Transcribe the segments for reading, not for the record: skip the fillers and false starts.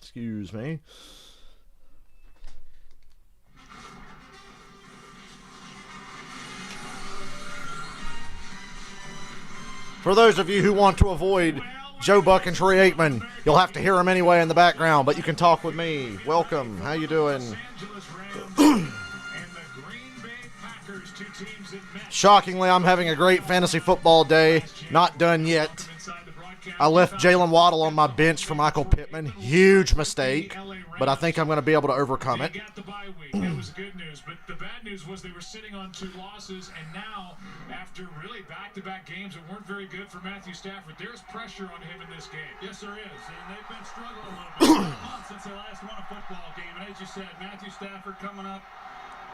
Excuse me. For those of you who want to avoid Joe Buck and Troy Aikman, you'll have to hear them anyway in the background, but you can talk with me. Welcome. How you doing? Shockingly, I'm having a great fantasy football day. Not done yet. I left Jalen Waddle on my bench for Michael Pittman. Huge mistake, but I think I'm going to be able to overcome it. That was good news, but the bad news was they were sitting on 2 losses, and now, after really back-to-back games that weren't very good for Matthew Stafford, there's pressure on him in this game. Yes, there is, and they've been struggling a little bit since they last won a football game. And as you said, Matthew Stafford coming up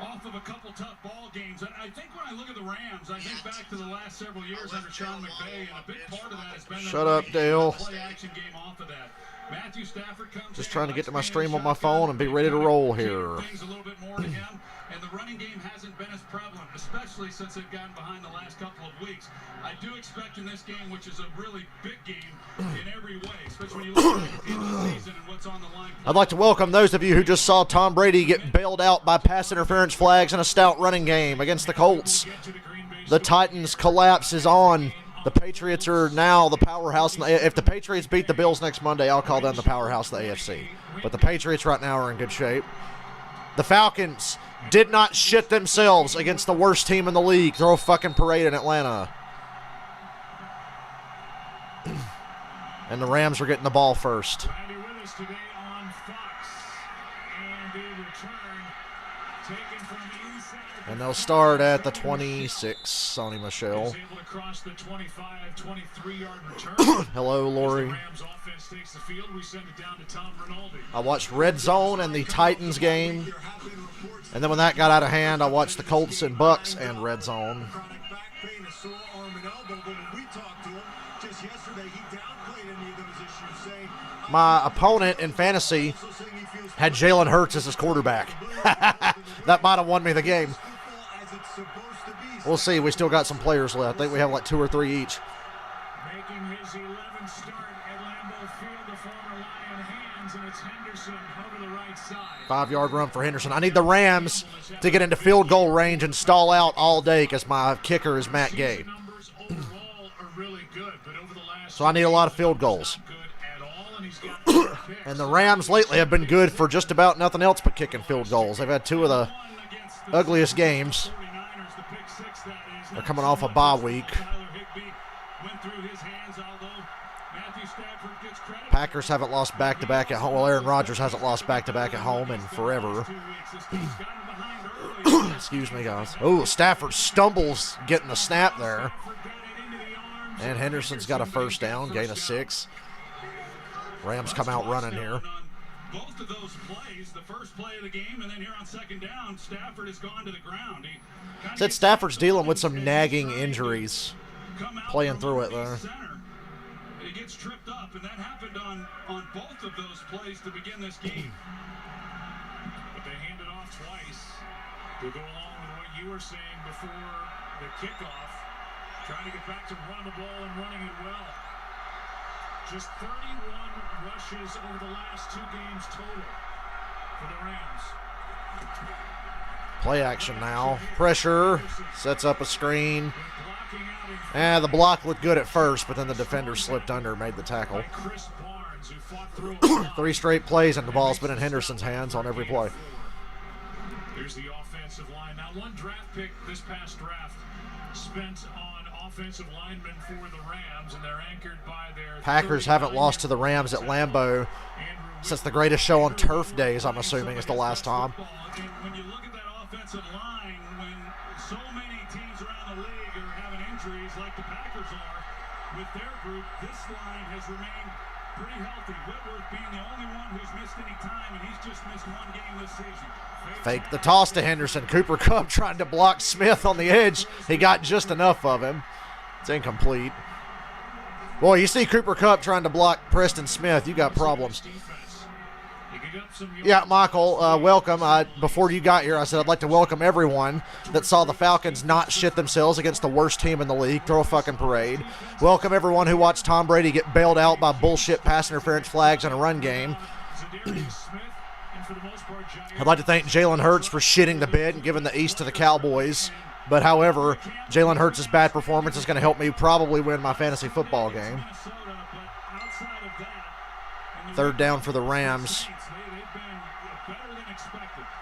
off of a couple tough ball games. I think when I look at the Rams, I think back to the last several years under Sean McVay, and a big part of that has been Shut up, Dale. Play action game off of that. Matthew Stafford comes just trying to get to my stream on my phone and be ready to roll here. Things a little bit more to him, and the running game hasn't been as prevalent, especially since they've gotten behind the last couple of weeks. I do expect in this game, which is a really big game in every way, especially when you look at the end of the season and what's on the line. I'd like to welcome those of you who just saw Tom Brady get bailed out by pass interference flags in a stout running game against the Colts. The Titans' collapse is on. The Patriots are now the powerhouse. If the Patriots beat the Bills next Monday, I'll call them the powerhouse of the AFC. But the Patriots right now are in good shape. The Falcons did not shit themselves against the worst team in the league. Throw a fucking parade in Atlanta. And the Rams are getting the ball first. And they'll start at the 26, Sonny Michelle. Hello, Lori. I watched Red Zone and the Titans game. And then when that got out of hand, I watched the Colts and Bucks and Red Zone. My opponent in fantasy had Jalen Hurts as his quarterback. That might have won me the game. We'll see. We still got some players left. I think we have like 2 or 3 each. Making his 11th start at Lambeau Field, the former Lion hands, and it's Henderson over the right side. 5-yard run for Henderson. I need the Rams to get into field goal range and stall out all day because my kicker is Matt Gay. So I need a lot of field goals. And the Rams lately have been good for just about nothing else but kicking field goals. They've had 2 of the ugliest games. They're coming off a bye week. Packers haven't lost back-to-back at home. Well, Aaron Rodgers hasn't lost back-to-back at home in forever. Excuse me, guys. Oh, Stafford stumbles getting the snap there. And Henderson's got a first down, gain of 6. Rams come out running here. Both of those plays, the first play of the game, and then here on second down, Stafford has gone to the ground. Said Stafford's dealing with some nagging injuries, playing through it there. He gets tripped up, and that happened on both of those plays to begin this game. But they hand it off twice to go along with what you were saying before the kickoff, trying to get back to run the ball and running it well. Just 31 rushes over the last 2 games total for the Rams. Play action now. Pressure. Sets up a screen. And the block looked good at first, but then the defender slipped under, made the tackle. 3 straight plays, and the ball's been in Henderson's hands on every play. Here's the offensive line. Now, 1 draft pick this past draft spent on offensive linemen for the Rams, and they're anchored by their Packers haven't lost to the Rams at Lambeau since the greatest show on turf days, I'm assuming, is the last time. And when you look at that offensive line, when so many teams around the league are having injuries like the Packers are, with their group, this line has remained pretty healthy. Whitworth being the only one who's missed any time, and he's just missed 1 game this season. Fake the toss to Henderson. Cooper Kupp trying to block Smith on the edge. He got just enough of him. It's incomplete. Boy, you see Cooper Kupp trying to block Preston Smith, you got problems. Yeah, Michael, welcome. Before you got here, I said I'd like to welcome everyone that saw the Falcons not shit themselves against the worst team in the league. Throw a fucking parade. Welcome everyone who watched Tom Brady get bailed out by bullshit pass interference flags in a run game. I'd like to thank Jalen Hurts for shitting the bed and giving the East to the Cowboys. But however, Jalen Hurts' bad performance is going to help me probably win my fantasy football game. Third down for the Rams.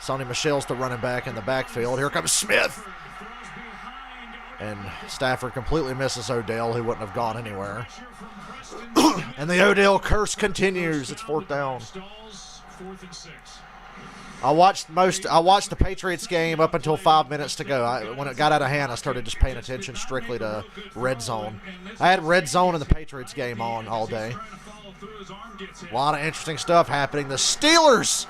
Sonny Michel's the running back in the backfield. Here comes Smith. And Stafford completely misses Odell, who wouldn't have gone anywhere. And the Odell curse continues. It's fourth down. I watched the Patriots game up until 5 minutes to go. When it got out of hand, I started just paying attention strictly to red zone. I had red zone in the Patriots game on all day. A lot of interesting stuff happening. The Steelers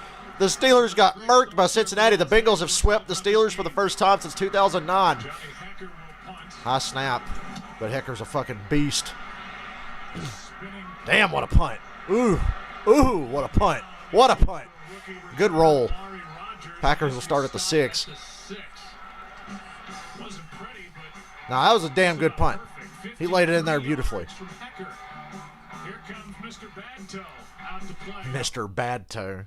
got murked by Cincinnati. The Bengals have swept the Steelers for the first time since 2009. High snap, but Hecker's a fucking beast. Damn, what a punt. Ooh, what a punt. What a punt. Good roll. Packers will start at the 6. Now, that was a damn good punt. He laid it in there beautifully. Mr. Bad Toe.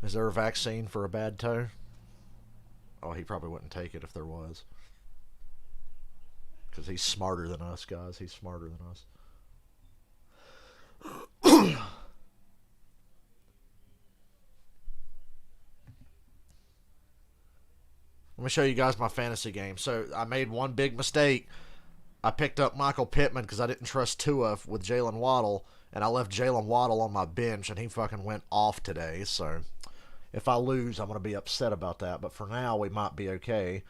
Is there a vaccine for a bad toe? Oh, he probably wouldn't take it if there was. Because he's smarter than us, guys. He's smarter than us. Let me show you guys my fantasy game. So I made one big mistake. I picked up Michael Pittman because I didn't trust Tua with Jalen Waddle, and I left Jalen Waddle on my bench, and he fucking went off today. So if I lose, I'm going to be upset about that. But for now, we might be okay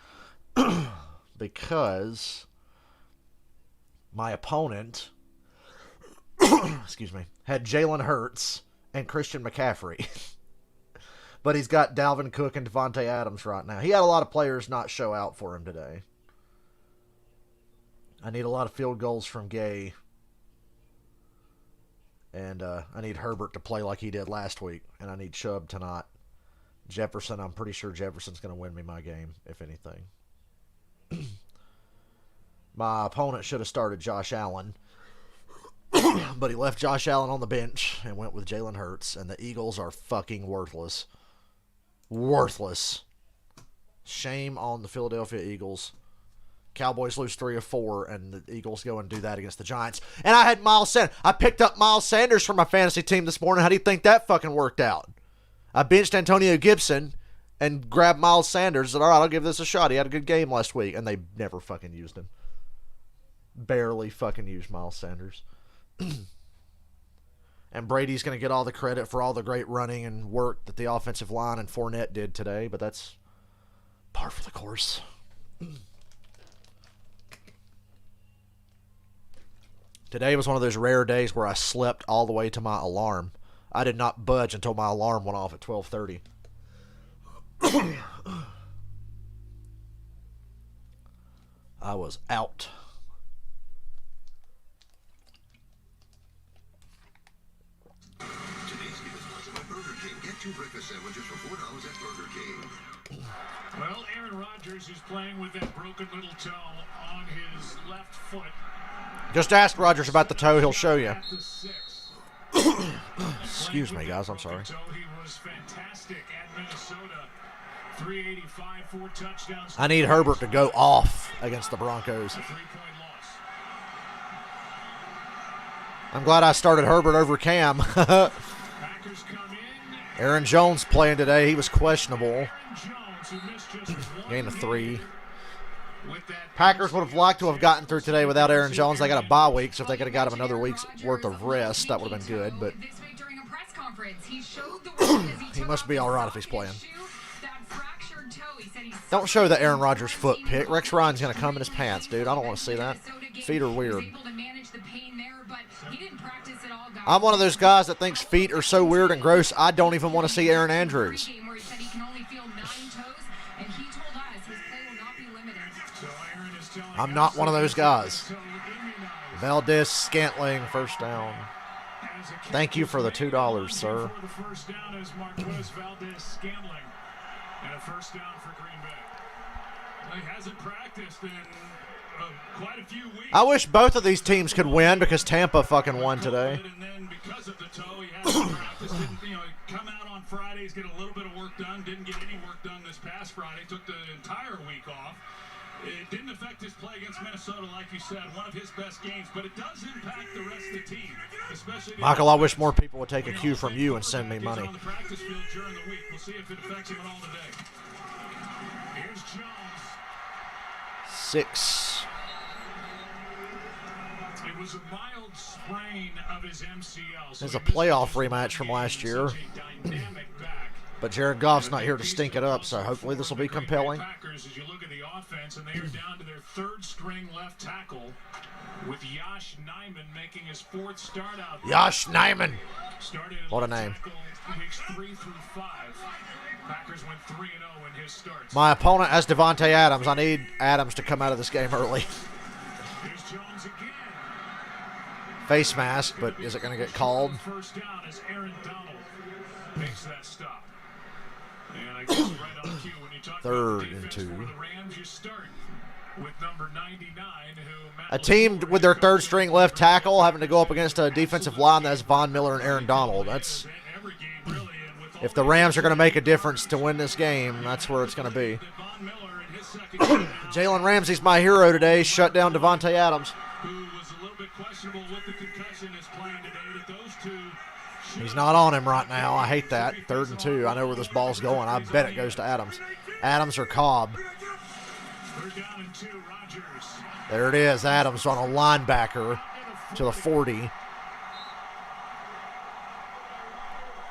because my opponent, excuse me, had Jalen Hurts and Christian McCaffrey. But he's got Dalvin Cook and Devontae Adams right now. He had a lot of players not show out for him today. I need a lot of field goals from Gay. And I need Herbert to play like he did last week. And I need Chubb to not. Jefferson, I'm pretty sure Jefferson's going to win me my game, if anything. My opponent should have started Josh Allen. But he left Josh Allen on the bench and went with Jalen Hurts. And the Eagles are fucking worthless. Worthless. Shame on the Philadelphia Eagles. Cowboys lose 3 of 4, and the Eagles go and do that against the Giants. And I had Miles Sanders. I picked up Miles Sanders for my fantasy team this morning. How do you think that fucking worked out? I benched Antonio Gibson and grabbed Miles Sanders. And all right, I'll give this a shot. He had a good game last week, and they never fucking used him. Barely fucking used Miles Sanders. And Brady's going to get all the credit for all the great running and work that the offensive line and Fournette did today, but that's par for the course. Today was one of those rare days where I slept all the way to my alarm. I did not budge until my alarm went off at 12:30. I was out. Breakfast sandwiches for $4 at Burger King. Well, Aaron Rodgers is playing with that broken little toe on his left foot. Just ask Rodgers about the toe, he'll show you. Excuse me, guys, I'm sorry. He was fantastic at Minnesota. 385, 4 touchdowns. I need Herbert to go off against the Broncos. A 3-point loss. I'm glad I started Herbert over Cam. Packers come in. Aaron Jones playing today. He was questionable. Aaron Jones, who missed just one Gain of 3. with that Packers would have liked to have gotten through today without Aaron Jones. They got a bye week, so if they could have got him another week's worth of rest, that would have been good. But he must be all right if he's playing. Don't show the Aaron Rodgers foot pick. Rex Ryan's going to come in his pants, dude. I don't want to see that. Feet are weird. I'm one of those guys that thinks feet are so weird and gross, I don't even want to see Aaron Andrews. I'm not one of those guys. Valdez Scantling, first down. Thank you for the $2, sir. For the first down is Marquez Valdez-Scantling. And a first down for Green Bay. He hasn't practiced in quite a few weeks. I wish both of these teams could win because Tampa fucking won today. And then because of the toe, he hasn't practiced. Didn't, come out on Fridays, get a little bit of work done. Didn't get any work done this past Friday. Took the entire week off. It didn't affect his play against Minnesota, like you said, one of his best games, but it does impact the rest of the team, especially. Michael, I wish more people would take a cue from you and send me money. On the practice field during the week. We'll see if it affects him at all today. Here's Jones. 6. It was a mild sprain of his MCL. There's a playoff rematch from last year. But Jared Goff's not here to stink it up, so hopefully this will be compelling. Packers, as you look at the offense, and they are down to their third string left tackle, with Yosh Nijman making his 4th start out. Yosh Nijman. What a What name. Weeks 3 through 5. Packers went 3-0 in his starts. My opponent has Devontae Adams. I need Adams to come out of this game early. Here's Jones again. Face mask, but is it going to get called? First down as Aaron Donald makes that stop. And I guess right on cue when you talk Third about the and defense 2. for the Rams, you start with number 99, who Matt A team with their third string left tackle having to go up against a defensive line that's Von Miller and Aaron Donald. That's every game really, and with if the Rams are going to make a difference to win this game, that's where it's going to be. Von Miller in his second game, Jalen Ramsey's my hero today. Shut down Devontae Adams. who was a little bit questionable with the concussion, is playing today. That those two He's not on him right now. I hate that. 3rd and 2. I know where this ball's going. I bet it goes to Adams. Adams or Cobb. 3rd down and 2, Rodgers. There it is. Adams on a linebacker to the 40.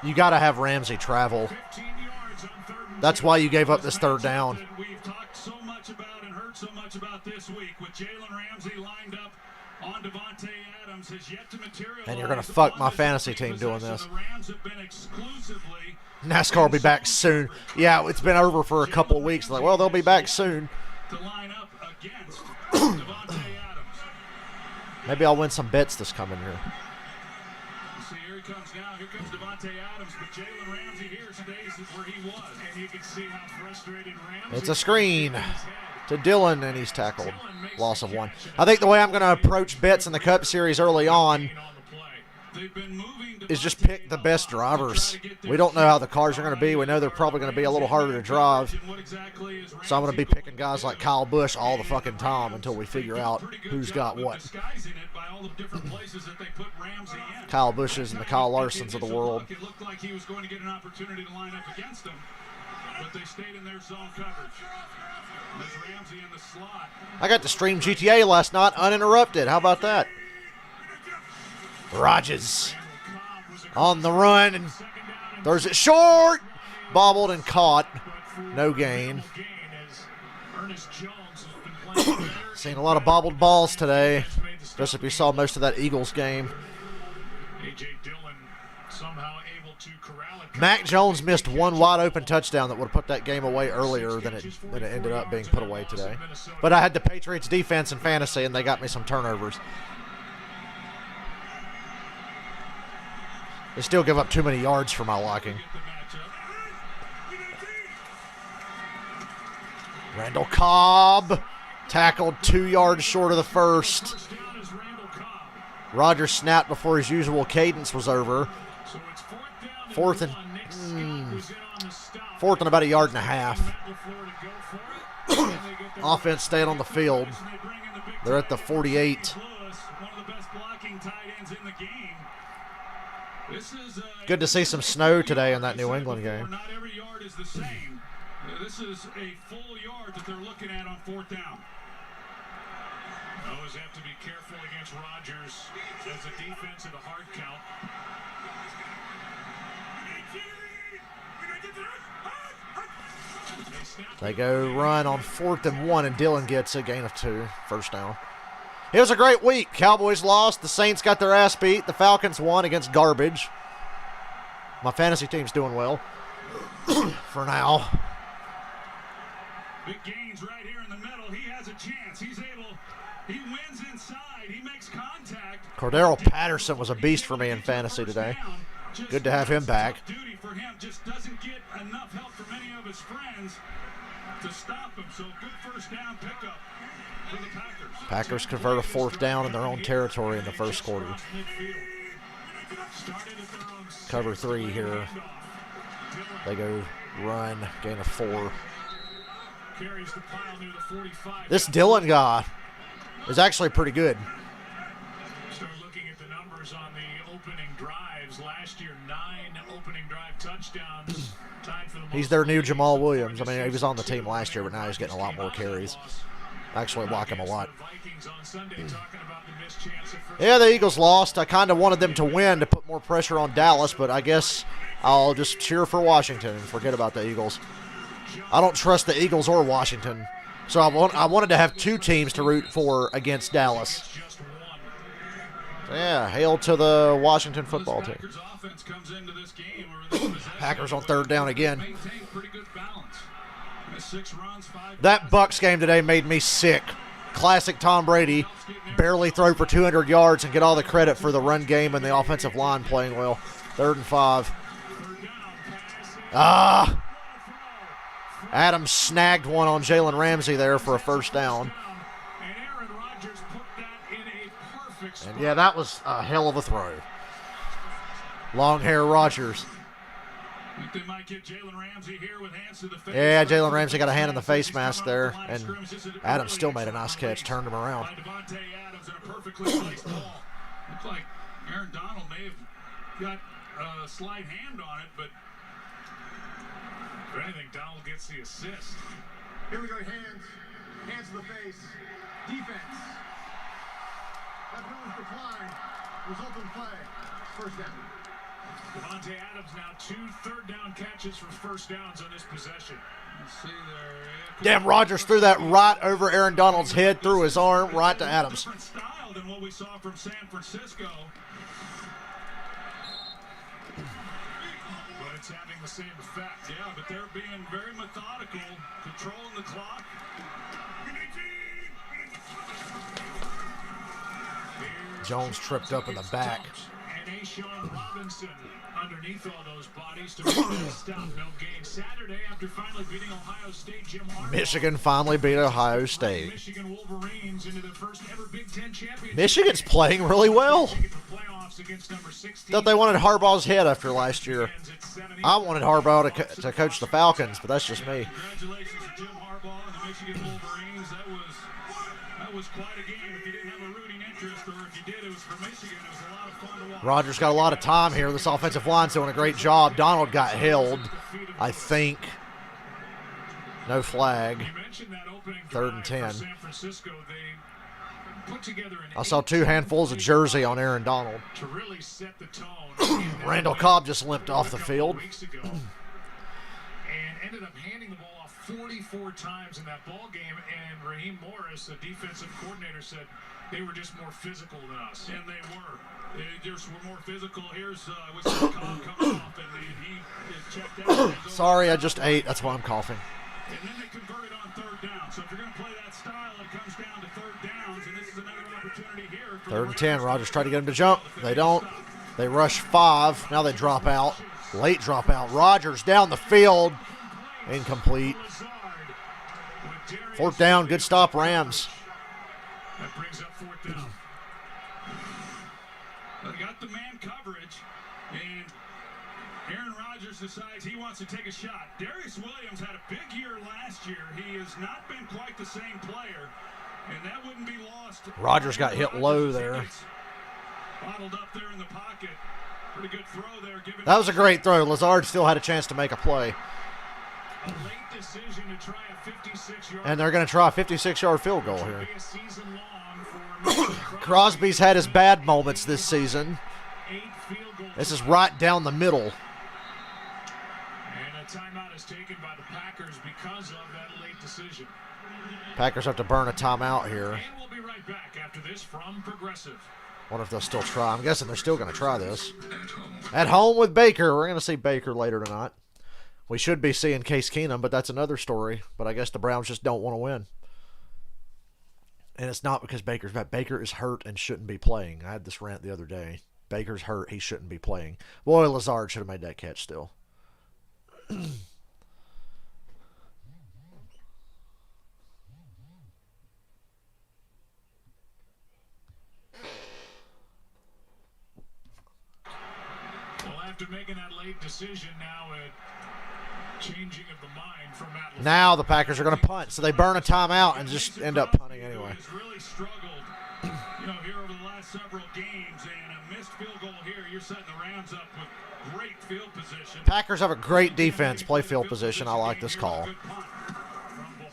You got to have Ramsey travel. 15 yards on 3rd and That's 2. why you gave up this 3rd down. That we've talked so much about and heard so much about this week with Jalen Ramsey lined up on Devontae Adams has yet to materialize. And you're going to fuck my fantasy team doing this. NASCAR will be back soon. Yeah, it's been over for a couple of weeks. Like, well, they'll be back soon. To line up against Devontae Adams. Maybe I'll win some bets this coming year. See, here he comes now. Here comes Devontae Adams, but Jalen Ramsey here stays where he was. And you can see how frustrated Ramsey It's a screen to Dillon, and he's tackled. Loss of 1. I think the way I'm going to approach bets in the Cup Series early on is just pick the best drivers. We don't know how the cars are going to be. We know they're probably going to be a little harder to drive. So I'm going to be picking guys like Kyle Busch all the fucking time until we figure out who's got what. Kyle Busch's and the Kyle Larsons of the world. It looked like he was going to get an opportunity to line up against them, but they stayed in their zone coverage. There's Ramsey in the slot. I got to stream GTA last night uninterrupted. How about that? Rodgers on the run and throws it short. Bobbled and caught. No gain. Seen a lot of bobbled balls today. Just if you saw most of that Eagles game. Mac Jones missed one wide open touchdown that would have put that game away earlier than it ended up being put away today. But I had the Patriots defense in fantasy and they got me some turnovers. They still give up too many yards for my liking. Randall Cobb tackled 2 yards short of the first. Rodgers snapped before his usual cadence was over. Fourth and about a yard and a half. Offense stayed on the field. They're at the 48. Good to see some snow today in that New England game. Not every yard is the same. This is a full yard that they're looking at on 4th down. Always have to be careful against Rodgers as a defense of the hard count. They go run on 4th and 1, and Dillon gets a gain of 2, first down. It was a great week. Cowboys lost. The Saints got their ass beat. The Falcons won against garbage. My fantasy team's doing well for now. Big gains right here in the middle. He has a chance. He wins inside. He makes contact. Cordero Patterson was a beast for me in fantasy today. Good to have him back. Duty for him, just doesn't get enough help from any of his friends to stop him. So good first down pickup for the Packers. Packers convert a fourth down in their own territory in the first quarter. Cover 3 here. They go run, gain of 4. This Dillon guy is actually pretty good. Start looking at the numbers on the opening drives. Last year, 9 opening drive touchdowns. Tied for the He's their new Jamal Williams. I mean, he was on the team last year, but now he's getting a lot more carries. I actually like him a lot. Yeah, the Eagles lost. I kind of wanted them to win to put more pressure on Dallas, but I guess I'll just cheer for Washington and forget about the Eagles. I don't trust the Eagles or Washington, so I wanted to have 2 teams to root for against Dallas. Yeah, hail to the Washington football team. Packers on third down again. That Bucs game today made me sick. Classic Tom Brady, barely throw for 200 yards and get all the credit for the run game and the offensive line playing well. 3rd and 5. Adams snagged one on Jalen Ramsey there for a first down. And yeah, that was a hell of a throw. Long hair Rodgers. Yeah, Jalen Ramsey got a hand in the face mask there, and Adams still made a nice catch, turned him around. Looked like Aaron Donald may have got a slight hand on it, but If anything, Donald gets the assist. Here we go, hands to the face, defense. That penalty decline, resulting play, first down. Devontae Adams now 2 third-down catches for first downs on this possession. see there. Damn, Rodgers threw that right over Aaron Donald's head, through his arm, right to Adams. Different style than what we saw from San Francisco. But it's having the same effect. Yeah, but they're being very methodical, controlling the clock. Jones tripped up in the back. And Ashawn Robinson underneath all those bodies to make that stop. No gain Saturday after finally beating Ohio State. Jim Harbaugh. Michigan finally beat Ohio State. Michigan Wolverines into their first ever Big Ten championship. Michigan's playing really well. Playoffs against number 16. Thought they wanted Harbaugh's head after last year. I wanted Harbaugh to coach the Falcons, but that's just me. Congratulations to Jim Harbaugh and the Michigan Wolverines. That was quite a game. If you didn't have a rooting interest, or if you did, it was for Michigan. It was a lot of fun to watch. Rodgers got a lot of time here. This offensive line's doing a great job. Donald got held, I think. No flag. You mentioned that opening 3rd and drive 10. for San Francisco. They put together an I saw 2 handfuls of jersey on Aaron Donald. to really set the tone. Randall Cobb just limped off the field. Weeks ago, and ended up handing the ball off 44 times in that ball game. And Raheem Morris, the defensive coordinator, said they were just more physical than us. And they were. They just were more physical. Here's we saw Cobb coming off, and he checked out. Sorry, I just ate. That's why I'm coughing. And then they converted on 3rd down. So if you're going to play that style, it comes down to 3rd downs, and this is another opportunity here. For 3rd and 10. Rodgers tried to get him to jump. They don't. They rush 5. Now they drop out. Late dropout. Rodgers down the field. Incomplete. 4th down. Good stop, Rams. That brings up 4th down. They got the man coverage, and Aaron Rodgers decides he wants to take a shot. Darius Williams had a big year last year. He has not been quite the same player, and that wouldn't be lost. Rodgers got hit low there. Bottled up there in the pocket. Pretty good throw there. That was a great throw. Lazard still had a chance to make a play. A late decision to try a 56-yard. And they're going to try a 56-yard field goal here. Be a season long for Crosby's had his bad moments this season. 8 field goals. This is right down the middle. And a timeout is taken by the Packers because of that late decision. Packers have to burn a timeout here. And we'll be right back after this from Progressive. Wonder if they'll still try. I'm guessing they're still going to try this. At home with Baker. We're going to see Baker later tonight. We should be seeing Case Keenum, but that's another story. But I guess the Browns just don't want to win. And it's not because Baker's bad. Baker is hurt and shouldn't be playing. I had this rant the other day. Baker's hurt. He shouldn't be playing. Boy, Lazard should have made that catch still. After making that late decision, now a changing of the mind from Matt. Now the Packers are going to punt, so they burn a timeout and just end up punting anyway. Has really struggled, here over the last several games, and a missed field goal here. You're setting the Rams up with great field position. Packers have a great defense, play field position. I like this call. From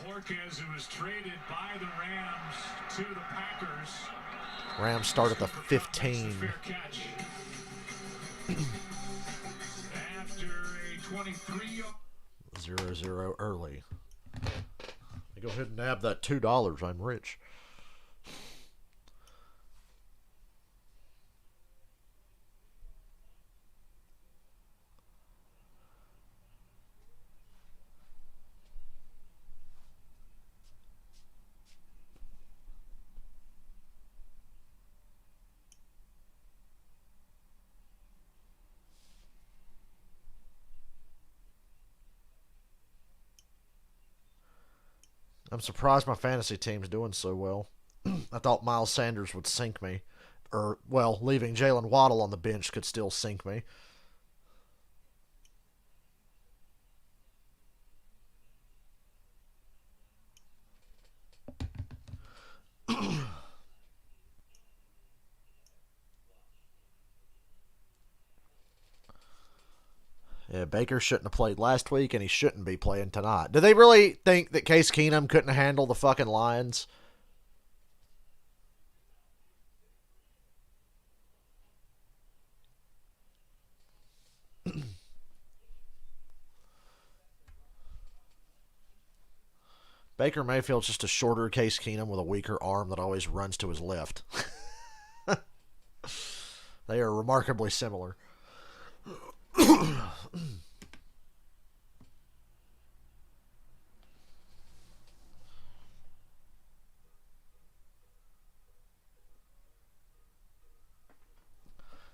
Bojorquez, who was traded by the Rams to the Packers. Rams start at the 15. Fair catch. After a 23. 0-0 early. Go ahead and nab that $2. I'm rich. I'm surprised my fantasy team's doing so well. I thought Miles Sanders would sink me. Or, well, leaving Jalen Waddle on the bench could still sink me. Yeah, Baker shouldn't have played last week, and he shouldn't be playing tonight. Do they really think that Case Keenum couldn't handle the fucking Lions? Baker Mayfield's just a shorter Case Keenum with a weaker arm that always runs to his left. They are remarkably similar.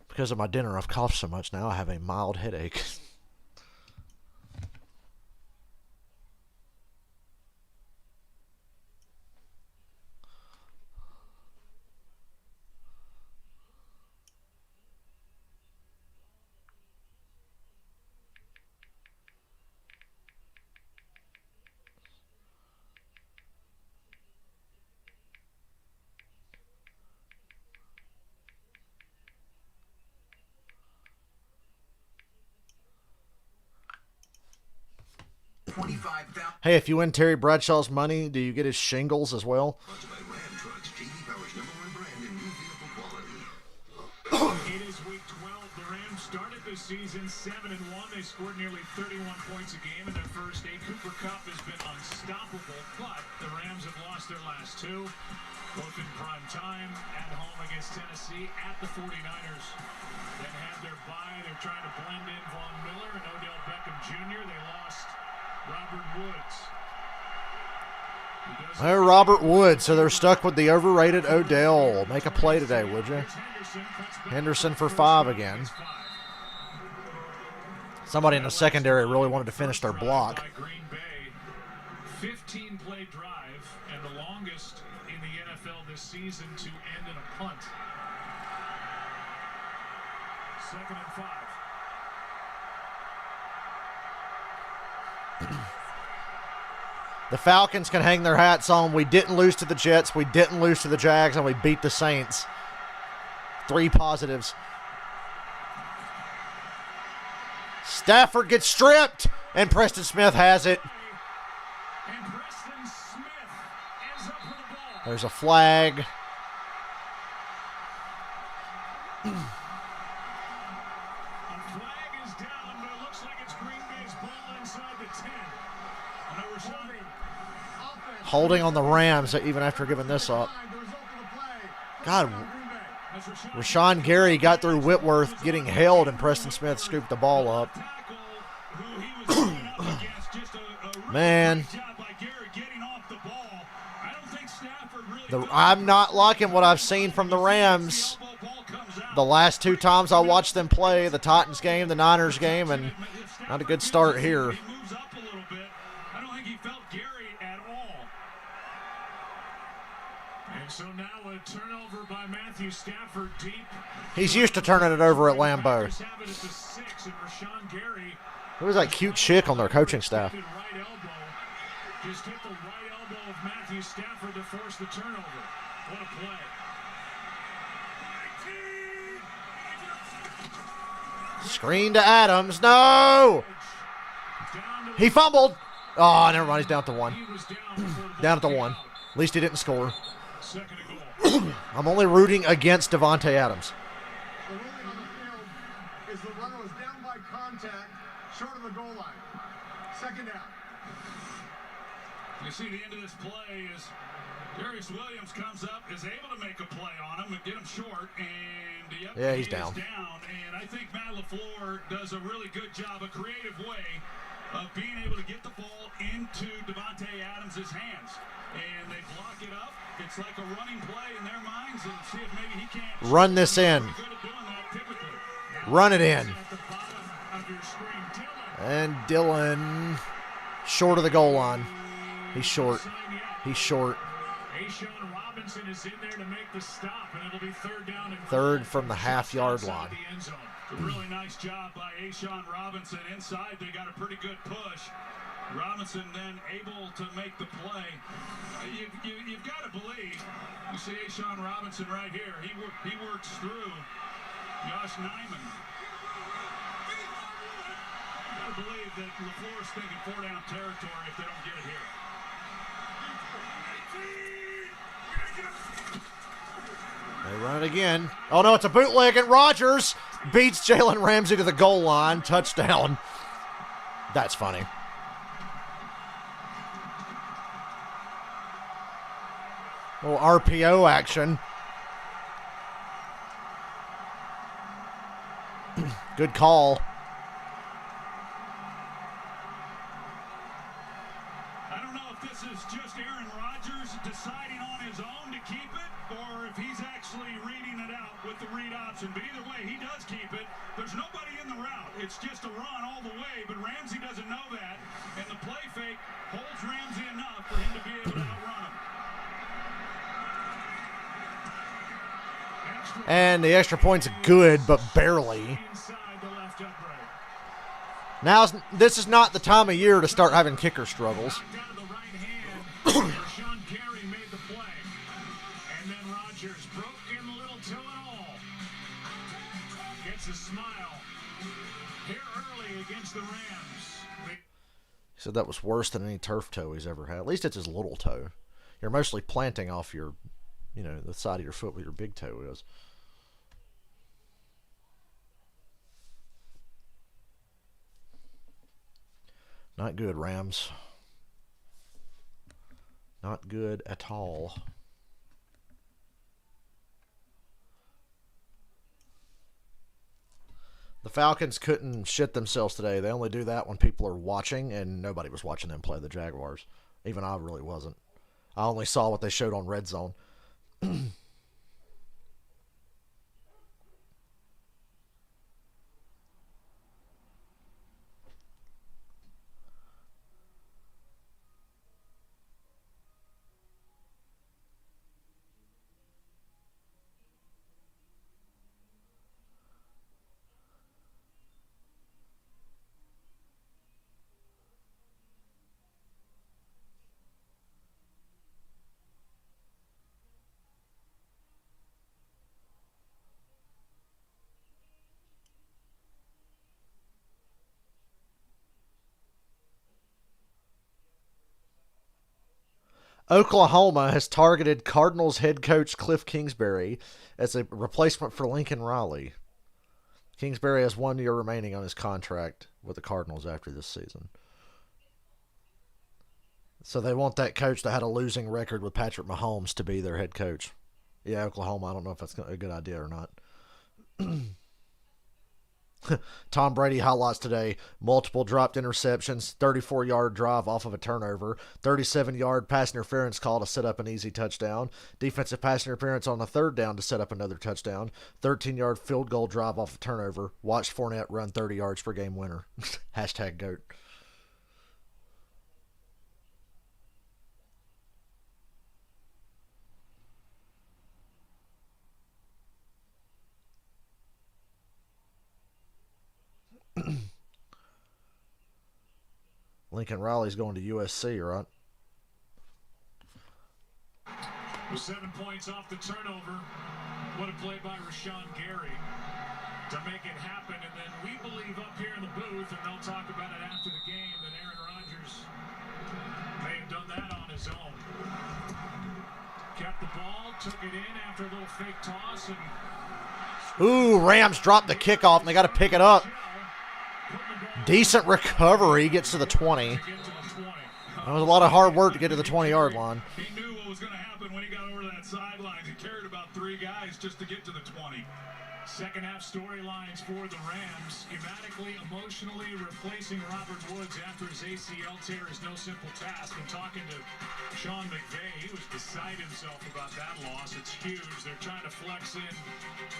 Because of my dinner, I've coughed so much now I have a mild headache. Hey, if you win Terry Bradshaw's money, do you get his shingles as well? It is week 12. The Rams started the season 7-1. They scored nearly 31 points a game in their first 8. Cooper Kupp has been unstoppable, but the Rams have lost their last 2, both in prime time, at home against Tennessee, at the 49ers. Then had their bye. They're trying to blend in Von Miller and Odell Beckham Jr. They lost Robert Woods. Oh, Robert Woods, so they're stuck with the overrated Odell. Make a play today, would you? Henderson for 5 again. Somebody in the secondary really wanted to finish their block. 15-play drive and the longest in the NFL this season to end in a punt. 2nd and 5. The Falcons can hang their hats on. We didn't lose to the Jets. We didn't lose to the Jags, and we beat the Saints. 3 positives. Stafford gets stripped, and Preston Smith has it. And Preston Smith ends up with the ball. There's a flag. Holding on the Rams even after giving this up. God, Rashawn Gary got through Whitworth getting held, and Preston Smith scooped the ball up. Man. I don't think Stafford really I'm not liking what I've seen from the Rams the last 2 times I watched them play, the Titans game, the Niners game, and not a good start here. He moves up a little bit. I don't think he felt Gary at all. And so now a turnover by Matthew Stafford deep. He's used to turning it over at Lambeau. Packers have it at the 6, and Rashawn Gary Who was that cute chick on their coaching staff? right elbow. Just hit the right elbow of Matthew Stafford to force the turnover. What a play. Screen to Adams. No! He fumbled. Oh, never mind. He's down to 1. He was down before the Down ball to came 1. out. At least he didn't score. Second and goal. I'm only rooting against Devontae Adams. The ruling on the field is the runner was down by contact, short of the goal line. Second down. You see the end of this play is Darius Williams comes up, is able to make a play on him and get him short, and Yeah, he's he is down. And I think Matt LaFleur does a really good job, a creative way of being able to get the ball into Devontae Adams' hands. And they block it up. It's like a running play in their minds, and see if maybe he can't Run this in. Pretty good at doing that typically. Run it in. At the bottom of your screen, Dylan. And Dylan, short of the goal line. He's short. He's short. A'Shawn Robinson is in there to make the stop, and it'll be third down and Third 5 from the half-yard outside line. the end zone. A really nice job by A'Shawn Robinson. Inside, they got a pretty good push. Robinson then able to make the play. You've got to believe. You see A'Shawn Robinson right here. He works through Josh Nyman. Got to believe that LaFleur's thinking 4-down territory if they don't get it here. They run it again. Oh, no, it's a bootleg, and Rodgers beats Jalen Ramsey to the goal line. Touchdown. That's funny. Little RPO action. Good call. I don't know if this is just Aaron Rodgers deciding on his own to keep it, or if he's actually reading it out with the read option. But either way, he does keep it. There's nobody in the route. It's just a run all the way, but Ramsey doesn't know that. And the play fake holds Ramsey enough for him to be able to outrun him. And the extra point's good, but barely. inside the left upright. Now, this is not the time of year to start having kicker struggles. Down to the right hand. Rashawn Gary made the play. And then Rodgers broke in the little toe and all. Gets a smile. Here early against the Rams. He said that was worse than any turf toe he's ever had. At least it's his little toe. You're mostly planting off your, the side of your foot where your big toe is. Not good, Rams. Not good at all. The Falcons couldn't shit themselves today. They only do that when people are watching, and nobody was watching them play the Jaguars. Even I really wasn't. I only saw what they showed on Red Zone. Oklahoma has targeted Cardinals head coach Cliff Kingsbury as a replacement for Lincoln Riley. Kingsbury has 1 year remaining on his contract with the Cardinals after this season. So they want that coach that had a losing record with Patrick Mahomes to be their head coach. Yeah, Oklahoma, I don't know if that's a good idea or not. Tom Brady highlights today: multiple dropped interceptions, 34-yard drive off of a turnover, 37-yard pass interference call to set up an easy touchdown, defensive pass interference on a third down to set up another touchdown, 13-yard field goal drive off a turnover. Watched Fournette run 30 yards for game winner. Hashtag GOAT. Lincoln Riley's going to USC, right? With 7 points off the turnover. What a play by Rashawn Gary to make it happen. And then we believe up here in the booth, and they'll talk about it after the game, that Aaron Rodgers may have done that on his own. Kept the ball, took it in after a little fake toss. And Ooh, Rams dropped the kickoff, and they got to pick it up. Decent recovery. Gets to the 20. That was a lot of hard work to get to the 20-yard line. He knew what was going to happen when he got over that sideline. He carried about 3 guys just to get to the 20. Second half storylines for the Rams. Schematically, emotionally replacing Robert Woods after his ACL tear is no simple task. And talking to Sean McVay, he was beside himself about that loss. It's huge. They're trying to flex in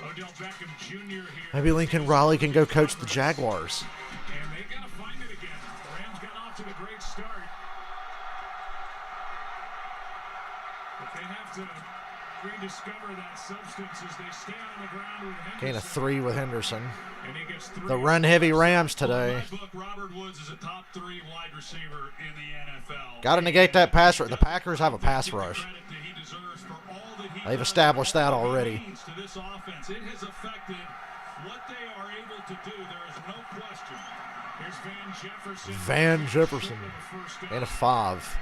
Odell Beckham Jr. here. Maybe Lincoln Riley can go coach the Jaguars. And they got to find it again. The Rams got off to the great start. But they have to rediscover that substance as they stay on the ground with Henderson. Gain of 3 with Henderson. And he gets 3. The run-heavy Rams today. In my book, Robert Woods is a top 3 wide receiver in the NFL. Got to negate that pass rush. The Packers have a pass rush. They've established that already. To this offense, it has affected what they are able to do. There is no question. Here's Van Jefferson. And a 5.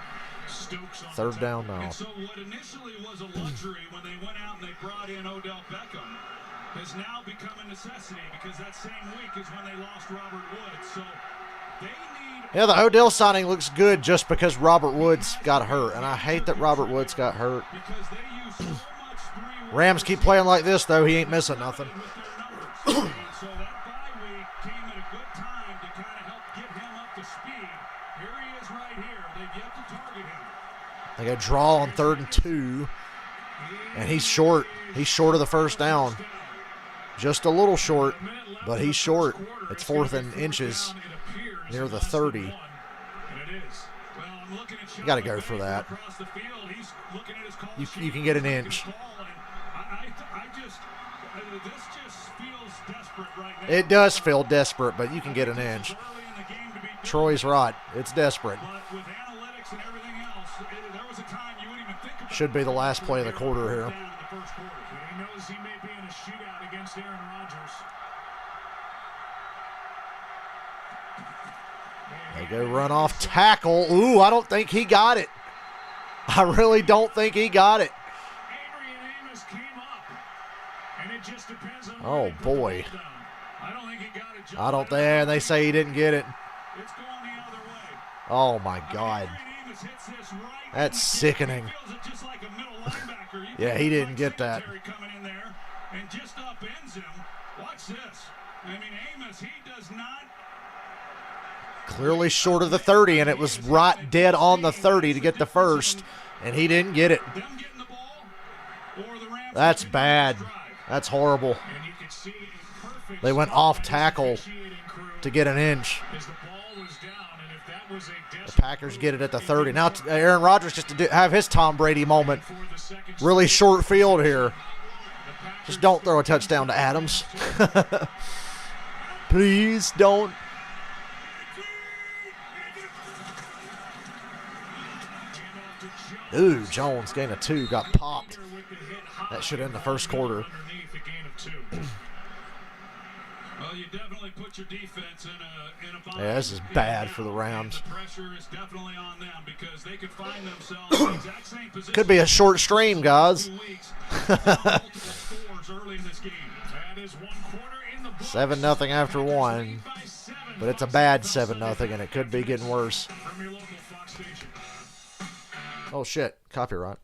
Stokes on Third the down tackle. now. And so what initially was a luxury when they went out and they brought in Odell Beckham has now become a necessity because that same week is when they lost Robert Woods. So they need... Yeah, the Odell signing looks good just because Robert Woods got hurt. And I hate that Robert Woods got hurt. Because they use so much 3 Rams keep playing like this, though. He ain't missing nothing. with their numbers. So that bye week came at a good time to kind of help get him up to speed. Here he is right here. They've yet to target him. They got a draw on 3rd and 2. And he's short. He's short of the first down. Just a little short, but he's short. It's 4th and inches near the 30. You got to go for that. You can get an inch. It does feel desperate, but you can get an inch. Troy's right. It's desperate. Should be the last play of the quarter here. He knows he may be in a shootout against Aaron Rodgers. They go run off tackle. Ooh, I don't think he got it. I really don't think he got it. Adrian Amos came up, and it just depends on Oh, where they put the boy. ball down. I don't think he got it, John. I don't think they say he didn't get it. It's going the other way. Oh, my God. Adrian Amos hits this right That's sickening. feels it just like a middle linebacker. You Yeah, got he Mike didn't get that. Singletary coming in there and just upends him. Watch this. I mean, Amos, he does not. Clearly short of the 30, and it was right dead on the 30 to get the first, and he didn't get it. Them getting the ball, or the Rams That's getting the bad. first drive. That's horrible. And you can see a perfect They went spot off by his tackle officiating crew to get an inch. as the ball was down, and if that was a The desperate Packers get it at the 30. Now Aaron Rodgers just to have his Tom Brady moment. for the second Really short field here. the Packers Just don't throw a touchdown to Adams. Please don't. Ooh, Jones gain of 2, got popped. with the hit high That should end the first quarter. underneath a gain of 2. Well, you definitely put your defense in a bind. Yeah, this is bad for the Rams. The pressure is definitely on them because they could find themselves in the exact same position. Could be a short stream, guys. 2 weeks. Multiple scores early in this game. That is 1 quarter in the books. 7-0 after 1. By 7. But it's a bad 7-0, and it could be getting worse. From your local Fox station. Oh, shit. Copyright.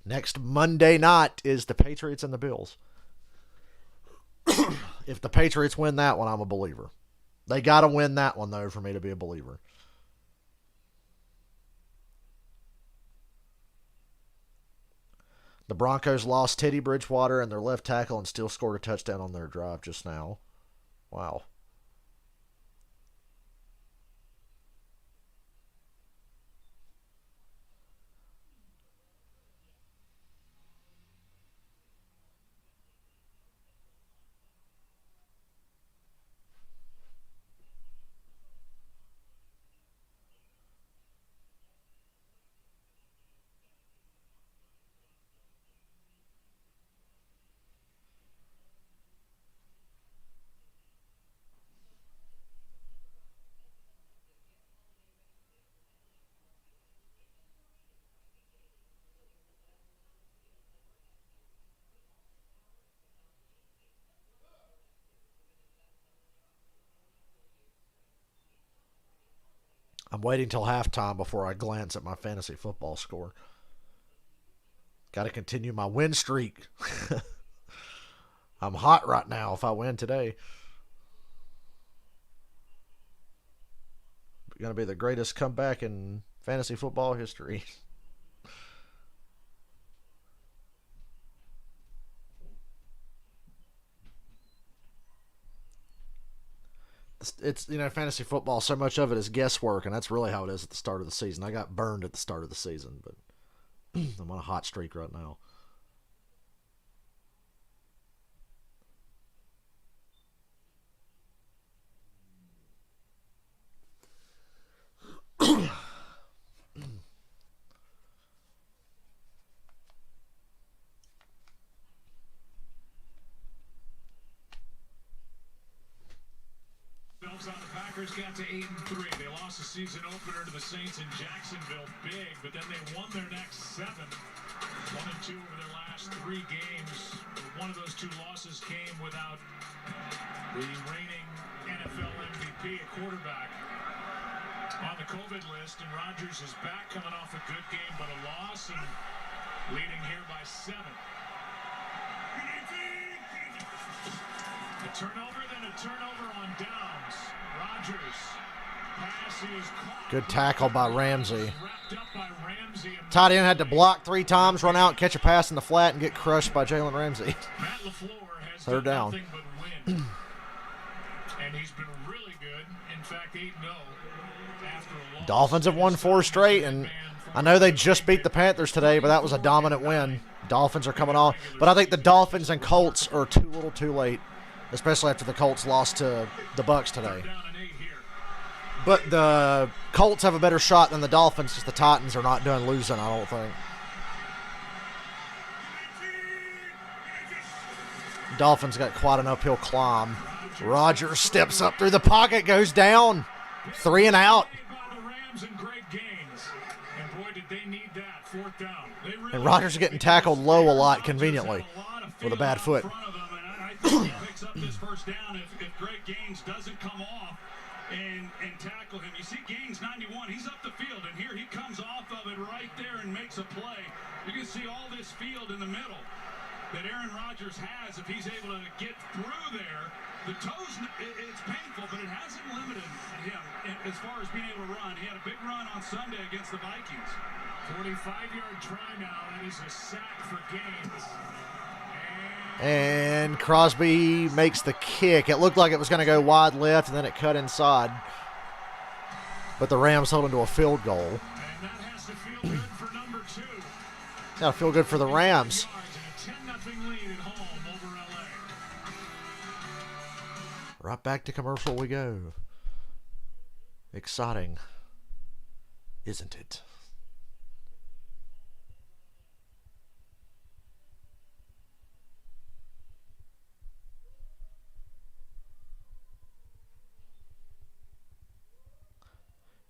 Next Monday night is the Patriots and the Bills. If the Patriots win that one, I'm a believer. They got to win that one, though, for me to be a believer. The Broncos lost Teddy Bridgewater and their left tackle and still scored a touchdown on their drive just now. Wow. I'm waiting till halftime before I glance at my fantasy football score. Got to continue my win streak. I'm hot right now if I win today. It's going to be the greatest comeback in fantasy football history. It's fantasy football, so much of it is guesswork, and that's really how it is at the start of the season. I got burned at the start of the season, but I'm on a hot streak right now. On the Packers got to 8-3. They lost the season opener to the Saints in Jacksonville big, but then they won their next 7. 1-2 over their last 3 games. One of those 2 losses came without the reigning NFL MVP, a quarterback, on the COVID list, and Rodgers is back coming off a good game but a loss and leading here by 7. A turnover, then a turnover on downs. Rodgers. Pass is caught. Good tackle by Ramsey. Wrapped up by Ramsey. Tight end had to block 3 times, run out, catch a pass in the flat, and get crushed by Jalen Ramsey. Matt LaFleur has Third done down. nothing but win. And he's been really good. In fact, 8-0 after a loss. Dolphins have won 4 straight, and I know they just beat the Panthers today, but that was a dominant win. Dolphins are coming on. But I think the Dolphins and Colts are too little too late, especially after the Colts lost to the Bucs today. But the Colts have a better shot than the Dolphins because the Titans are not done losing, I don't think. Dolphins got quite an uphill climb. Rodgers steps up through the pocket, goes down. 3 and out. And Rodgers is getting tackled low a lot conveniently with a bad foot. He picks up this first down if Greg Gaines doesn't come off and tackle him. You see Gaines, 91, he's up the field, and here he comes off of it right there and makes a play. You can see all this field in the middle that Aaron Rodgers has if he's able to get through there. The toes, it's painful, but it hasn't limited him as far as being able to run. He had a big run on Sunday against the Vikings. 45-yard try now. That is a sack for Gaines. And Crosby makes the kick. It looked like it was going to go wide left, and then it cut inside. But the Rams held him to a field goal. And that has to feel good for number 2. Got to feel good for the Rams. And a 10-0 lead at home over LA. Right back to commercial we go. Exciting, isn't it?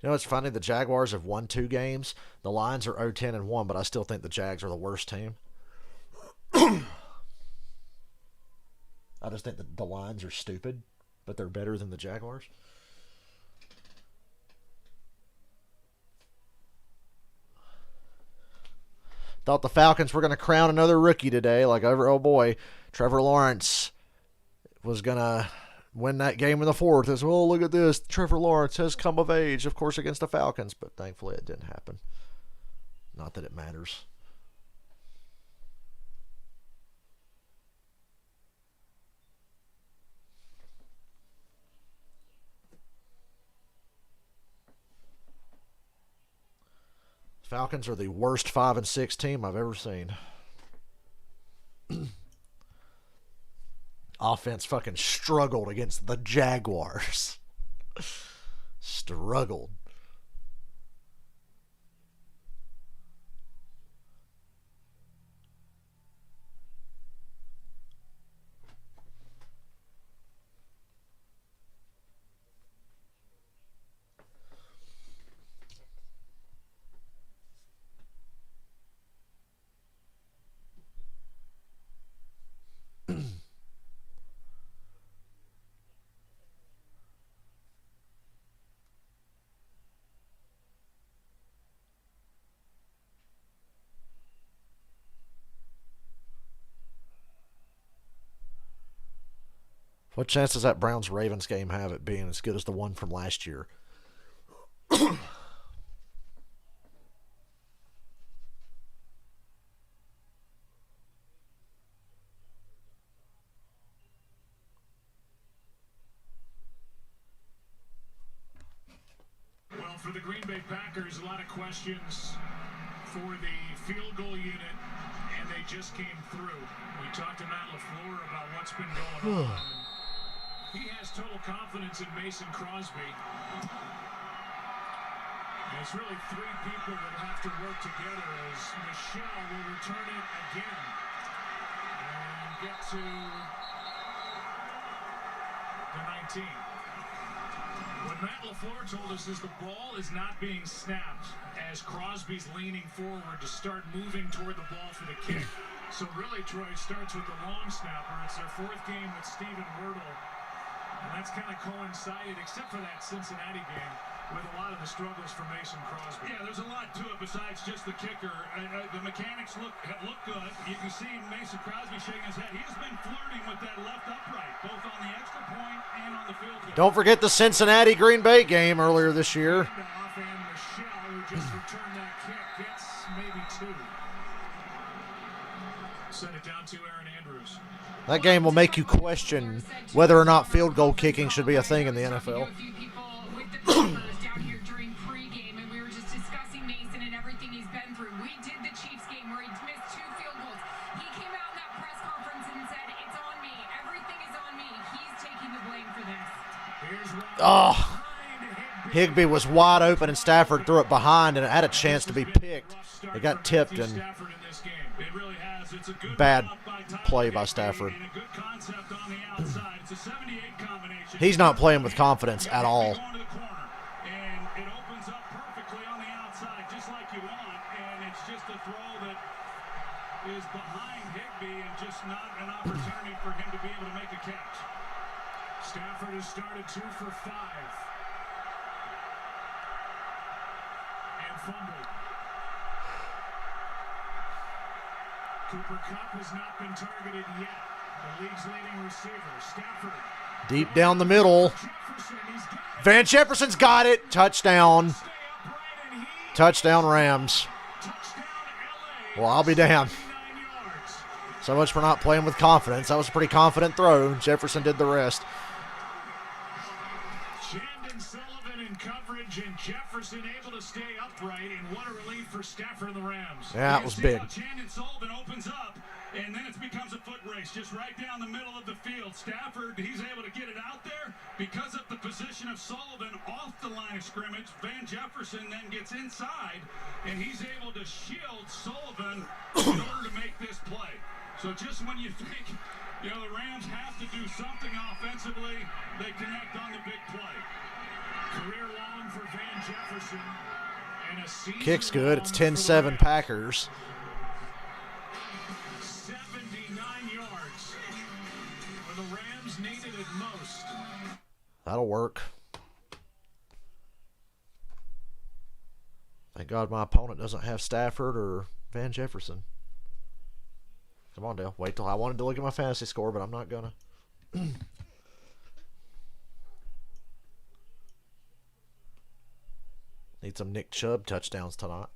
You know, it's funny. The Jaguars have won 2 games. The Lions are 0-10-1, but I still think the Jags are the worst team. I just think that the Lions are stupid, but they're better than the Jaguars. Thought the Falcons were going to crown another rookie today. Like, oh boy, Trevor Lawrence was going to win that game in the fourth. As well, look at this. Trevor Lawrence has come of age, of course, against the Falcons. But thankfully it didn't happen. Not that it matters. Falcons are the worst 5-6 team I've ever seen. Offense fucking struggled against the Jaguars. Struggled. What chance does that Browns-Ravens game have it being as good as the one from last year? Well, for the Green Bay Packers, a lot of questions for the field goal unit, and they just came through. We talked to Matt LaFleur about what's been going on. He has total confidence in Mason Crosby. And it's really three people that have to work together as Michelle will return it again and get to the 19. What Matt LaFleur told us is the ball is not being snapped as Crosby's leaning forward to start moving toward the ball for the kick. So really, Troy, starts with the long snapper. It's their fourth game with Steven Wirtle. And that's kind of coincided, except for that Cincinnati game, with a lot of the struggles for Mason Crosby. Yeah, there's a lot to it besides just the kicker. The mechanics look good. You can see Mason Crosby shaking his head. He's been flirting with that left upright, both on the extra point and on the field goal. Don't forget the Cincinnati-Green Bay game earlier this year. Off, and Michelle, who just returned that kick, gets maybe two. Send it down to Aaron Andrews. That game will make you question whether or not field goal kicking should be a thing in the NFL. Down here during pregame, and we were just discussing Mason and everything he's been through. We did the Chiefs game where he missed 2 field goals. He came out in that press conference and said, "It's on me. Everything is on me." He's taking the blame for this. Oh, Higbee was wide open and Stafford threw it behind and it had a chance to be picked. It got tipped and bad play by Stafford. He's not playing with confidence at all. Is behind Higbee and just not an opportunity for him to be able to make a catch. Stafford has started 2 for 5. And fumbled. Cooper Kupp has not been targeted yet. The league's leading receiver, Stafford. Deep down the middle. Van Jefferson's got it. Touchdown. Touchdown Rams. Well, I'll be damned. So much for not playing with confidence. That was a pretty confident throw. Jefferson did the rest. Chandon Sullivan in coverage and Jefferson able to stay upright, and what a relief for Stafford and the Rams. Yeah, it was big. Chandon Sullivan opens up, and then it becomes a foot race just right down the middle of the field. Stafford, he's able to get it out there because of the position of Sullivan off the line of scrimmage. Van Jefferson then gets inside, and he's able to shield Sullivan in order to make this play. So just when you think, the Rams have to do something offensively, they connect on the big play. Career long for Van Jefferson. And a season Kick's good. It's long for the 10-7 Rams. Packers. 79 yards when the Rams needed it most. That'll work. Thank God my opponent doesn't have Stafford or Van Jefferson. Come on, Dale. Wait till I wanted to look at my fantasy score, but I'm not gonna. Need some Nick Chubb touchdowns tonight.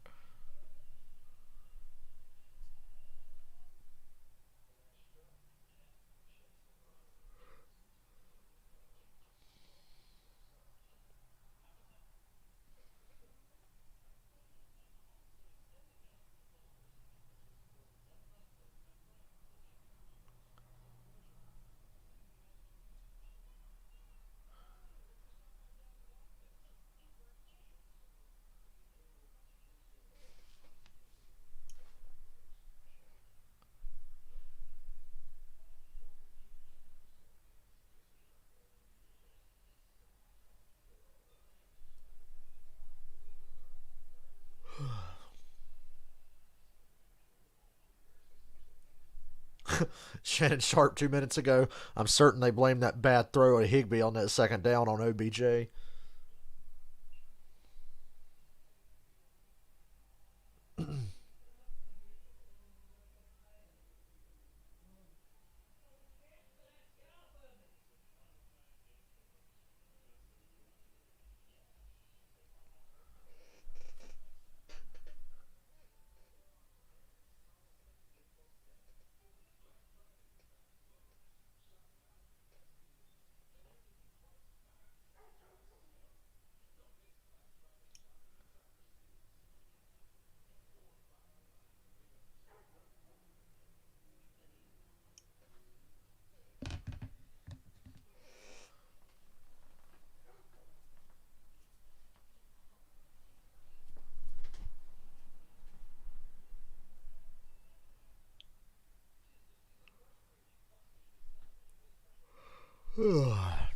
Shannon Sharp 2 minutes ago. I'm certain they blamed that bad throw at Higbee on that second down on OBJ.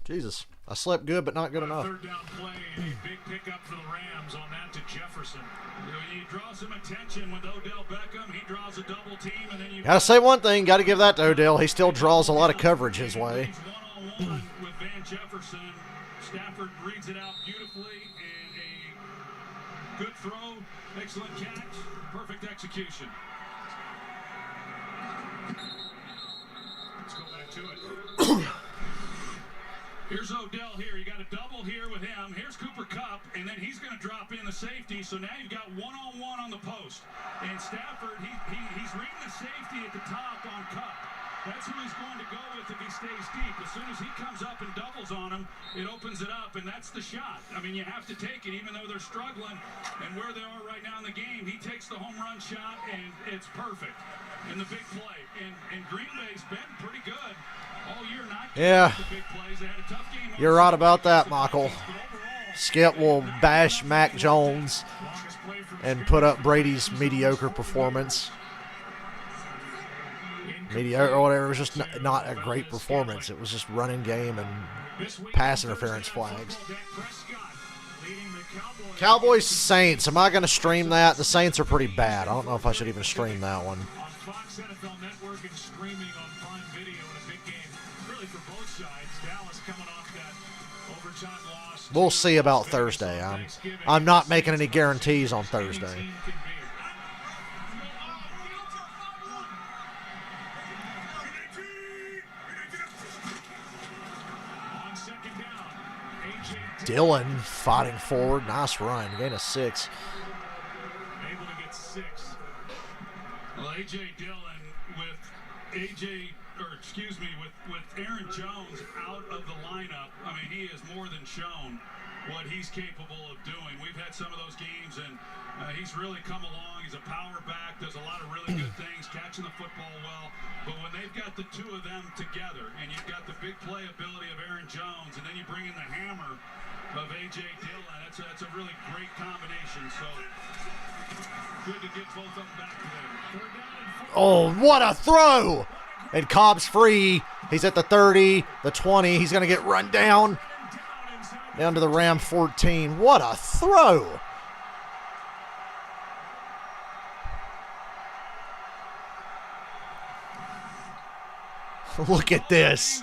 Jesus. I slept good, but not good enough. Third down play, a big pickup for the Rams on that to Jefferson. You draw some attention with Odell Beckham. He draws a double team, and then you Gotta say one thing. Gotta give that to Odell. He still draws a lot of coverage his way. One-on-one with Van Jefferson. Stafford reads it out beautifully, and a good throw, excellent catch, perfect execution. Let's go back to it. Here's Odell here. You got a double here with him. Here's Cooper Kupp, and then he's going to drop in the safety. So now you've got one-on-one on the post. And Stafford, he's reading the safety at the top on Kupp. That's who he's going to go with if he stays deep. As soon as he comes up and doubles on him, it opens it up, and that's the shot. I mean, you have to take it, even though they're struggling. And where they are right now in the game, he takes the home run shot, and it's perfect. And the big play. And Green Bay's been pretty good all year. Yeah, you're right about that, Michael. Skip will bash Mac Jones and put up Brady's mediocre performance. Mediocre or whatever. It was just not a great performance. It was just running game and pass interference flags. Cowboys Saints. Am I going to stream that? The Saints are pretty bad. I don't know if I should even stream that one. We'll see about Thursday. I'm not making any guarantees on Thursday. Dillon fighting forward. Nice run. Gain of 6. Able to get 6. Well, A.J. Dillon with Aaron Jones out of the lineup, I mean, he has more than shown what he's capable of doing. We've had some of those games, and he's really come along. He's a power back, does a lot of really good things, catching the football well. But when they've got the two of them together, and you've got the big play ability of Aaron Jones, and then you bring in the hammer of A.J. Dillon, that's a really great combination. So good to get both of them back together. Oh, what a throw! And Cobb's free. He's at the 30, the 20. He's going to get run down to the Ram 14. What a throw! Look at this.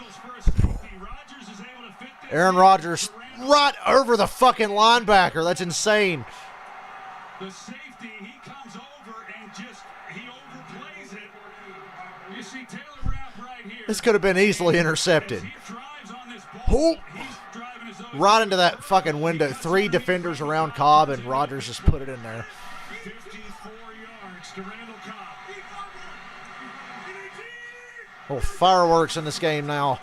Aaron Rodgers right over the fucking linebacker. That's insane. The safety, he comes over and just This could have been easily intercepted. Oh. Right into that fucking window. 3 defenders around Cobb, and Rodgers just put it in there. 54 yards to Randall Cobb. Oh, fireworks in this game now.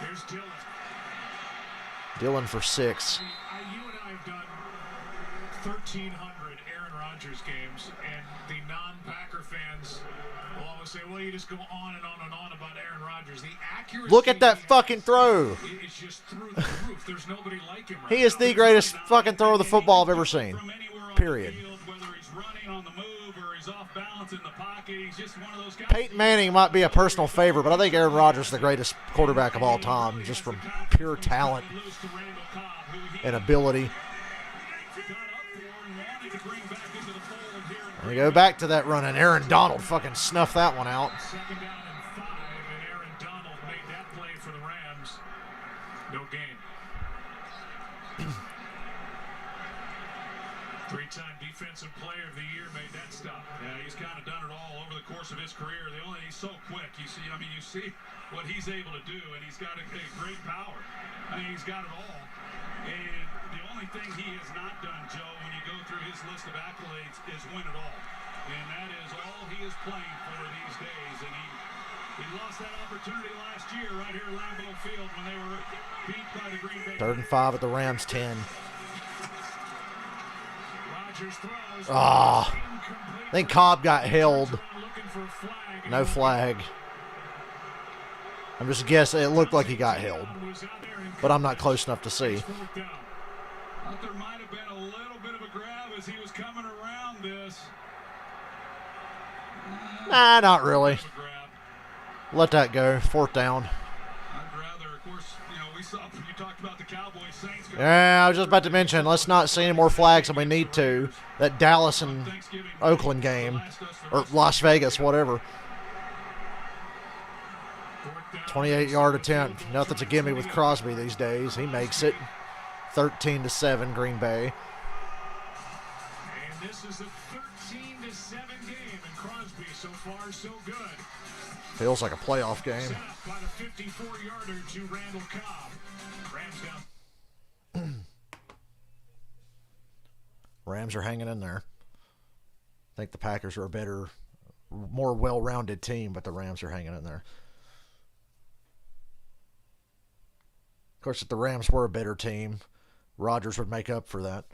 Here's Dillon. Dillon for 6. You and I have done 1,300 Aaron Rodgers games, and the non-Packer fans will always say, well, you just go on and on and on about Aaron Rodgers. The accuracy. Look at that fucking throw. It's just through the roof. There's nobody like him right He is now. the greatest fucking thrower of the football I've ever seen. From anywhere on Period. the field, whether he's running on the move or he's off balance in the pocket, he's just one of those guys. Peyton Manning might be a personal favorite, but I think Aaron Rodgers is the greatest quarterback of all time, just from pure talent and ability. We go back to that run, and Aaron Donald fucking snuffed that one out. Second down and 5, and Aaron Donald made that play for the Rams. No gain. 3-time defensive player of the year made that stop. Yeah, he's kind of done it all over the course of his career. He's so quick. You see what he's able to do, and he's got a great power. He's got it all. And the only thing he has not done, Joe, when you go through his list of accolades, is win it all. And that is all he is playing for these days. And he lost that opportunity last year right here at Lambeau Field when they were beat by the Green Bay. 3rd and 5 at the Rams 10. Rodgers throws. I think Cobb got held. No flag. I'm just guessing. It looked like he got held, but I'm not close enough to see. Thought there might have been a little bit of a grab as he was coming around this. Nah, not really. Let that go. 4th down. I'd rather, of course, we saw you talked about the Cowboys Saints. Yeah, I was just about to mention, let's not see any more flags than we need to. That Dallas and Oakland game, or Las Vegas, whatever. 28-yard attempt. Nothing's a gimme with Crosby these days. He makes it. 13-7, Green Bay. And this is a 13-7 game, and Crosby so far so good. Feels like a playoff game. Set up by the 54-yarder to Randall Cobb. Rams down. Rams are hanging in there. I think the Packers are a better, more well-rounded team, but the Rams are hanging in there. Of course, if the Rams were a better team, Rodgers would make up for that.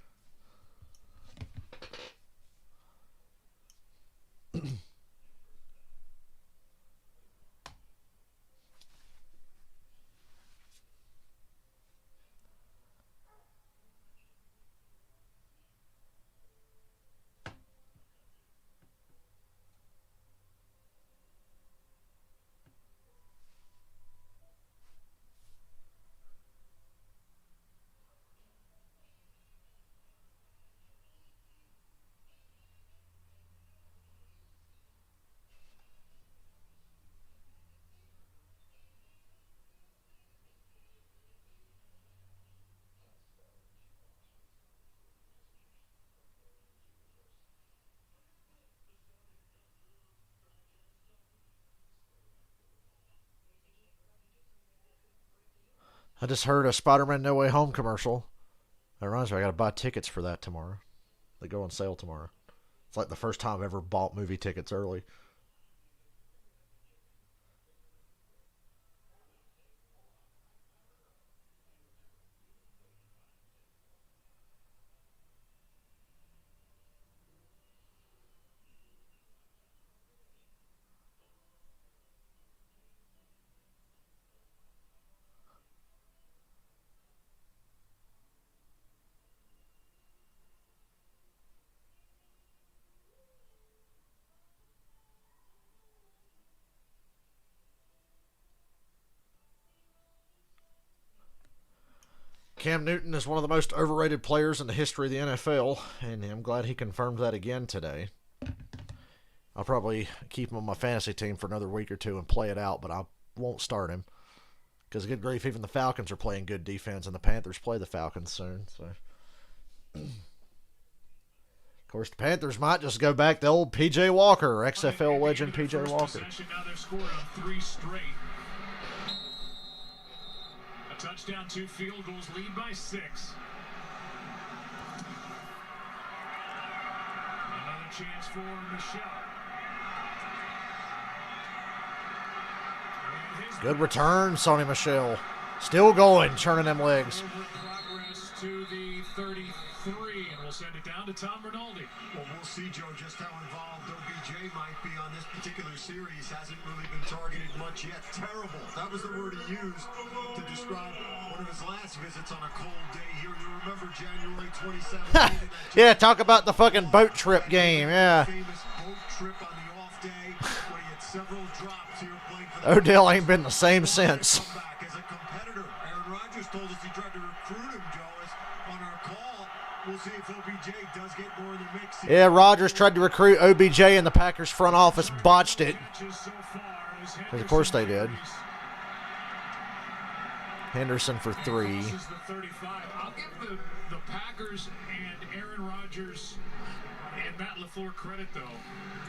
I just heard a Spider-Man No Way Home commercial. That reminds me, I got to buy tickets for that tomorrow. They go on sale tomorrow. It's like the first time I've ever bought movie tickets early. Cam Newton is one of the most overrated players in the history of the NFL, and I'm glad he confirmed that again today. I'll probably keep him on my fantasy team for another week or two and play it out, but I won't start him. Because good grief, even the Falcons are playing good defense, and the Panthers play the Falcons soon. So, of course, the Panthers might just go back to old P.J. Walker, XFL legend P.J. Walker. Now they've scored on 3 straight. touchdown, 2 field goals, lead by 6. Another chance for Michelle. Good return, Sonny Michelle. Still going, churning them legs. Progress to the 33, and we'll send it down to Tom Rinaldi. Well, we'll see, Joe, just how involved OBJ might be on this particular series. Hasn't really been targeted much yet. Terrible. That was the word he used to describe one of his last visits on a cold day here. You remember January 2017? Yeah, talk about the fucking boat trip game. Yeah. Famous boat trip on the off day when he had several drops here playing for the Odell ain't been the same since. comeback as a competitor. Aaron Rodgers told us he tried to recruit him, Joe, as on our call. We'll see if OBJ does get more in the mix here. Yeah, Rodgers tried to recruit OBJ and the Packers front office botched it. Because of course they did. Henderson for 3. This is the 35. I'll give the Packers and Aaron Rodgers and Matt LaFleur credit, though.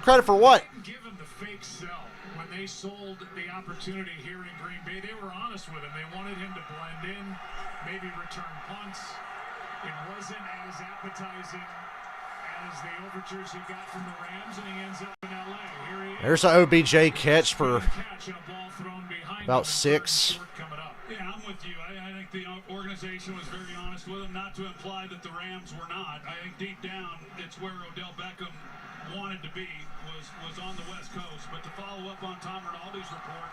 Credit for what? Give him the fake sell. When they sold the opportunity here in Green Bay, they were honest with him. They wanted him to blend in, maybe return punts. It wasn't as appetizing as the overtures he got from the Rams, and he ends up in L.A. Here he is. There's an OBJ catch for Catch and a ball thrown behind about him, and 6. third and short coming up. Yeah, I'm with you. I think the organization was very honest with him, not to imply that the Rams were not. I think deep down, it's where Odell Beckham wanted to be, was on the West Coast. But to follow up on Tom Rinaldi's report,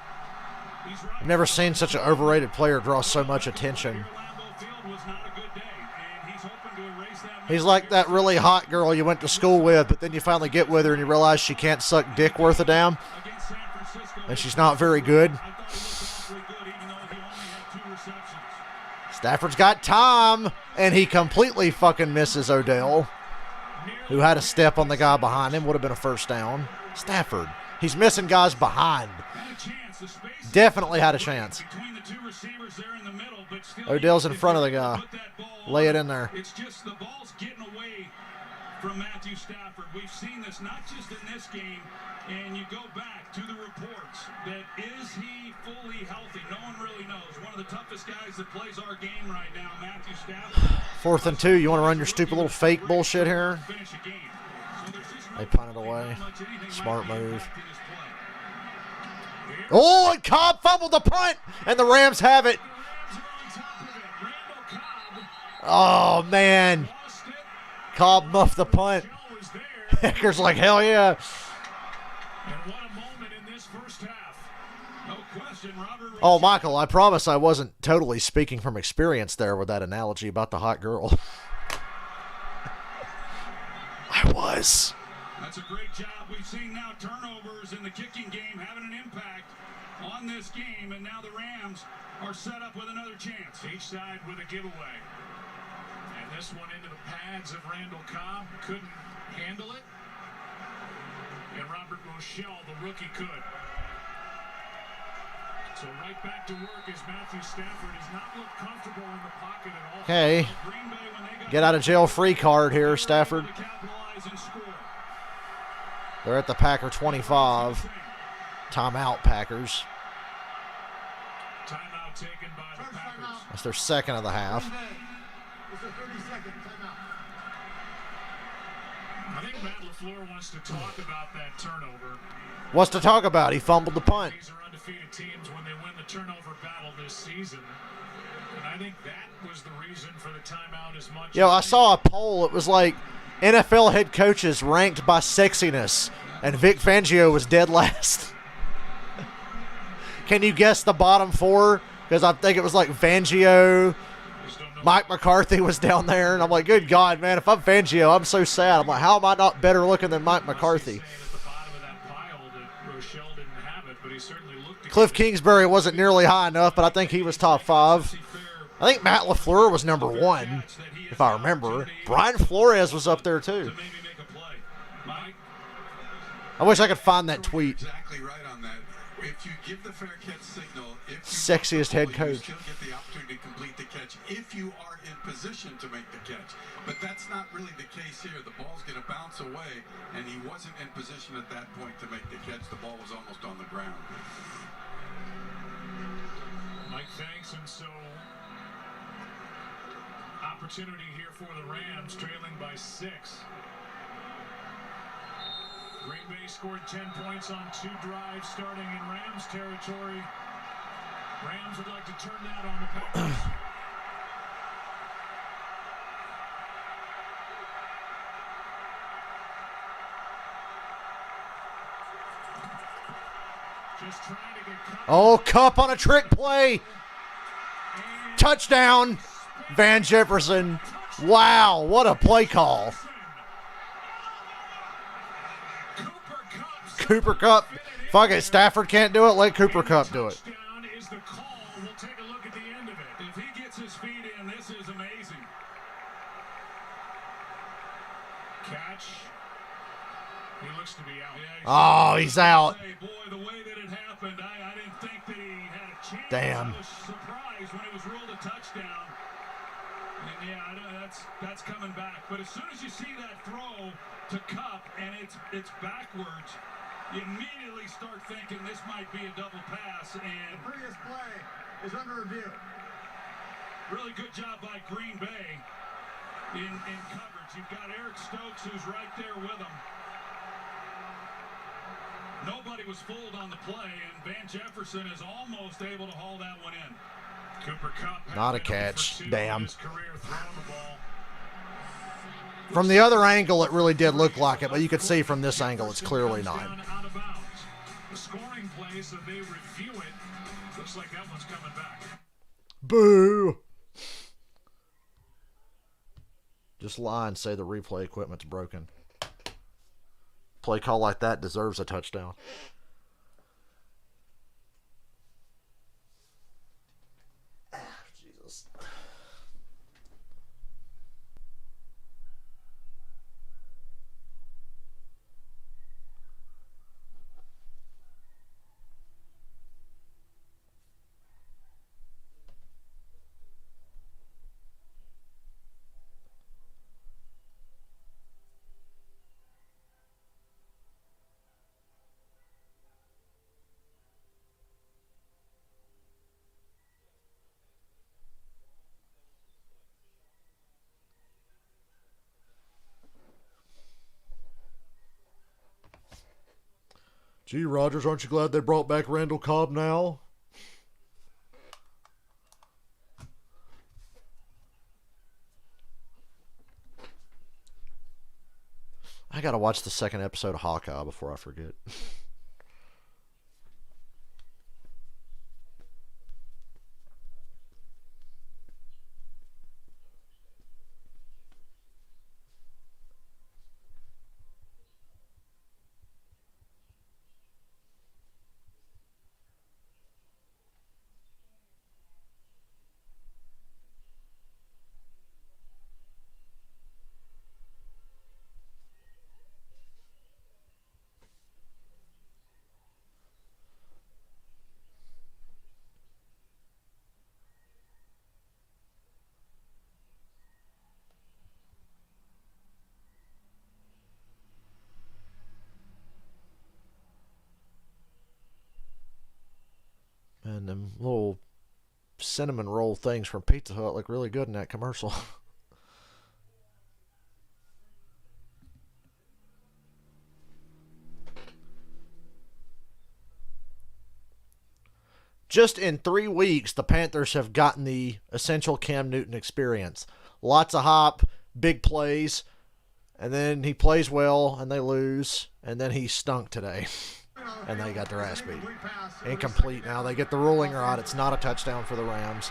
he's right. I've never seen such an overrated player draw so much attention. Lambeau Field was not a good day, and he's hoping to erase that. He's like that really hot girl you went to school with, but then you finally get with her and you realize she can't suck dick worth a damn, Against San Francisco, and she's not very good. I thought he looked awfully good, even though he only had 2 receptions. Stafford's got time, and he completely fucking misses Odell, who had a step on the guy behind him. Would have been a first down. Stafford. He's missing guys behind. Had a chance. The space Definitely had a chance. between the 2 receivers there in the middle, but still Odell's in if front of you the guy. put that ball Lay on, it in there. It's just the ball's getting away from Matthew Stafford. We've seen this not just in this game, and you go back to the reports that is he fully healthy? No one really knows. One of the toughest guys that plays our game right now, Matthew Stafford. 4th and 2. You want to run your stupid little fake bullshit here? Finish a game. So there's just no They punted telling away. how much anything Smart might be move. impacting his play. Oh, and Cobb fumbled the punt, and the Rams have it. Rams are on top of it. Randall Cobb Oh, man. lost it. Cobb muffed the punt. Michelle was there, Hecker's like, hell yeah. and what a moment in this first half. No question, Robert. Oh, Michael, I promise I wasn't totally speaking from experience there with that analogy about the hot girl. I was. That's a great job. We've seen now turnovers in the kicking game having an impact on this game, and now the Rams are set up with another chance. Each side with a giveaway. And this one into the pads of Randall Cobb. Couldn't handle it. And Robert Rochelle, the rookie, could. So right back to work as Matthew Stafford has not looked comfortable in the pocket at all. Okay. Green Bay, when they got Get out of jail free card here, Stafford. to capitalize and score. They're at the Packer 25. Timeout, Packers. Timeout taken by the First Packers. timeout. That's their second of the half. It's a 30-second timeout. I think Matt LaFleur wants to talk about that turnover. What's to talk about? He fumbled the punt. These are undefeated teams when they win the turnover battle this season. And I think that was the reason for the timeout as much. Yo, I saw a poll. It was like NFL head coaches ranked by sexiness, and Vic Fangio was dead last. Can you guess the bottom 4? Because I think it was like Fangio, Mike McCarthy was down there, and I'm like, good God, man, if I'm Fangio, I'm so sad. I'm like, how am I not better looking than Mike McCarthy? Cliff Kingsbury wasn't nearly high enough, but I think he was top 5. I think Matt LaFleur was number 1, if I remember. Brian Flores was up there too. I wish I could find that tweet. Exactly right on that. If you give the fair catch signal, if you Sexiest head coach. you still get the opportunity to complete the catch if you are in position to make the catch. But that's not really the case here. The ball's going to bounce away, and he wasn't in position at that point to make the catch. The ball was almost on the ground. Mike thanks, and so opportunity here for the Rams, trailing by 6. Green Bay scored 10 points on 2 drives starting in Rams territory. Rams would like to turn that on the Packers. Just trying to get Cup. Oh, Cup on a trick play. Touchdown, Van Jefferson. Wow, what a play call. Cooper Cup. Fuck it, Stafford can't do it. Let Cooper Cup do it. Touchdown is the call. We'll take a look at the end of it. If he gets his feet in, this is amazing. Catch. He looks to be out. Oh, he's out. Hey, boy, the way that it happened, I didn't think that he had a chance. Damn. I was surprised when it was ruled a touchdown. And yeah, I know that's coming back. But as soon as you see that throw to Cup and it's backwards, you immediately start thinking this might be a double pass. And The previous play is under review. really good job by Green Bay in coverage. You've got Eric Stokes who's right there with him. Nobody was fooled on the play, and Van Jefferson is almost able to haul that one in. Cooper Cup. Not a catch. Damn. His career throwing the ball. From the other angle, it really did look like it, but you could see from this angle, it's clearly not. Out of bounds. The scoring plays that they review it. Looks like that one's coming back. Boo. Just lie and say the replay equipment's broken. Play call like that deserves a touchdown. Jesus. Gee, Rogers, aren't you glad they brought back Randall Cobb now? I gotta watch the second episode of Hawkeye before I forget. And them little cinnamon roll things from Pizza Hut look really good in that commercial. Just in 3 weeks, the Panthers have gotten the essential Cam Newton experience. Lots of hop, big plays, and then he plays well, and they lose, and then he stunk today. And they got their ass beat. Incomplete now. They get the ruling right. It's not a touchdown for the Rams.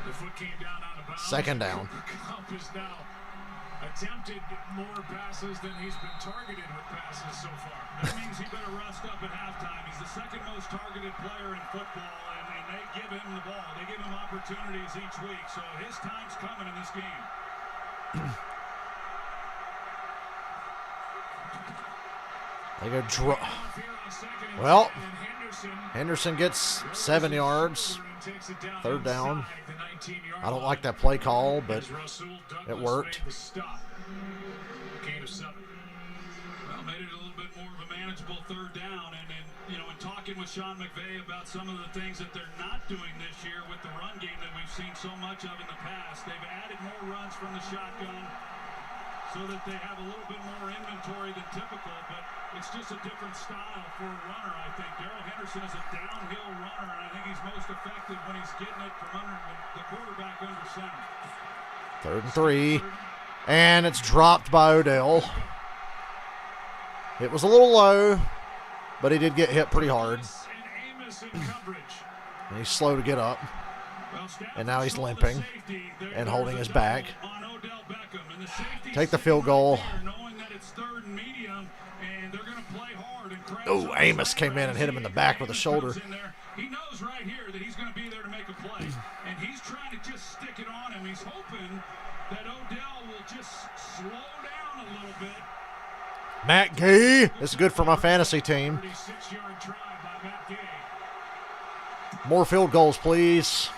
The foot came down out of bounds. Second down. Cup has now attempted more passes than he's been targeted with passes so far. That means he better rest up at halftime. He's the second most targeted player in football, and they give him the ball. They give him opportunities each week, so his time's coming in this game. They go draw. Well, Henderson gets 7 yards. Third down. I don't like that play call, but it worked. Well, made it a little bit more of a manageable third down, and you know, in talking with Sean McVay about some of the things that they're not doing this year with the run game that we've seen so much of in the past. They've added more runs from the shotgun so that they have a little bit more inventory than typical, but it's just a different style for a runner, I think. Darrell Henderson is a downhill runner, and I think he's most effective when he's getting it from under the quarterback under center. 3rd and 3, and it's dropped by Odell. It was a little low, but he did get hit pretty hard. And he's slow to get up. And now he's limping and holding his back. Take the field goal. Oh, Amos came in and hit him in the back with a shoulder. He knows right here that he's going to be there to make a play. And he's trying to just stick it on him. He's hoping that Odell will just slow down a little bit. Matt Gay. This is good for my fantasy team. 36-yard try by Matt Gay. More field goals, please.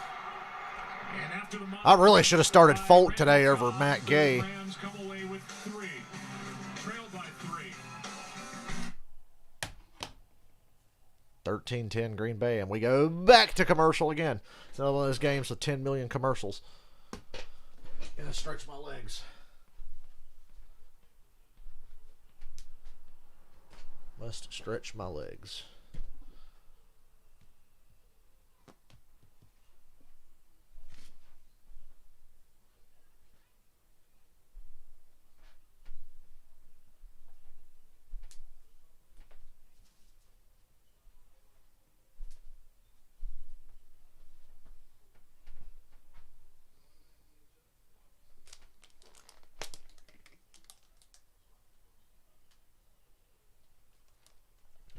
I really should have started Folk today over Matt Gay. Rams come away with 3. Trailed by 3. 13-10 Green Bay, and we go back to commercial again. It's another one of those games with 10 million commercials. Gonna stretch my legs. Must stretch my legs.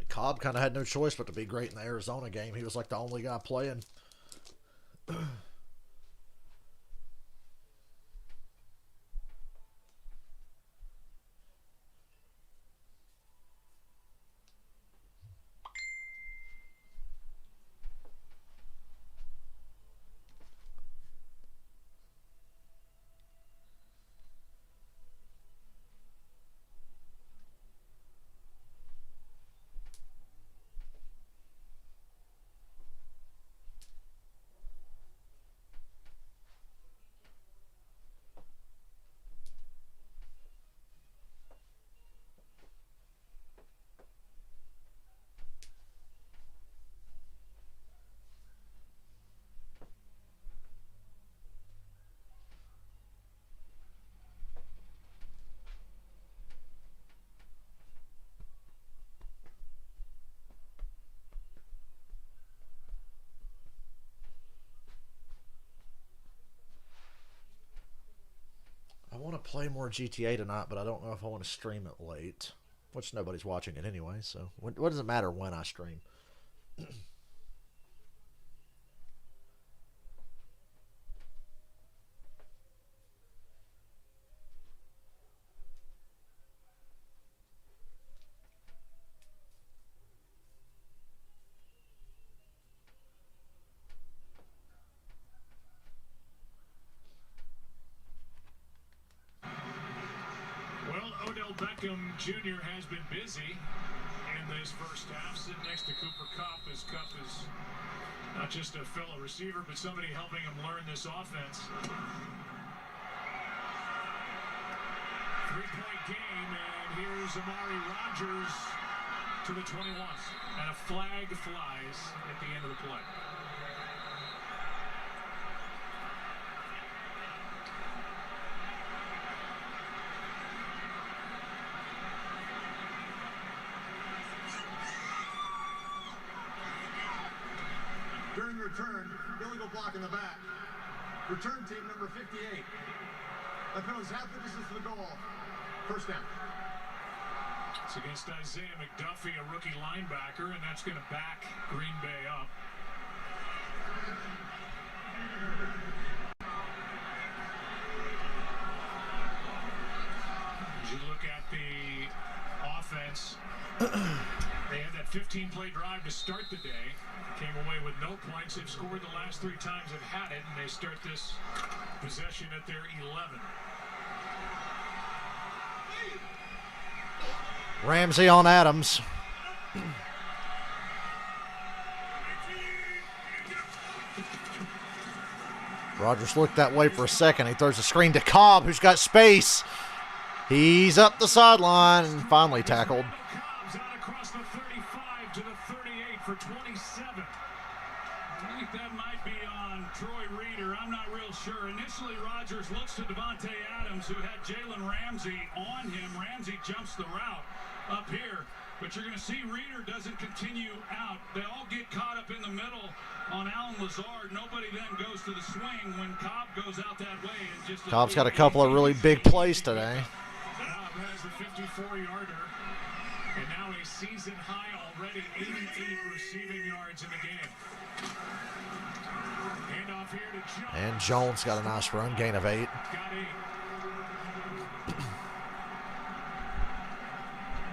Cobb kind of had no choice but to be great in the Arizona game. He was like the only guy playing. I want to play more GTA tonight, but I don't know if I want to stream it late, which nobody's watching it anyway, so what does it matter when I stream? Beckham Jr. has been busy in this first half, sitting next to Cooper Kupp, as Kupp is not just a fellow receiver, but somebody helping him learn this offense. 3-point game, and here's Amari Rodgers to the 21. And a flag flies at the end of the play. During return, illegal block in the back. Return team number 58. That penalty is half the distance to the goal. First down. It's against Isaiah McDuffie, a rookie linebacker, and that's going to back Green Bay up. As you look at the offense, they had that 15-play drive to start the day. Came away with no points. They've scored the last 3 times they've had it, and they start this possession at their 11. Ramsey on Adams. Rodgers looked that way for a second. He throws a screen to Cobb, who's got space. He's up the sideline and finally tackled. Cobb's out across the 35 to the 38 for 27. I think that might be on Troy Reader. I'm not real sure. Initially, Rodgers looks to Devontae Adams, who had Jalen Ramsey on him. Ramsey jumps the route up here. But you're going to see Reader doesn't continue out. They all get caught up in the middle on Allen Lazard. Nobody then goes to the swing when Cobb goes out that way. And just Cobb's got a couple of really big plays today. Cobb has the 54-yarder. And now a season high already, 88 receiving yards in the game. Handoff here to Jones. And Jones got a nice run, gain of 8. Got 8.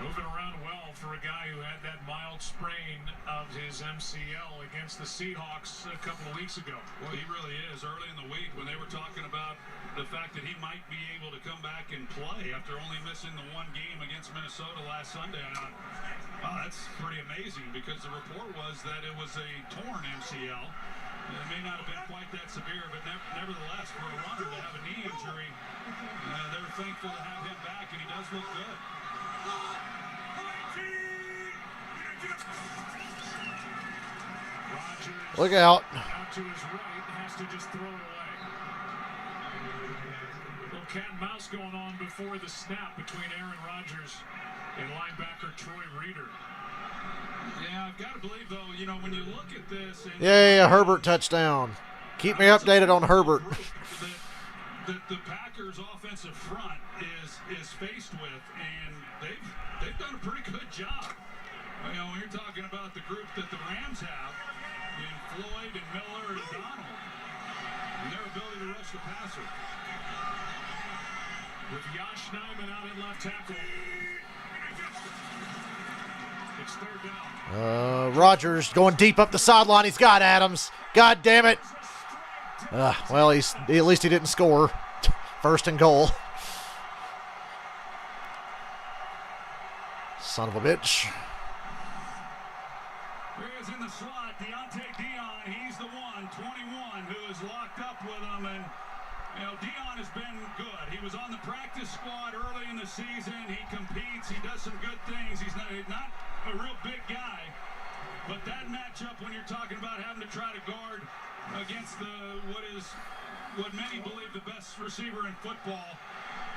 Moving around well for a guy who had that mild sprain of his MCL against the Seahawks a couple of weeks ago. Well, he really is. Early in the week when they were talking about the fact that he might be able to come back and play after only missing the one game against Minnesota last Sunday, I thought, wow, that's pretty amazing, because the report was that it was a torn MCL. It may not have been quite that severe, but nevertheless, for a runner to have a knee injury, they're thankful to have him back, and he does look good. Rodgers Look out. out to his right, has to just throw it away. Little cat and mouse going on before the snap between Aaron Rodgers and linebacker Troy Reader. Yeah, I've got to believe, though, you know, when you look at this. And Yeah, Herbert touchdown. Keep me updated on Herbert. The Packers' offensive front is faced with, and they've done a pretty good job. You know, when you're talking about the group that the Rams have, in Floyd and Miller and Donald, and their ability to rush the passer. With Josh Nijman out at left tackle. It's third down. Rodgers going deep up the sideline. He's got Adams. God damn it. Well, at least he didn't score. First and goal. Son of a bitch. Here he is in the slot, Deontay Dion. He's the one, 21, who is locked up with him. And, you know, Dion has been good. He was on the practice squad early in the season. He competes. He does some good things. He's not a real big guy. But that matchup, when you're talking about having to try to guard against what many believe the best receiver in football,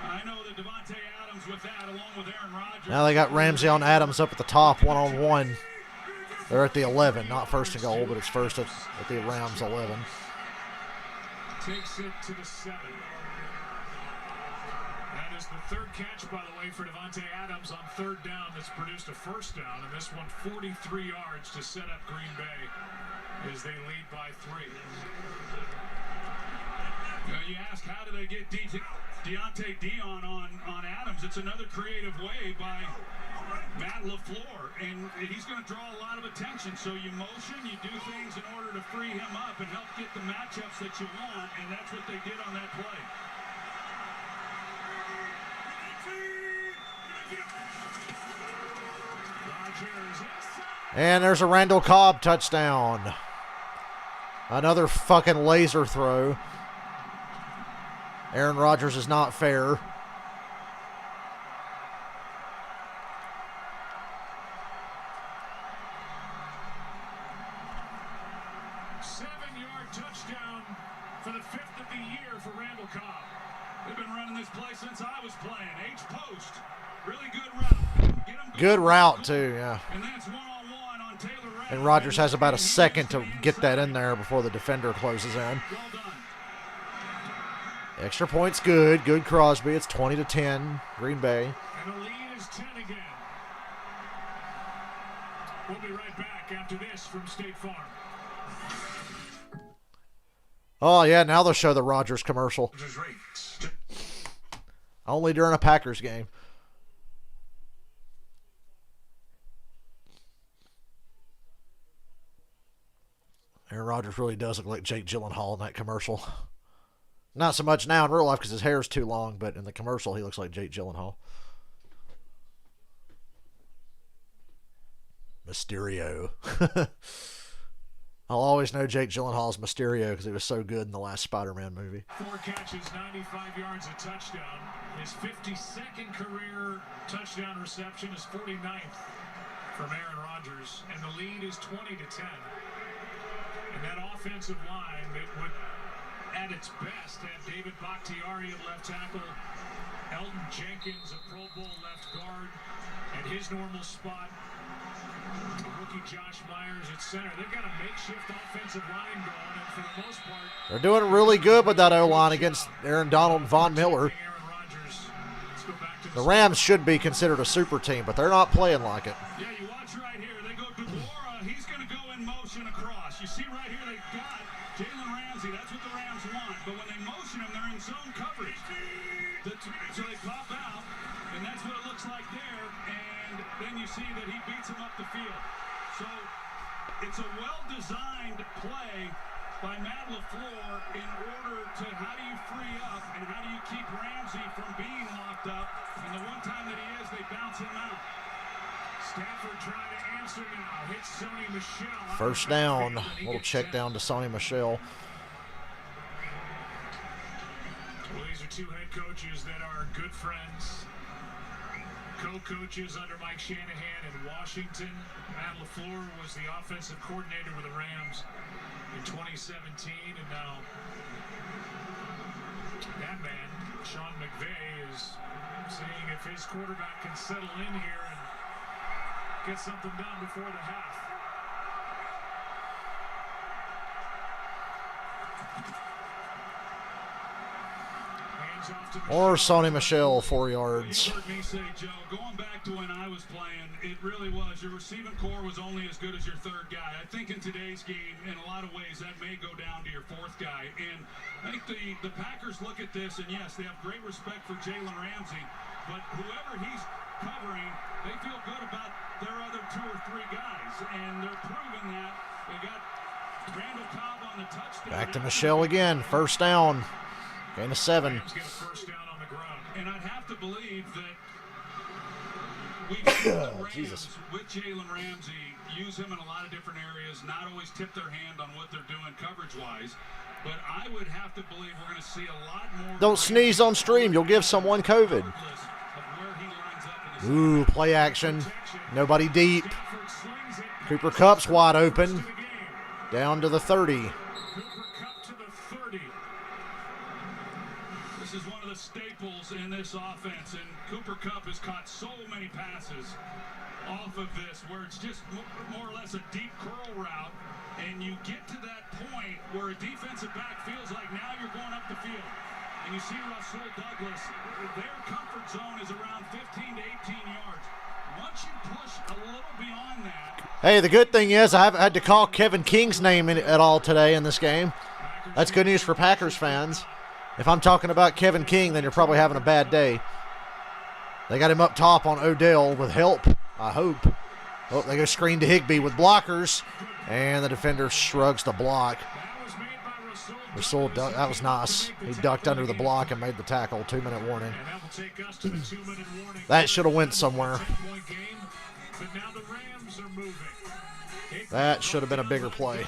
I know that Devontae Adams with that, along with Aaron Rodgers. Now they got Ramsey on Adams up at the top, one-on-one. They're at the 11, not first and goal, but it's first at the Rams 11. Takes it to the 7. That is the third catch, by the way, for Devontae Adams on third down that's produced a first down, and this one 43 yards to set up Green Bay as they lead by 3. You know, you ask, how do they get Deontay Dion on Adams? It's another creative way by Matt LaFleur, and he's going to draw a lot of attention. So you motion, you do things in order to free him up and help get the matchups that you want, and that's what they did on that play. And there's a Randall Cobb touchdown. Another fucking laser throw. Aaron Rodgers is not fair. Touchdown for the 5th of the year for Randall Cobb. They've been running this play since I was playing. H-post. Really good route. Get him Good route, too, yeah. And then it's one-on-one on Taylor Rapp. And Rodgers has about a second to get that in there before the defender closes in. Well done. Extra point's good. Good Crosby. It's 20-10, Green Bay. And the lead is 10 again. We'll be right back after this from State Farm. Oh, yeah, now they'll show the Rodgers commercial. Only during a Packers game. Aaron Rodgers really does look like Jake Gyllenhaal in that commercial. Not so much now in real life because his hair's too long, but in the commercial he looks like Jake Gyllenhaal. Mysterio. I'll always know Jake Gyllenhaal's Mysterio because he was so good in the last Spider-Man movie. 4 catches, 95 yards, a touchdown. His 52nd career touchdown reception, is 49th from Aaron Rodgers, and the lead is 20-10. And that offensive line that would, at its best, have David Bakhtiari at left tackle, Elton Jenkins, a Pro Bowl left guard, at his normal spot, rookie Josh Myers at center. They've got a makeshift offensive line going, and for the most part, they're doing really good with that O-line against Aaron Donald and Von Miller. The Rams should be considered a super team, but they're not playing like it. Yeah, you watch right here. They go DeBora. He's going to go in motion across. You see right here they got Jalen Ramsey. That's what the Rams want. But when they motion him, they're in zone coverage. So they pop out, and that's what it looks like there. And then you see that he beats him up the field. So it's a well-designed play by Matt LaFleur in order to how do you free up and how do you keep Ramsey from being locked up. And the one time that he is, they bounce him out. Stafford trying to answer now. Hits Sony Michel. First down. Little check down to Sony Michel. Well, these are two head coaches that are good friends. Co-coaches under Mike Shanahan in Washington. Matt LaFleur was the offensive coordinator with the Rams in 2017, and now that man, Sean McVay, is seeing if his quarterback can settle in here and get something done before the half. Or Sony Michel, 4 yards. You heard me say, Joe, going back to when I was playing, it really was. Your receiving core was only as good as your third guy. I think in today's game, in a lot of ways, that may go down to your fourth guy. And I think the Packers look at this, and yes, they have great respect for Jalen Ramsey, but whoever he's covering, they feel good about their other 2 or 3 guys, and they're proving that. They got Randall Cobb on the touchdown. Back to Michel again. First down. Gain of 7. Rams get a first down on the ground. And I'd have to believe that we've seen the Rams with Jalen Ramsey use him in a lot of different areas, not always tip their hand on what they're doing coverage-wise. But I would have to believe we're going to see a lot more. Don't sneeze on stream. You'll give someone COVID. Ooh, play action. Nobody deep. Cooper Kupp's wide open. Down to the 30. This is one of the staples in this offense, and Cooper Kupp has caught so many passes off of this where it's just more or less a deep curl route, and you get to that point where a defensive back feels like now you're going up the field. And you see Rasul Douglas, their comfort zone is around 15 to 18 yards. Once you push a little beyond that. Hey, the good thing is I haven't had to call Kevin King's name at all today in this game. That's good news for Packers fans. If I'm talking about Kevin King, then you're probably having a bad day. They got him up top on Odell with help, I hope. Oh, they go screen to Higbee with blockers, and the defender shrugs the block. That was nice. He ducked under the block and made the tackle. 2-minute warning. That should have went somewhere. That should have been a bigger play.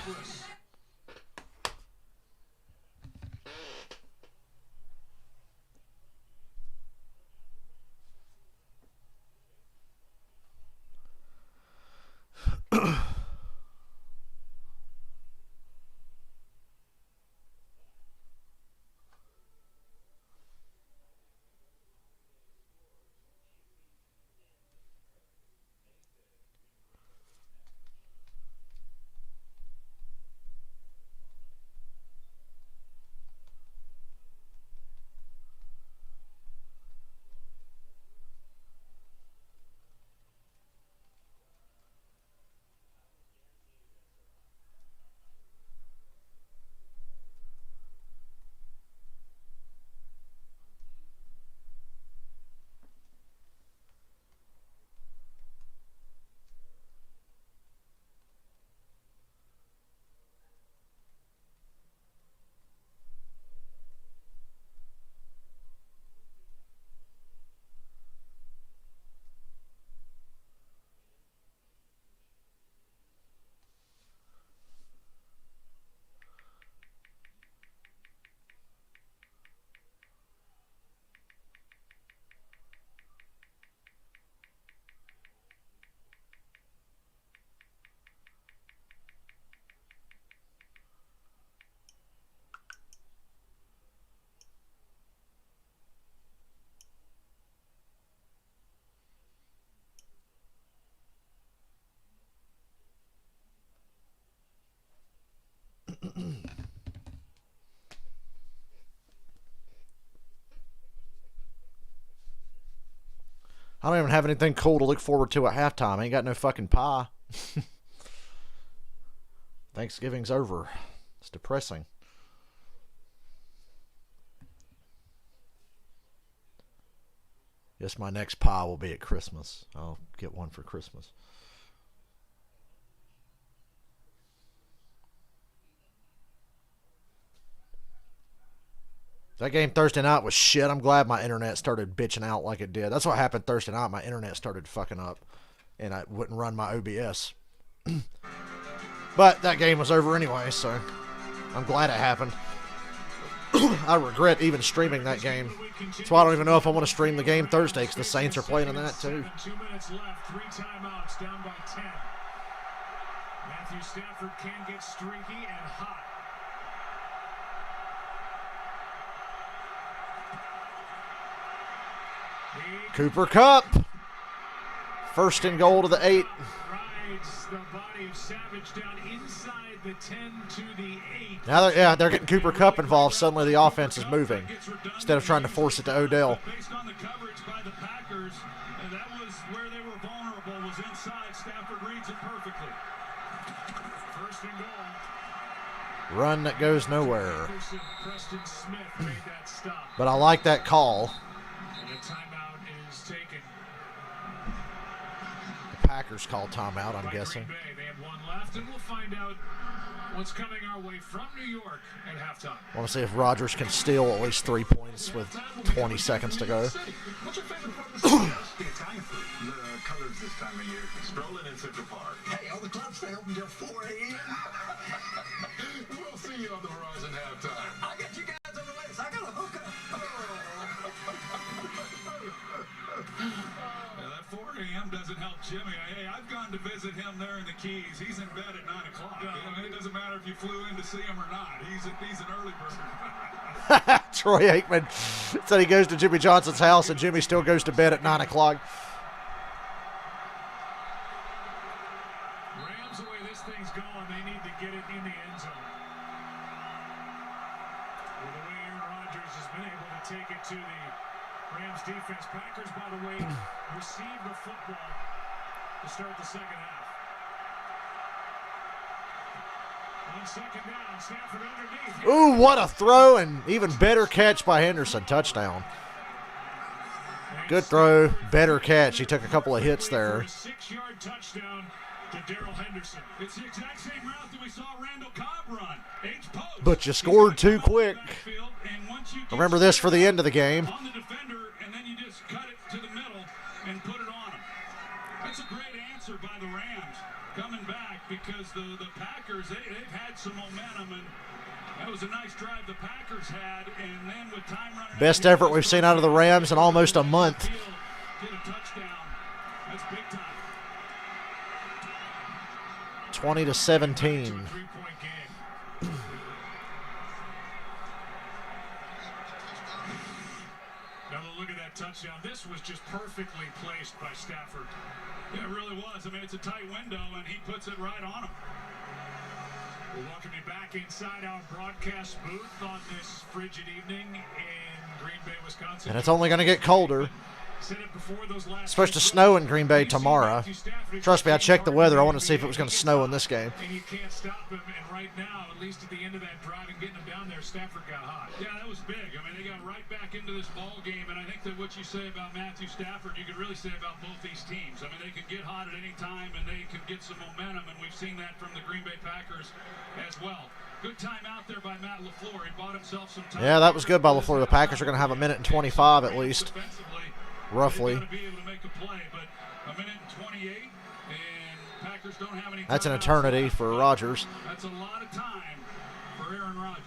I don't even have anything cool to look forward to at halftime. I ain't got no fucking pie. Thanksgiving's over. It's depressing. Guess my next pie will be at Christmas. I'll get one for Christmas. That game Thursday night was shit. I'm glad my internet started bitching out like it did. That's what happened Thursday night. My internet started fucking up, and I wouldn't run my OBS. But that game was over anyway, so I'm glad it happened. I regret even streaming that game. That's why I don't even know if I want to stream the game Thursday, because the Saints are playing in that too. 2 minutes left, 3 timeouts, down by 10. Matthew Stafford can get streaky and hot. Cooper Kupp. First and goal to the 8. Rides the body of Savage down inside the 10 to the 8. Now they're getting Cooper Kupp involved. Suddenly the offense is moving instead of trying to force it to Odell. Based on the coverage by the Packers, and that was where they were vulnerable, was inside. Stafford reads it perfectly. First and goal. Run that goes nowhere. Preston Smith made that stop. But I like that call. And a timeout is taken. The Packers call timeout, I'm by guessing. Green Bay. They have one left, and we'll find out what's coming our way from New York at halftime. I want to see if Rodgers can steal at least 3 points with 20 seconds to go. What's your favorite part of the city? The Italian food. The colors this time of year. Strolling in Central Park. Hey, all the clubs stay open till 4 a.m. We'll see you on the horizon halftime. I got you guys on the list. I got a hookah. Yeah, that 4 a.m. doesn't help Jimmy. Hey, I've gone to visit him there in the Keys. He's in bed at 9 o'clock. It doesn't matter if you flew in to see him or not. He's an early bird. Troy Aikman said he goes to Jimmy Johnson's house and Jimmy still goes to bed at 9 o'clock. Rams, the way this thing's going, they need to get it in the end zone. With the way Aaron Rodgers has been able to take it to the Rams defense. Packers, by the way, receive the football to start the second half. On second down, Stafford underneath. Ooh, what a throw, and even better catch by Henderson. Touchdown. Good throw, better catch. He took a couple of hits there. A 6-yard touchdown to Darrell Henderson. It's the exact same route that we saw Randall Cobb run. H-post. But you scored too quick. Backfield, and once you get Remember this for the end of the game. on the defender, and then you just cut it to the middle and put it on him. That's a great answer by the Rams coming back, because the Packers, they've had some momentum, and that was a nice drive the Packers had, and then with time running Best effort we've seen out of the Rams in almost a month. get a touchdown. That's big time. 20-17. 3-point game. Now look at that touchdown. This was just perfectly placed by Stafford. Yeah, it really was. I mean, it's a tight window, and he puts it right on him. We'll welcome you back inside our broadcast booth on this frigid evening in Green Bay, Wisconsin. And it's only going to get colder. Said it before, those last It's supposed to snow in Green Bay tomorrow. Trust me, I checked the weather. I wanted to see if it was going to snow in this game. And you can't stop him. And right now, at least at the end of that drive and getting him down there, Stafford got hot. Yeah, that was big. I mean, they got right back into this ball game, and I think that what you say about Matthew Stafford, you could really say about both these teams. I mean, they can get hot at any time, and they can get some momentum, and we've seen that from the Green Bay Packers as well. Good time out there by Matt LaFleur. He bought himself some time. Yeah, that was good by LaFleur. The Packers are going to have 1:25 at least, Defensively, roughly. they've got to be able to make a play, but 1:28, and Packers don't have any. That's an timeouts eternity left. for Rodgers. That's a lot of time for Aaron Rodgers.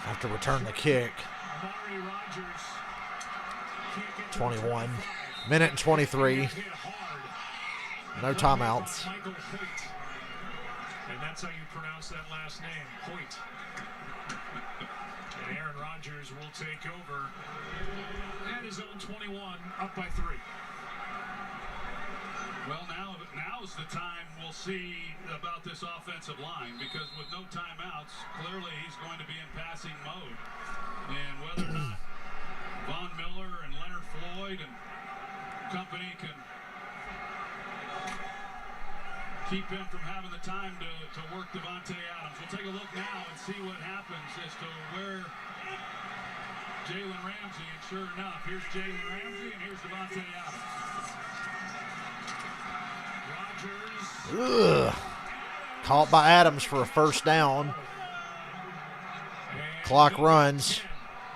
Have to return the kick. Amari Rodgers can't get to 21. 25. 1:23. Hit hard. No timeouts. Michael Hoyt. And that's how you pronounce that last name, Hoyt. And Aaron Rodgers will take over at his own 21, up by 3. Well, now's the time we'll see about this offensive line, because with no timeouts, clearly he's going to be in passing mode. And whether or not Floyd and company can keep him from having the time to work Davante Adams. We'll take a look now and see what happens as to where Jalen Ramsey, and sure enough, here's Jalen Ramsey and here's Davante Adams. Rodgers. Ugh. Caught by Adams for a first down. Clock runs.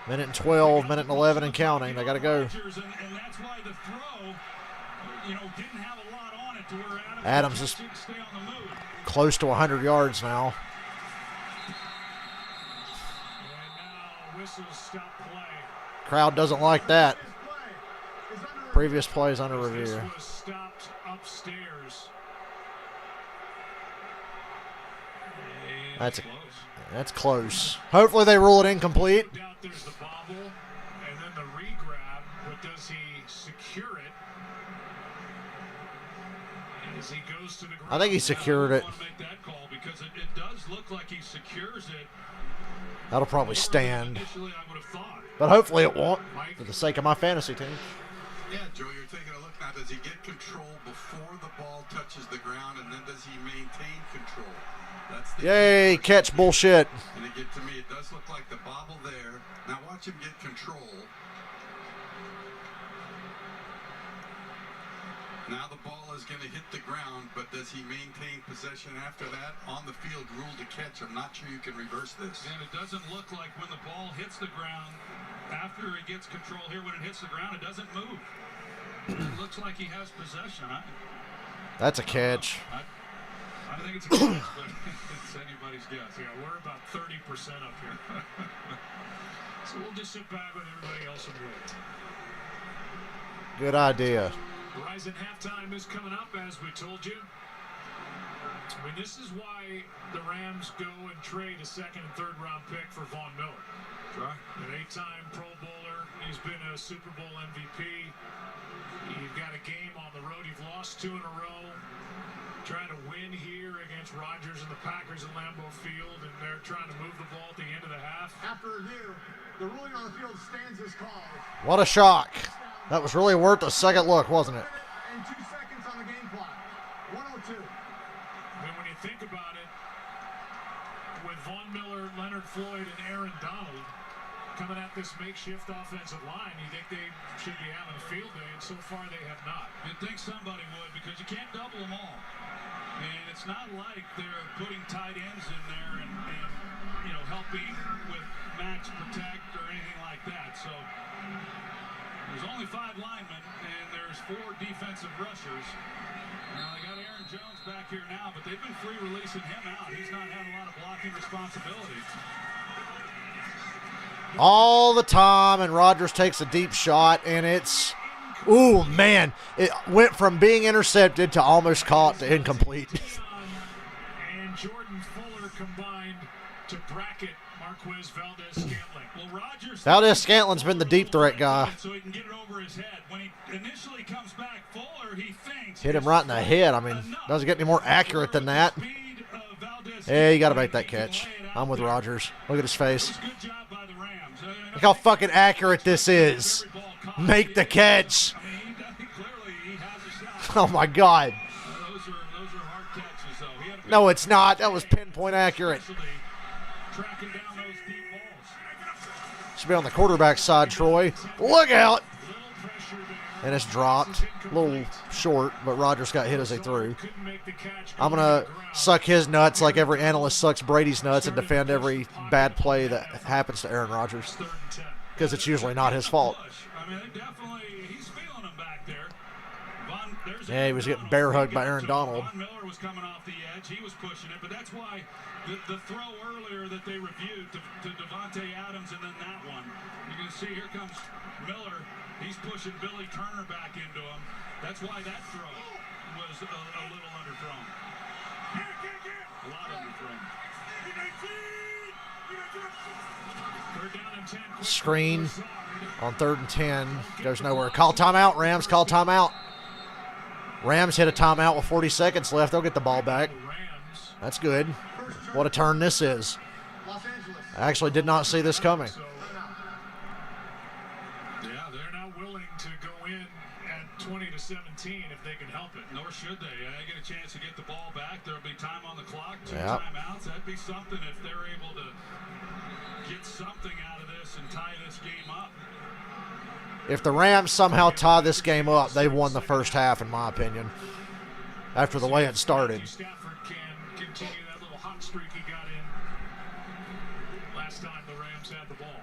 Minute and 12, minute and 11 and counting. They got to go. And that's why the throw, didn't have a lot on it to where Adams is stay on the move. close to 100 yards now. And now whistles stop play. Crowd doesn't like that. Previous plays under review. This was stopped upstairs. That's close. Hopefully they rule it incomplete. No doubt there's the bobble and then the re-grab, but does he secure it as he goes to the ground? I think he secured it. I want to make that call because it does look like he secures it. That'll probably stand. Initially, I would have thought. But hopefully it won't, for the sake of my fantasy team. Yeah, Joe, you're taking a look now. Does he get control before the ball touches the ground, and then does he maintain control? That's the Yay, catch bullshit. And again, to me, it does look like the bobble there. Now watch him get control. Now the ball is going to hit the ground, but does he maintain possession after that? On the field, rule to catch. I'm not sure you can reverse this. And it doesn't look like when the ball hits the ground, after he gets control here, when it hits the ground, it doesn't move. It looks like he has possession. That's a catch. I think it's a catch, but it's anybody's guess. Yeah, we're about 30% up here. So we'll just sit back with everybody else and wait. Good idea. Verizon halftime is coming up, as we told you. I mean, this is why the Rams go and trade a second and third round pick for Von Miller. Right. An 8-time Pro Bowler. He's been a Super Bowl MVP. You've got a game on the road. You've lost 2 in a row. Trying to win here against Rodgers and the Packers at Lambeau Field, and they're trying to move the ball at the end of the half. After review, the ruling on the field stands as called. What a shock. That was really worth a second look, wasn't it? And 2 seconds on the game clock. 102. I mean, when you think about it, with Von Miller, Leonard Floyd, and Aaron Donald coming at this makeshift offensive line, you think they should be having a field day, and so far they have not. You'd think somebody would because you can't double them all. And it's not like they're putting tight ends in there and helping with max protect or anything like that. So there's only 5 linemen and there's 4 defensive rushers. Now they got Aaron Jones back here now, but they've been free releasing him out. He's not having a lot of blocking responsibility. All the time, and Rodgers takes a deep shot, and it's, ooh, man. It went from being intercepted to almost caught to incomplete. And Jordan Fuller combined to bracket Marquez Valdez-Scantling. Well, Rodgers Valdez-Scantling's been the deep threat guy. so he can get it over his head. When he initially comes back, Fuller, he thinks Hit him right in the head. I mean, doesn't get any more accurate than that. Yeah, you got to make that catch. I'm with Rodgers. Look at his face. Good job by the Rams. Look how fucking accurate this is. Make the catch. I mean, clearly he has a shot. Oh, my God. Those are hard catches, though. He had a No, it's not. That was pinpoint accurate. tracking down those deep balls. Should be on the quarterback side, Troy. Look out. And it's dropped. A little short, but Rodgers got hit as they threw. Couldn't make the catch. I'm going to suck his nuts like every analyst sucks Brady's nuts and defend every bad play that happens to Aaron Rodgers. 3rd and 10. Because it's usually not his fault. I mean, he's feeling them back there. Yeah, he was getting bear hugged by Aaron Donald. Von Miller was coming off the edge. He was pushing it, but that's why the throw earlier that they reviewed to Davante Adams and then that one. You can see here comes Miller. He's pushing Billy Turner back into him. That's why that throw was a little underthrown. A lot underthrown. 3rd down and 10. Screen on 3rd and 10. Goes nowhere. Call timeout, Rams. Call timeout. Rams hit a timeout with 40 seconds left. They'll get the ball back. Rams. That's good. What a turn this is. Los Angeles. I actually did not see this coming. So, yeah, they're not willing to go in 17 if they can help it. Nor should they. They get a chance to get the ball back. There'll be time on the clock, 2 Yep. timeouts. That'd be something if they're able to get something out of this and tie this game up. If the Rams somehow tie this game up, they've won the first half, in my opinion, after the way it started. Stafford can continue that little hot streak he got in last time the Rams had the ball.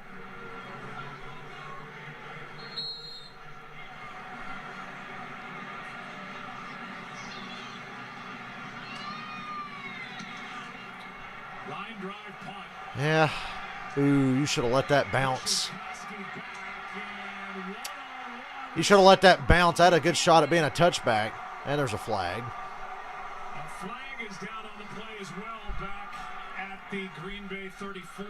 Line drive punt. Yeah. Ooh, you should have let that bounce. You should have let that bounce. I had a good shot at being a touchback. And there's a flag. A flag is down on the play as well, back at the Green Bay 34.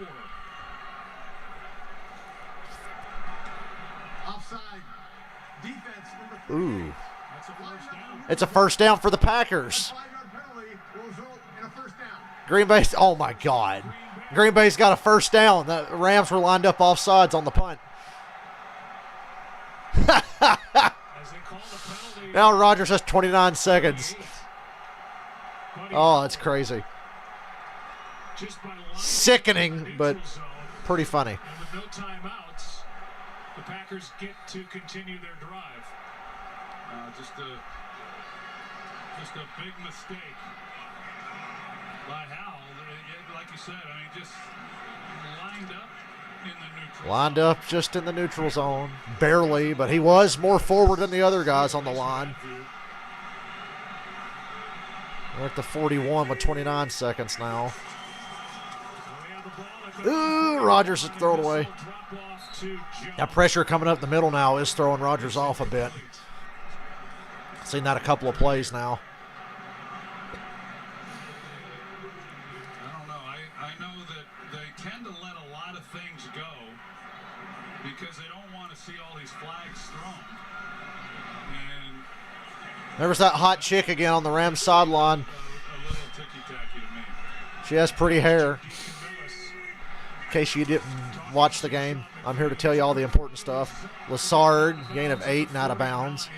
Offside. Defense number 3. Ooh. That's a first down. It's a first down for the Packers. 5-yard penalty will result in a first down. Green Bay, oh my God. Green Bay's got a first down. The Rams were lined up offsides on the punt. As they call the penalty. Now Rodgers has 29 seconds. Oh, that's crazy. Just by line Sickening, but neutral zone. pretty funny. And with no timeouts, the Packers get to continue their drive. Just a big mistake by Howell. Like you said, I mean, just lined up in the neutral Lined zone. up just in the neutral zone. Barely, but he was more forward than the other guys on the line. We're at the 41 with 29 seconds now. Ooh, Rodgers is thrown away. That pressure coming up the middle now is throwing Rodgers off a bit. Seen that a couple of plays now. I don't know. I know that they tend to let a lot of things go because they don't want to see all these flags thrown. And There was that hot chick again on the Rams sideline. a little ticky-tacky to me. She has pretty hair. In case you didn't watch the game, I'm here to tell you all the important stuff. Lassard, gain of 8 and out of bounds.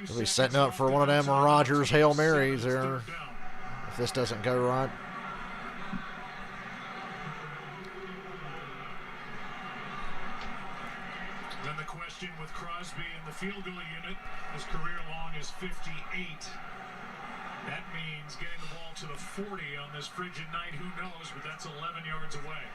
He'll be setting up for one of them Rodgers Hail Marys there if this doesn't go right. Then the question with Crosby in the field goal unit, his career long is 58. That means getting the ball to the 40 on this frigid night. Who knows, but that's 11 yards away.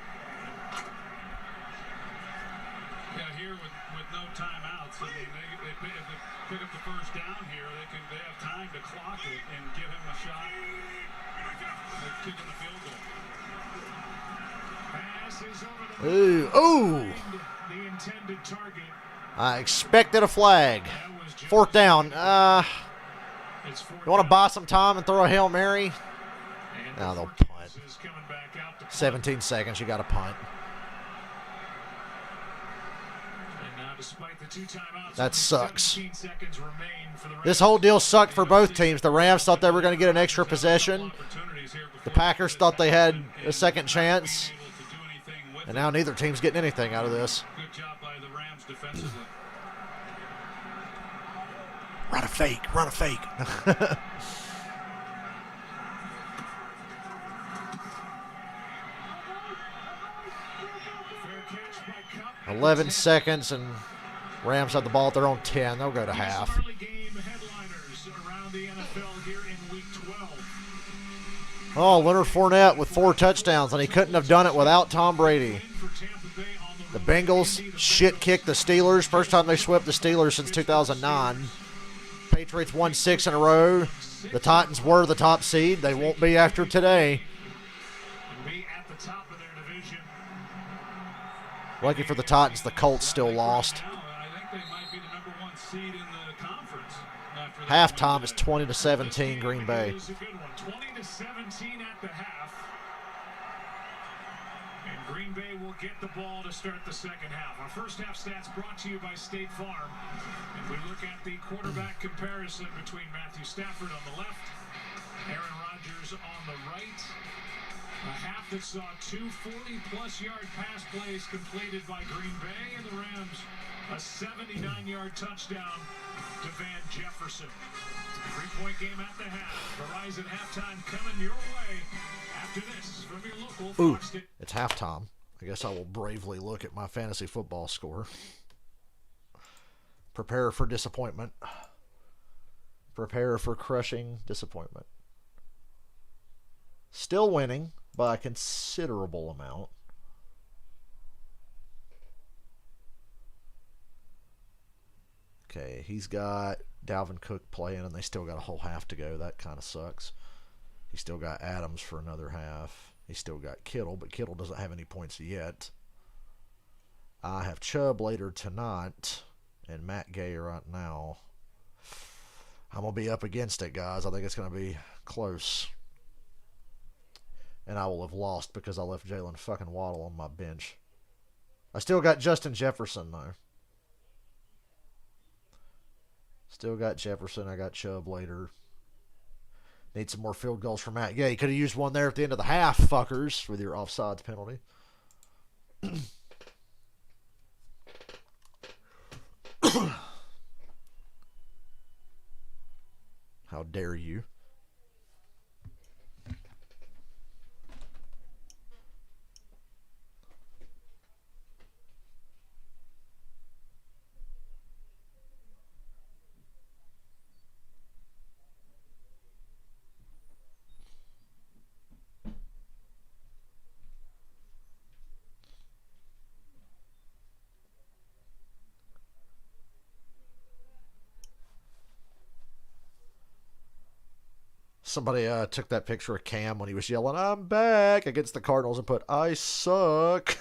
Yeah, here with no timeouts, I mean, they pick up the first down here. They have time to clock it and give him a shot at kicking the field goal. Pass is over the Ooh, the intended target. I expected a flag. That was just 4th down. It's fourth You want to down. buy some time and throw a Hail Mary? And No, they'll Cortez punt. is coming back out to punt. 17 seconds, you got to punt. And now, despite the 2 timeouts, That sucks. 17 seconds remain for the This whole deal sucked for both teams. The Rams thought they were going to get an extra possession. The Packers thought they had a second chance. And now neither team's getting anything out of this. Good job by the Rams defensively. Run a fake, run a fake. Fair catch by Cup. 11 seconds, and Rams have the ball at their own 10. They'll go to half. Early game headliners around the NFL here in Week 12. Oh, Leonard Fournette with 4 touchdowns, and he couldn't have done it without Tom Brady. For Tampa Bay on the The Bengals shit-kicked the Steelers. First time they swept the Steelers since 2009. Patriots won 6 in a row. The Titans were the top seed. They won't be after today. and be at the top of their division. Lucky for the Titans, the Colts still lost. Now, I think they might be the number 1 seed in the conference. After that Halftime win is today. 20-17 Green Bay. It was a good one. 20-17 at the half. And Green Bay will get the ball to start the second half. Our first half stats brought to you by State Farm. And we look at the quarterback comparison between Matthew Stafford on the left, Aaron Rodgers on the right. A half that saw two 40-plus yard pass plays completed by Green Bay, and the Rams a 79-yard touchdown to Van Jefferson. 3-point game at the half. Verizon halftime coming your way after this from your local Fox. It's halftime. I guess I will bravely look at my fantasy football score. Prepare for disappointment. Prepare for crushing disappointment. Still winning by a considerable amount. Okay, he's got Dalvin Cook playing, and they still got a whole half to go. That kind of sucks. He's still got Adams for another half. He's still got Kittle, but Kittle doesn't have any points yet. I have Chubb later tonight and Matt Gay right now. I'm going to be up against it, guys. I think it's going to be close. And I will have lost because I left Jalen fucking Waddle on my bench. I still got Justin Jefferson, though. Still got Jefferson. I got Chubb later. Need some more field goals for Matt. Yeah, you could have used one there at the end of the half, fuckers, with your offsides penalty. How dare you? Somebody took that picture of Cam when he was yelling, "I'm back," against the Cardinals and put, "I suck."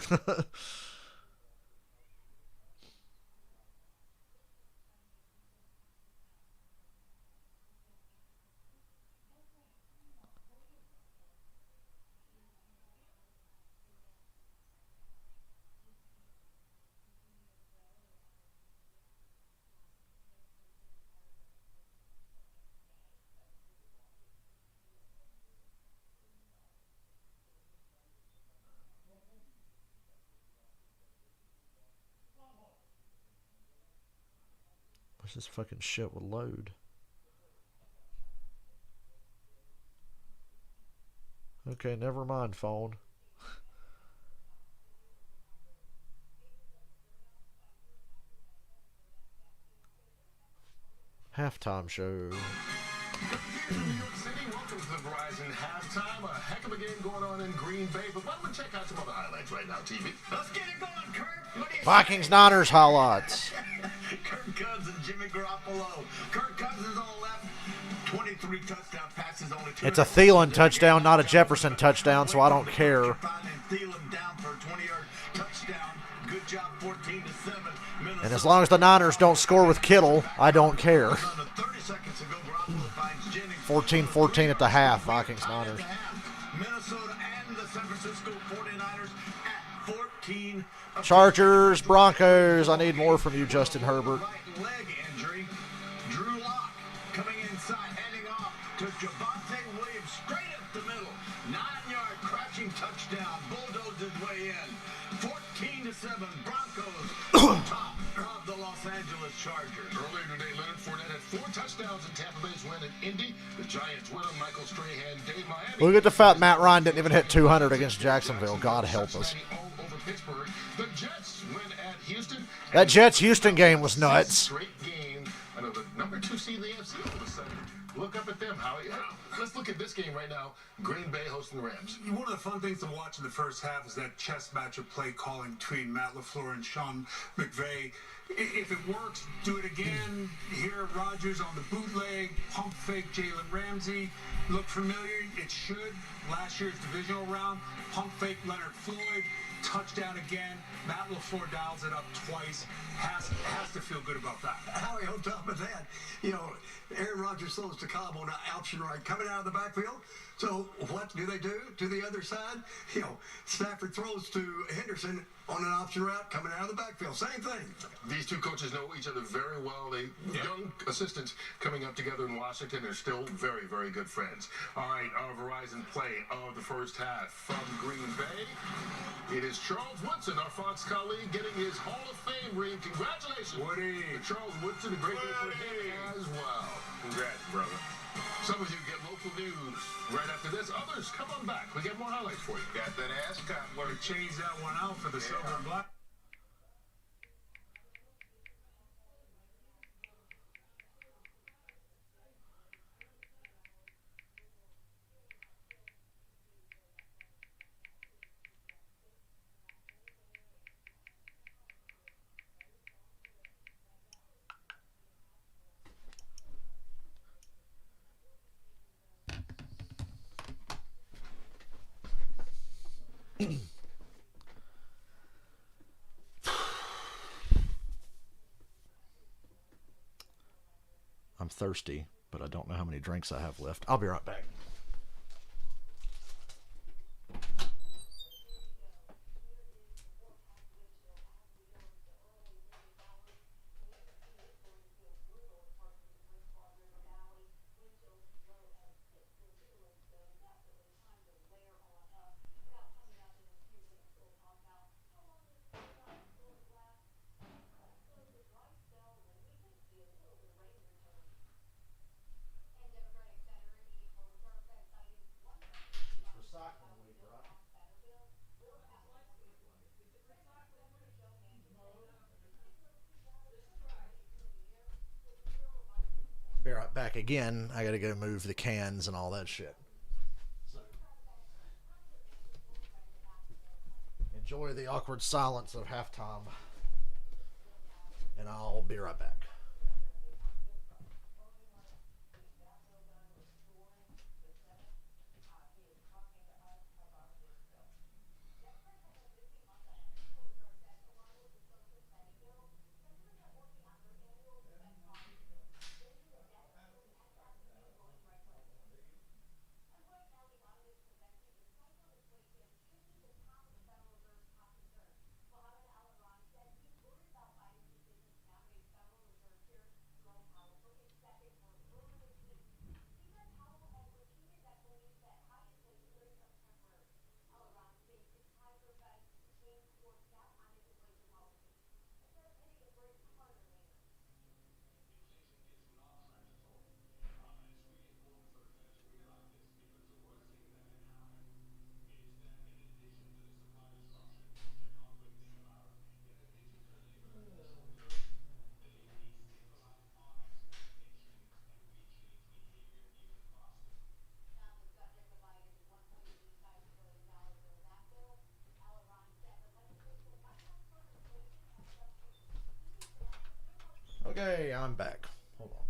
Wish this fucking shit would load. Okay, never mind, phone. Halftime show. New York City, welcome to the Verizon halftime. A heck of a game going on in Green Bay, but why don't we check out some other highlights right now, TV? Let's get it going, Kurt. What do you Vikings Niners highlights. Kirk Cousins and Jimmy Garoppolo. Kirk Cousins on left, 23 touchdown passes, only 2. It's a Thielen touchdown, not a Jefferson touchdown, so I don't care. Thielen down for a 20-yard touchdown. Good job, 14-7. And as long as the Niners don't score with Kittle, I don't care. 14-14 at the half, Vikings Niners. Minnesota and the San Francisco 49ers at 14. Chargers, Broncos. I need more from you, Justin Herbert. Right leg injury. Drew Lock coming inside, handing off to Javonte Williams straight up the middle. 9-yard crashing touchdown. Bulldozed his way in. 14-7. Broncos on top of the Los Angeles Chargers. Earlier today, Leonard Fournette had 4 touchdowns in Tampa Bay's win in Indy. The Giants win on Michael Strahan, Dave Miami. Look at the fact Matt Ryan didn't even hit 200 against Jacksonville. God help us. All over Pittsburgh. The Jets win at Houston. That Jets-Houston game was nuts. Straight game. I know the number 2 seed in the AFC all of a sudden. Look up at them, Howie. Let's look at this game right now. Green Bay hosting the Rams. One of the fun things to watch in the first half is that chess match of play calling between Matt LaFleur and Sean McVay. If it works, do it again. Here, Rodgers on the bootleg, pump fake Jalen Ramsey. Look familiar? It should. Last year's divisional round, pump fake Leonard Floyd. Touchdown again. Matt LaFleur dials it up twice. Has to feel good about that. Howie, on top of that, Aaron Rodgers throws to Cobb on an option right coming out of the backfield. So what do they do to the other side? Stafford throws to Henderson. on an option route coming out of the backfield. Same thing. These two coaches know each other very well. They young assistants coming up together in Washington. They're still very, very good friends. All right, our Verizon play of the first half from Green Bay. It is Charles Woodson, our Fox colleague, getting his Hall of Fame ring. Congratulations. Woody. Charles Woodson, a great day for him as well. Congrats, brother. Some of you get local news right after this. Others, come on back. We got more highlights for you. Got that ascot where he changed that one out for the silver and black. I'm thirsty, but I don't know how many drinks I have left. I'll be right back. Be right back again. I gotta go move the cans and all that shit. Enjoy the awkward silence of halftime, and I'll be right back. Okay, I'm back. Hold on.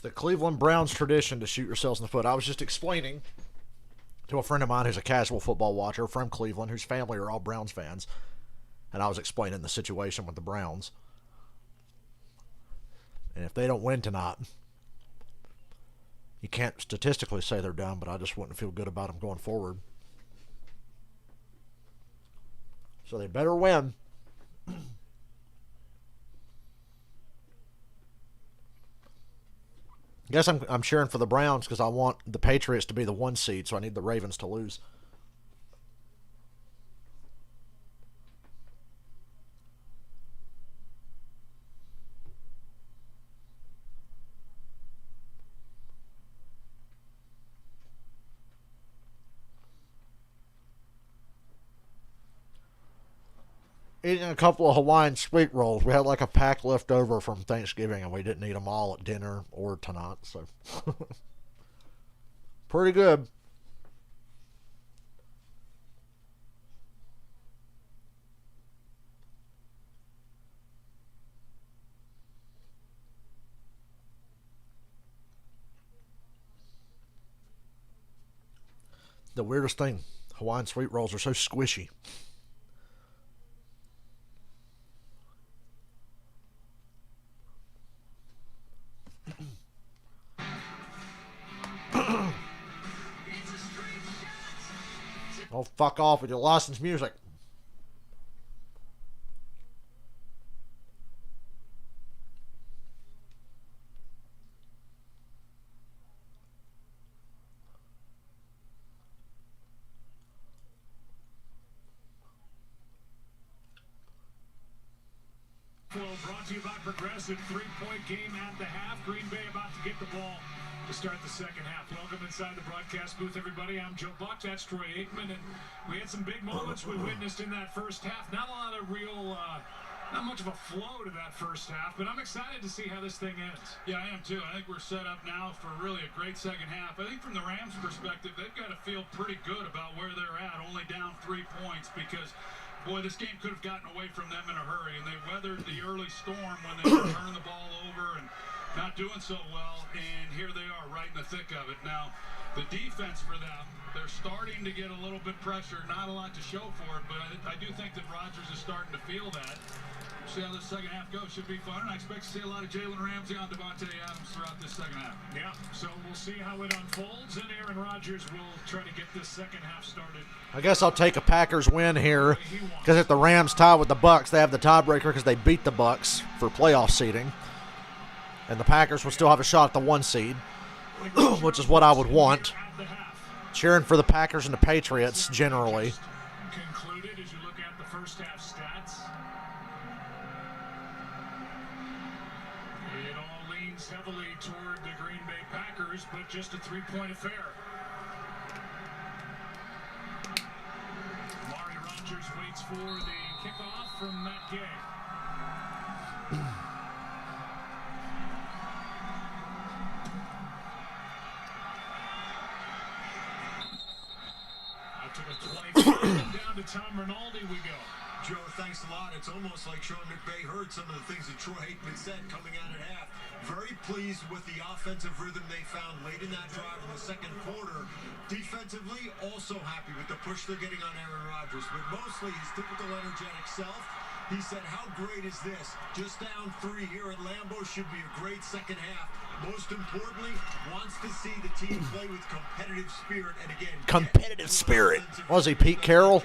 the Cleveland Browns tradition to shoot yourselves in the foot. I was just explaining to a friend of mine who's a casual football watcher from Cleveland, whose family are all Browns fans, and I was explaining the situation with the Browns. And if they don't win tonight, you can't statistically say they're done, but I just wouldn't feel good about them going forward. So they better win. I guess I'm cheering for the Browns because I want the Patriots to be the 1 seed, so I need the Ravens to lose. Eating a couple of Hawaiian sweet rolls. We had like a pack left over from Thanksgiving, and we didn't eat them all at dinner or tonight. So, pretty good. The weirdest thing, Hawaiian sweet rolls are so squishy. Oh, fuck off with your licensed music. Brought to you by Progressive. 3-point game at the half. Green Bay about to get the ball to start the second half. Welcome inside the broadcast booth, everybody. I'm Joe Buck. That's Troy Aikman. And we had some big moments we witnessed in that first half. Not a lot of real, not much of a flow to that first half, but I'm excited to see how this thing ends. Yeah, I am too. I think we're set up now for really a great second half. I think from the Rams' perspective, they've got to feel pretty good about where they're at, only down 3 points, because boy, this game could have gotten away from them in a hurry, and they weathered the early storm when they were turning the ball over and not doing so well, and here they are right in the thick of it. Now, the defense for them, they're starting to get a little bit pressure, not a lot to show for it, but I do think that Rodgers is starting to feel that. See how this second half goes. Should be fun, and I expect to see a lot of Jalen Ramsey on Devontae Adams throughout this second half. Yeah, so we'll see how it unfolds, and Aaron Rodgers will try to get this second half started. I guess I'll take a Packers win here because if the Rams tie with the Bucks, they have the tiebreaker because they beat the Bucks for playoff seeding. And the Packers will still have a shot at the 1 seed, which is what I would want. Cheering for the Packers and the Patriots generally. Concluded as you look at the first half stats. It all leans heavily toward the Green Bay Packers, but just a 3-point affair. Amari Rodgers waits for the kickoff from Matt Gay. To the 24, down to Tom Rinaldi we go. Joe, thanks a lot. It's almost like Sean McVay heard some of the things that Troy Aikman said coming out at half. Very pleased with the offensive rhythm they found late in that drive in the second quarter. Defensively, also happy with the push they're getting on Aaron Rodgers, but mostly his typical energetic self. He said, how great is this? Just down 3 here at Lambeau should be a great second half. Most importantly, wants to see the team play with competitive spirit. And again, competitive spirit. Was he Pete Carroll?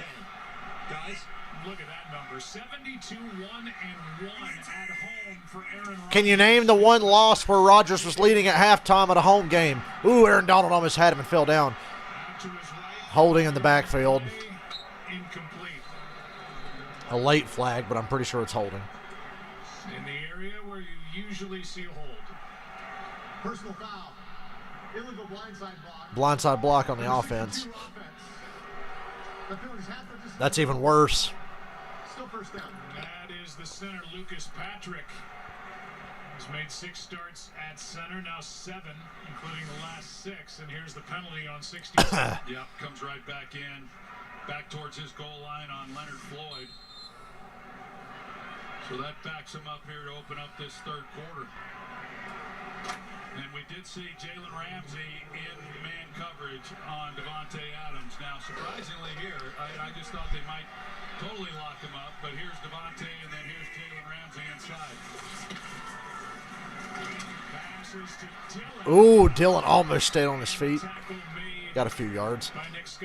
Guys, look at that number. 72-1-1 at home for Aaron Rodgers. Can you name the one loss where Rodgers was leading at halftime at a home game? Ooh, Aaron Donald almost had him and fell down. Holding in the backfield. Incomplete. A late flag, but I'm pretty sure it's holding. In the area where you usually see a hold. personal foul. Illegal blindside block. Blindside block on the offense. That's even worse. Still first down. That is the center, Lucas Patrick. He's made 6 starts at center, now 7, including the last 6. And here's the penalty on 60. Yep, comes right back in. Back towards his goal line on Leonard Floyd. So that backs him up here to open up this third quarter. And we did see Jalen Ramsey in man coverage on Devontae Adams. Now, surprisingly here, I just thought they might totally lock him up, but here's Devontae, and then here's Jalen Ramsey inside. Ooh, Dillon almost stayed on his feet. Got a few yards. Let's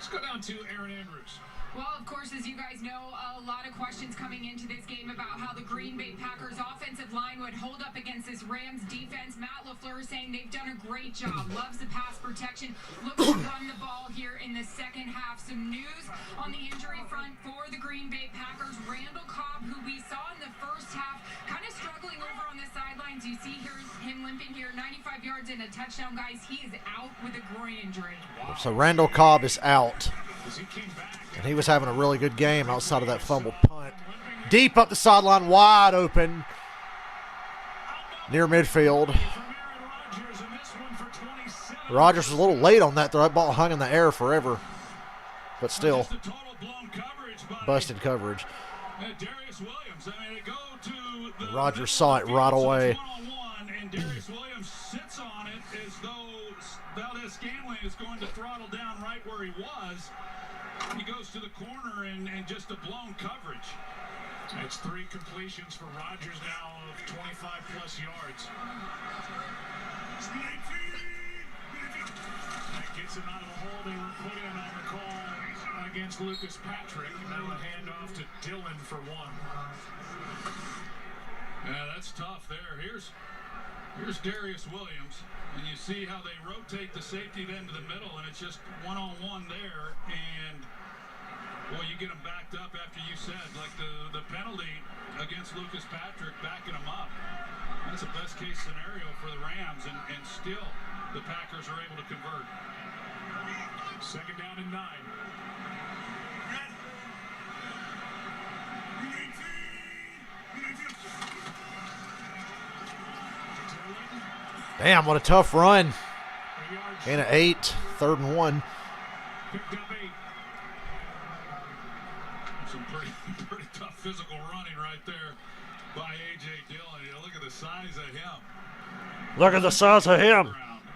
go down to Aaron Andrews. Well, of course, as you guys know, a lot of questions coming into this game about how the Green Bay Packers offensive line would hold up against this Rams defense. Matt LaFleur saying they've done a great job. Loves the pass protection. Looks to run the ball here in the second half. Some news on the injury front for the Green Bay Packers. Randall Cobb, who we saw in the first half, kind of struggling over on the sidelines. You see here him limping here, 95 yards and a touchdown, guys. He is out with a groin injury. Wow. So Randall Cobb is out. And he was having a really good game outside of that fumbled punt. Deep up the sideline, wide open. Near midfield. Rodgers was a little late on that throw. That ball hung in the air forever. But still, busted coverage. Rodgers saw it right away. And Darius Williams sits on it as though Valdez-Scantling is going to throttle down right where he was. He goes to the corner and just a blown coverage. That's 3 completions for Rodgers now of 25-plus yards. That gets him out of the hole they were put in on the call against Lucas Patrick. Now a handoff to Dillon for 1. Yeah, that's tough there. Here's Darius Williams, and you see how they rotate the safety then to the middle, and it's just one-on-one there, and boy, you get them backed up after you said, like the penalty against Lucas Patrick, backing him up. That's a best-case scenario for the Rams, and still the Packers are able to convert. 2nd down and 9. Damn, what a tough run. And an 8, 3rd and 1. Picked up 8. Some pretty tough physical running right there by A.J. Dillon. You look at the size of him. Look at the size of him.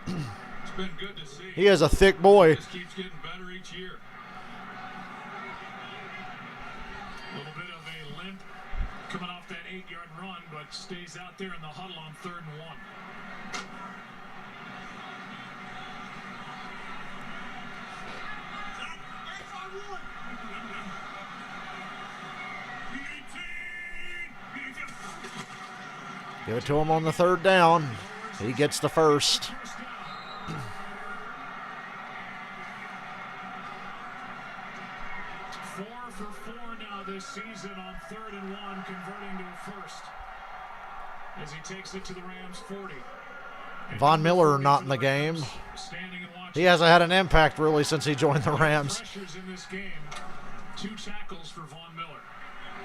It's been good to see. He is a thick boy. Just keeps getting better each year. A little bit of a limp coming off that 8-yard run, but stays out there in the huddle on 3rd and 1. Give it to him on the 3rd down. He gets the first. 4 for 4 now this season on 3rd and 1, converting to a first. As he takes it to the Rams 40. Von Miller not in the game. He hasn't had an impact really since he joined the Rams. Pressures in this game. 2 tackles for Von Miller.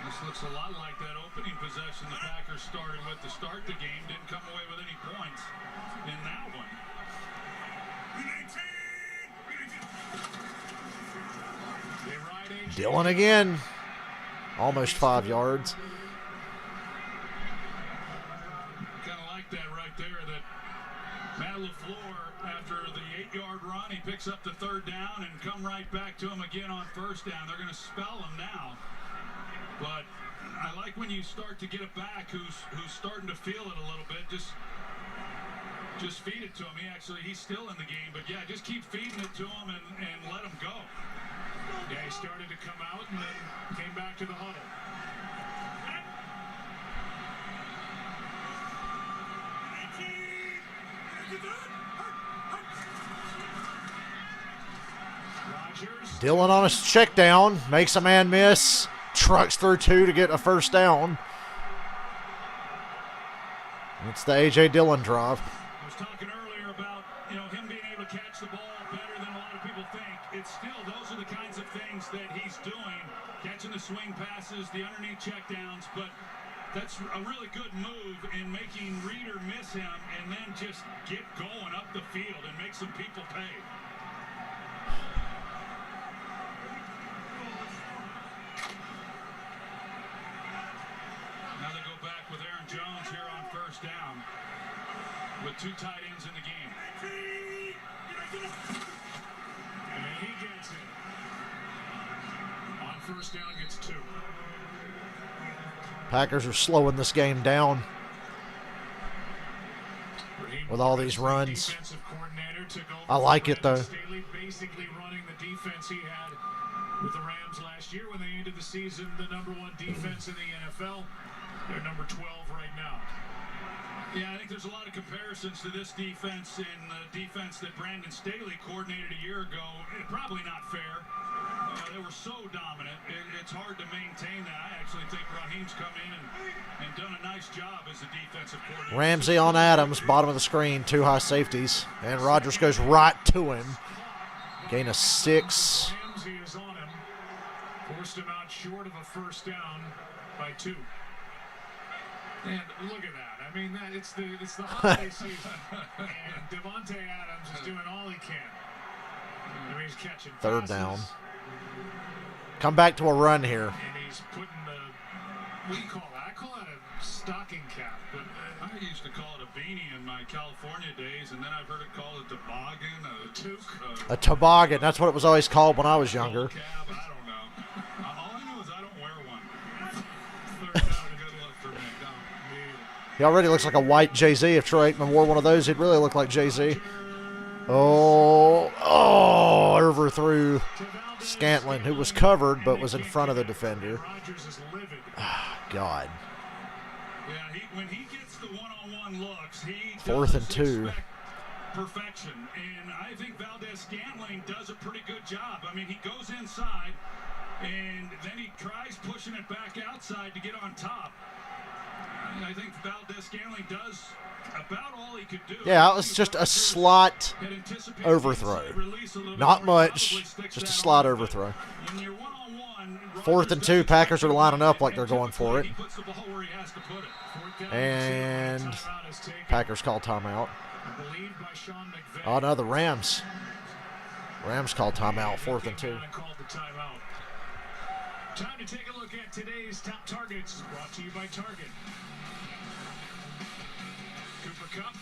This looks a lot like that opening possession the Packers started with to start the game. Didn't come away with any points in that one. Dillon again. Almost 5 yards. Kind of like that right there, that Matt LaFleur, after the 8-yard run, he picks up the 3rd down and come right back to him again on 1st down. They're going to spell him now. But I like when you start to get it back who's starting to feel it a little bit. Just feed it to him. He's still in the game, but yeah, just keep feeding it to him and let him go. Yeah, he started to come out and then came back to the huddle. Dillon on his check down, makes a man miss, trucks through 2 to get a 1st down. It's the A.J. Dillon drive. I was talking earlier about, him being able to catch the ball better than a lot of people think. It's still, those are the kinds of things that he's doing, catching the swing passes, the underneath checkdowns, but that's a really good move in making Reeder miss him and then just get going up the field and make some people pay. Now they go back with Aaron Jones here on 1st down with with 2 tight ends in the game. And he gets it. On first down, gets 2. Packers are slowing this game down with all these runs. I like it, though. Basically running the defense he had with the Rams last year when they ended the season the #1 defense in the NFL. They're number 12 right now. Yeah, I think there's a lot of comparisons to this defense and the defense that Brandon Staley coordinated a year ago. Probably not fair. They were so dominant. It's hard to maintain that. I actually think Raheem's come in and done a nice job as a defensive coordinator. Ramsey on Adams, bottom of the screen, 2 high safeties. And Rodgers goes right to him. Gain of 6. Ramsey is on him. Forced him out short of a first down by 2. And look at that. I mean, it's the holiday season. And Devontae Adams is doing all he can. I mean, he's catching 3rd passes. down. Come back to a run here. And he's putting what do you call that? I call it a stocking cap. But I used to call it a beanie in my California days, and then I've heard it called a toboggan, a toque. A toboggan. That's what it was always called when I was younger. Cab, I don't know. All I know is I don't wear one. 3rd down, good luck for me. He already looks like a white Jay-Z. If Troy Aikman wore one of those, he'd really look like Jay-Z. Oh, overthrew Scantlin, who was covered but was in front of the defender. God. Yeah, when he gets the one-on-one looks, he 4th and 2. Perfection, and I think Valdez-Scantling does a pretty good job. I mean, he goes inside, and then he tries pushing it back outside to get on top. I think Valdez-Scantling does about all he could do. Yeah, it was just a slot overthrow. Not much, just a slot overthrow. 4th and 2, Packers are lining up like they're going for it. And Packers call timeout. Oh, no, the Rams. Rams call timeout, 4th and 2. Time to take a look at today's top targets, brought to you by Target. Cooper Kupp,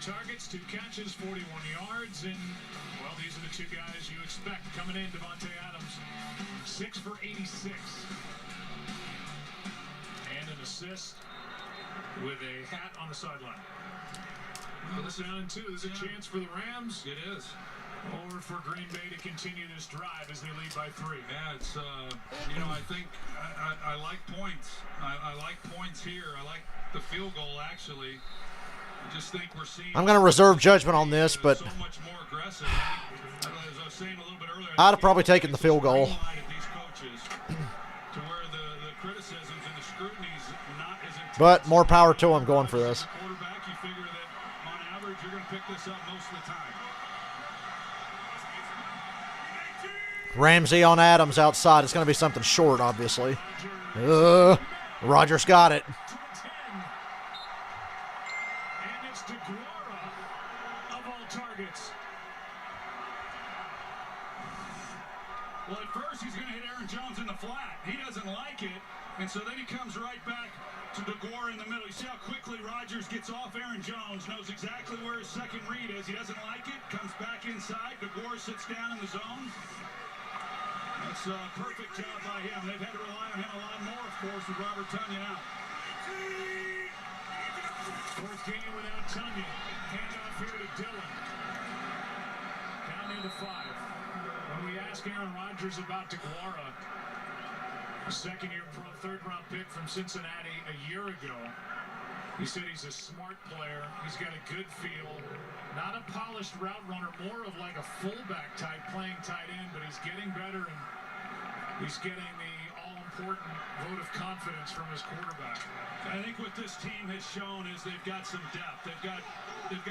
2 targets, 2 catches, 41 yards, and, well, these are the 2 guys you expect coming in. Devontae Adams, 6 for 86. And an assist with a hat on the sideline. Well, this down in 2. There's a chance for the Rams. It is. Or for Green Bay to continue this drive as they lead by 3. Yeah, it's, I think I like points. I like points here. I like the field goal, actually. I just think we're seeing... I'm going to reserve judgment on this, but so much more aggressive. As I was saying a little bit earlier, I'd have probably taken the field goal. But more power to him going for this. Quarterback, you figure that on average you're going to pick this up most of the time. Ramsey on Adams outside. It's going to be something short, obviously. Rodgers got it. And it's DeGuara of all targets. Well, at first he's going to hit Aaron Jones in the flat. He doesn't like it, and so then he comes right back to DeGuara in the middle. You see how quickly Rodgers gets off Aaron Jones, knows exactly where his second read is. He doesn't like it, comes back inside. DeGuara sits down in the zone. That's a perfect job by him. They've had to rely on him a lot more, of course, with Robert Tonyan out. 4th game without Tonyan. Handoff here to Dillon. Down into 5. When we ask Aaron Rodgers about DeGuara, a 2nd-year pro, 3rd-round pick from Cincinnati a year ago, he said he's a smart player. He's got a good feel. Not a polished route runner, more of like a fullback type playing tight end, but he's getting better and he's getting the all-important vote of confidence from his quarterback. I think what this team has shown is they've got some depth. They've got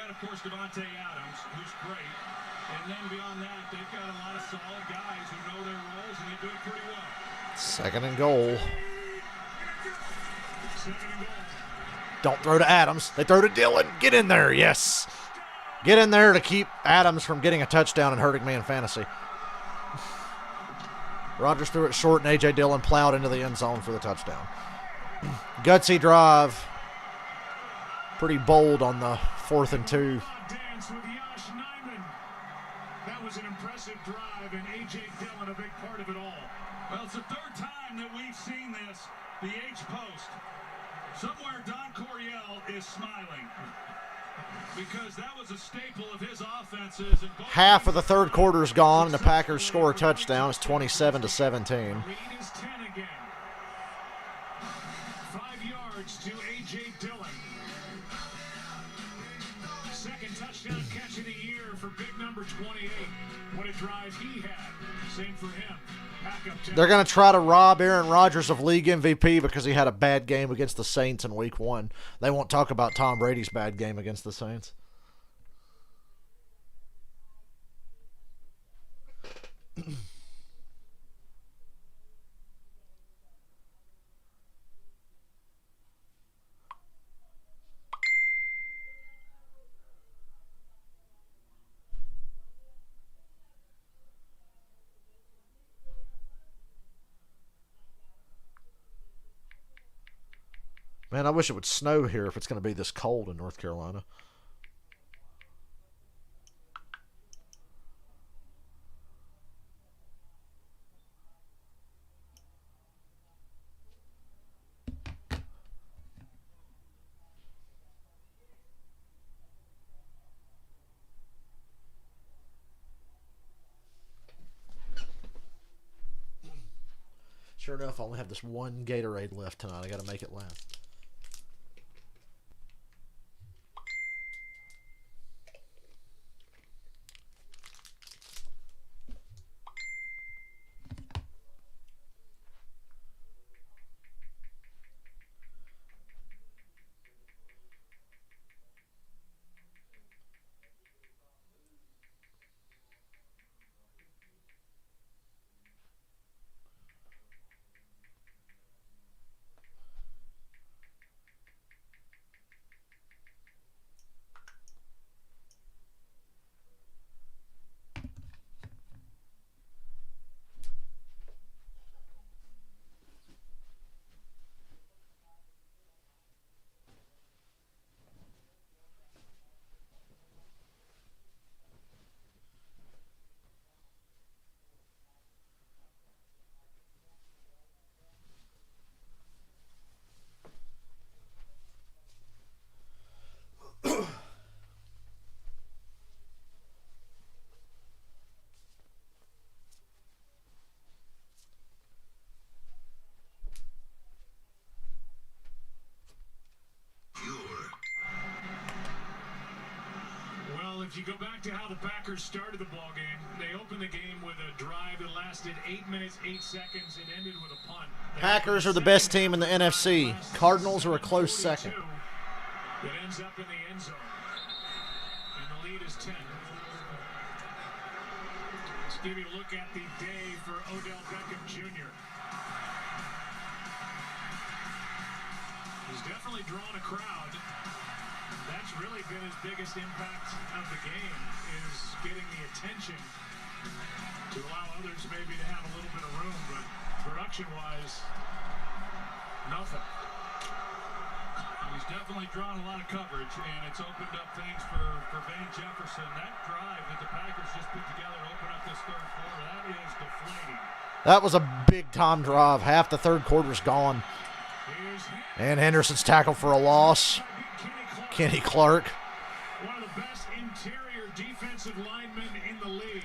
of course, Devontae Adams, who's great. And then beyond that, they've got a lot of solid guys who know their roles, and they do it pretty well. 2nd and goal. 2nd and goal. Don't throw to Adams. They throw to Dillon. Get in there. Yes. Get in there to keep Adams from getting a touchdown and hurting me in fantasy. Rodgers threw it short, and A.J. Dillon plowed into the end zone for the touchdown. Gutsy drive. Pretty bold on the 4th and 2. Dance with Yosh Nijman. That was an impressive drive, and A.J. Dillon a big part of it all. Well, it's the third time that we've seen this, the H-post. Somewhere Don Coryell is smiling because that was a staple of his offenses. Half of the third quarter's gone, and the Packers score a touchdown. It's 27-17. Lead is 10 again. 5 yards to A.J. Dillon. Second touchdown catch of the year for big number 28. What a drive he had. Same for him. They're going to try to rob Aaron Rodgers of league MVP because he had a bad game against the Saints in week 1. They won't talk about Tom Brady's bad game against the Saints. Man, I wish it would snow here if it's going to be this cold in North Carolina. Sure enough, I only have this one Gatorade left tonight. I got to make it last. If you go back to how the Packers started the ball game, they opened the game with a drive that lasted 8 minutes, 8 seconds, and ended with a punt. Packers are the best team in the NFC. Cardinals are a close second. That ends up in the end zone. And the lead is 10. Let's give you a look at the day for Odell Beckham Jr. He's definitely drawn a crowd. That's really been his biggest impact of the game, is getting the attention to allow others maybe to have a little bit of room, but production-wise, nothing. He's definitely drawn a lot of coverage, and it's opened up things for Van Jefferson. That drive that the Packers just put together to open up this third quarter, that is deflating. That was a big-time drive. Half the third quarter's gone. And Henderson's tackled for a loss. Kenny Clark. One of the best interior defensive linemen in the league.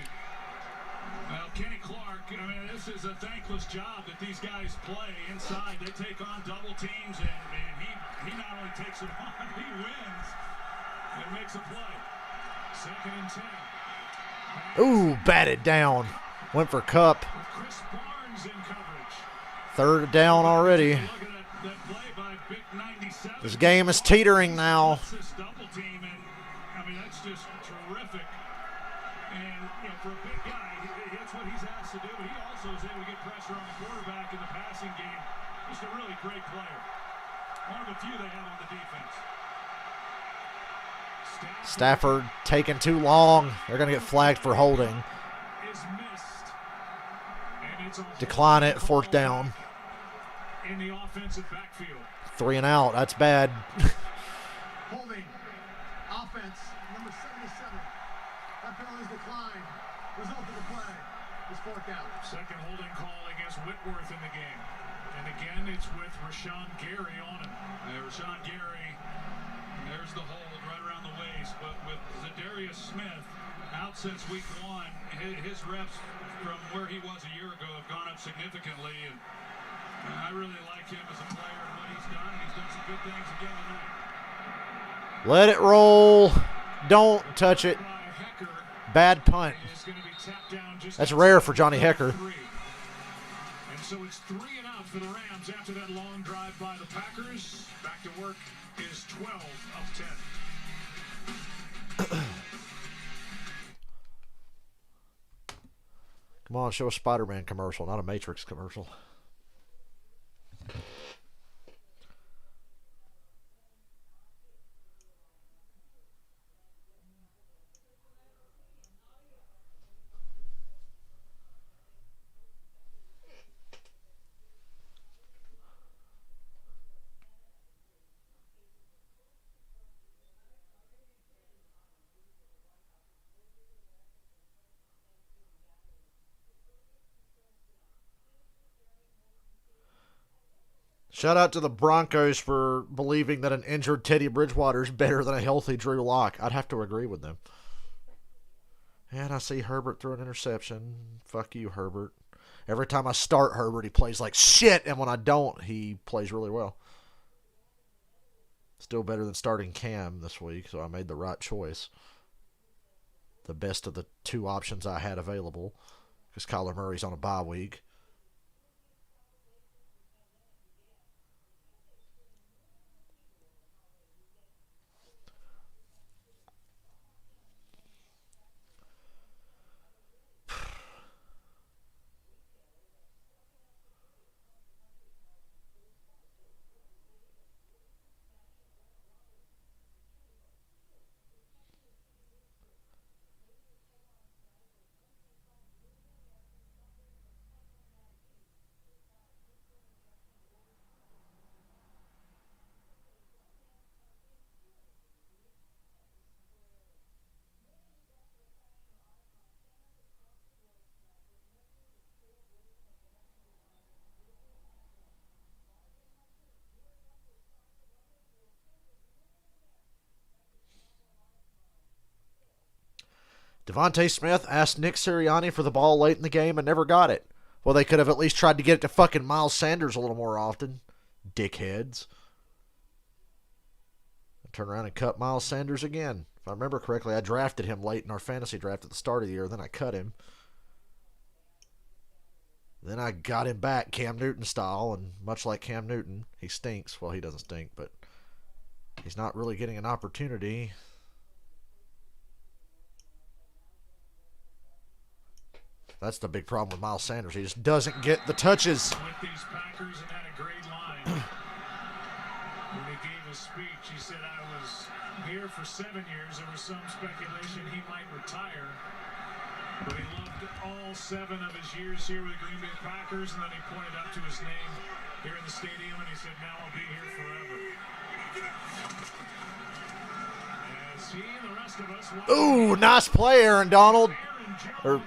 Well, Kenny Clark, I mean, this is a thankless job that these guys play inside. They take on double teams, and he not only takes it on, he wins and makes a play. 2nd and 10. Ooh, batted down. Went for Cup. Chris Barnes in coverage. 3rd down already. Look at that play by Big 97. This game is teetering now. This double team, and I mean, that's just terrific. And you know, for a big guy, that's what he's asked to do. But he also is able to get pressure on the quarterback in the passing game. Just a really great player. One of the few they have on the defense. Stafford taking too long. They're going to get flagged for holding. Is missed. And it's a Decline it, 4th down. in the offensive backfield. 3 and out. That's bad. Holding offense, number 77. That penalty is declined. Result of the play is fourth down. Second holding call against Whitworth in the game. And again, it's with Rashawn Gary on him. Rashawn Gary, there's the hold right around the waist. But with Zadarius Smith out since week 1, his reps from where he was a year ago have gone up significantly. And I really like him as a player and what he's done. He's done some good things again tonight. Let it roll. Don't touch it. Bad punt. That's rare for Johnny Hecker. And so it's 3 and out for the Rams after that long drive by the Packers. Back to work is 12 of 10. Come on, show a Spider-Man commercial, not a Matrix commercial. Shout out to the Broncos for believing that an injured Teddy Bridgewater is better than a healthy Drew Lock. I'd have to agree with them. And I see Herbert throw an interception. Fuck you, Herbert. Every time I start Herbert, he plays like shit, and when I don't, he plays really well. Still better than starting Cam this week, so I made the right choice. The best of the 2 options I had available, because Kyler Murray's on a bye week. Devontae Smith asked Nick Sirianni for the ball late in the game and never got it. Well, they could have at least tried to get it to fucking Miles Sanders a little more often. Dickheads. Turn around and cut Miles Sanders again. If I remember correctly, I drafted him late in our fantasy draft at the start of the year. Then I cut him. Then I got him back Cam Newton style, and much like Cam Newton, he stinks. Well, he doesn't stink, but he's not really getting an opportunity. That's the big problem with Miles Sanders. He just doesn't get the touches. With these Packers and had a great line. When he gave his speech, he said, I was here for 7 years. There was some speculation he might retire. But he loved all 7 of his years here with the Green Bay Packers. And then he pointed up to his name here in the stadium and he said, now I'll be here forever. As he and the rest of us... Ooh, nice play, Aaron Donald. Or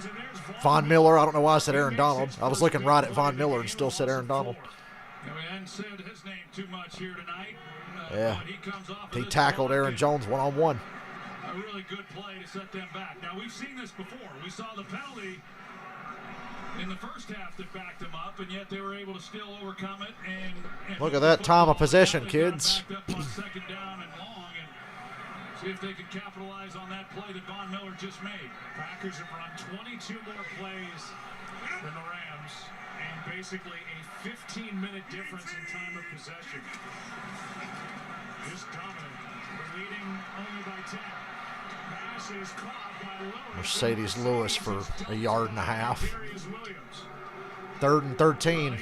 Von Miller. I don't know why I said Aaron Donald. I was looking right at Von Miller and still said Aaron Donald. We hadn't said his name too much here tonight. Yeah. He tackled Aaron Jones one-on-one. A really good play to set them back. Now, we've seen this before. We saw the penalty in the first half that backed them up, and yet they were able to still overcome it. And look at that time of possession, kids. Backed up on second down and long, and see if they can capitalize on that play that Von Miller just made. Packers have run 22 more plays than the Rams, and basically a 15-minute difference in time of possession. Just dominant. We're leading only by 10. Pass is caught by Lewis. Mercedes Lewis for a yard and a half. 3rd and 13.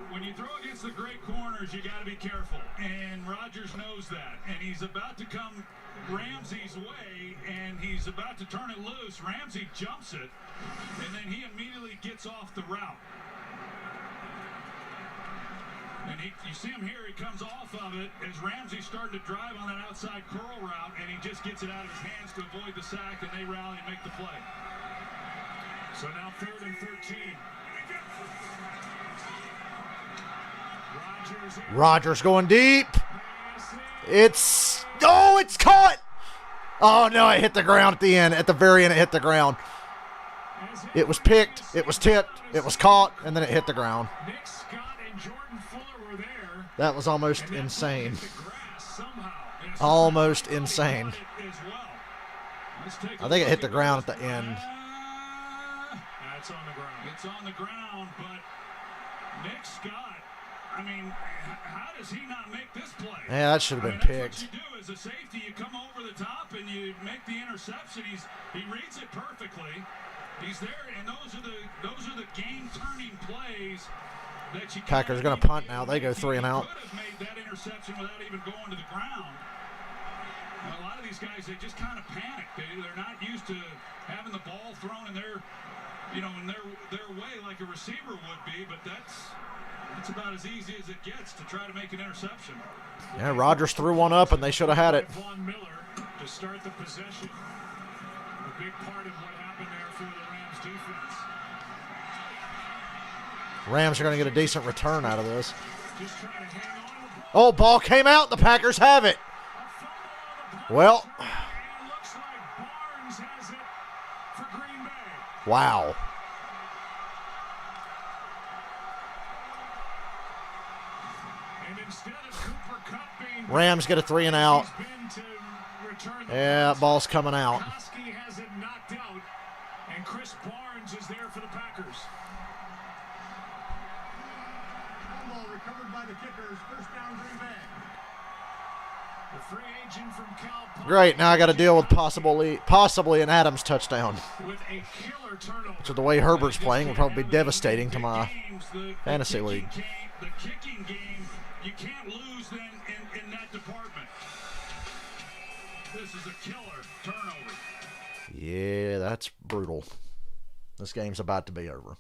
When you throw against the great corners, you got to be careful. And Rodgers knows that. And he's about to come Ramsey's way, and he's about to turn it loose. Ramsey jumps it, and then he immediately gets off the route. And you see him here, he comes off of it as Ramsey's starting to drive on that outside curl route, and he just gets it out of his hands to avoid the sack, and they rally and make the play. So now 3rd and 13. Rodgers going deep. It's caught. Oh, no, it hit the ground at the end. At the very end, it hit the ground. It was picked, it was tipped, it was caught, and then it hit the ground. Nick Scott and Jordan Fuller were there. That was almost insane. Almost insane. I think it hit the ground at the end. It's on the ground. It's on the ground, but Nick Scott, I mean, how does he not make this play? Yeah, that should have been picked. That's what you do as a safety. You come over the top and you make the interception. He reads it perfectly. He's there, and those are the game-turning plays that you. Packers going to punt now. They go 3 and out. Could have made that interception without even going to the ground. And a lot of these guys, they just kind of panic. They're not used to having the ball thrown in their way like a receiver would be. But that's about as easy as it gets to try to make an interception. Yeah, Rodgers threw one up, and they should have had it. Von Miller to start the possession. A big part of what happened there for the Rams defense. Rams are going to get a decent return out of this. Just trying to hang on to the ball. Oh, ball came out. The Packers have it. Well. And looks like Barnes has it for Green Bay. Wow. And instead of Cooper Kupp being Rams get a 3 and out. he's been to return the Yeah, pass. ball's coming out. Koski has it knocked out, and Chris Barnes is there for the Packers. Ball recovered by the kickers. First down, Green Bay. The free agent from Cal Poly Great. Now I got to deal with possibly an Adams touchdown. with a killer turnover. So the way Herbert's playing will probably be devastating to my fantasy league. The kicking game, you can't lose then in that department. This is a killer turnover. Yeah, that's brutal. This game's about to be over.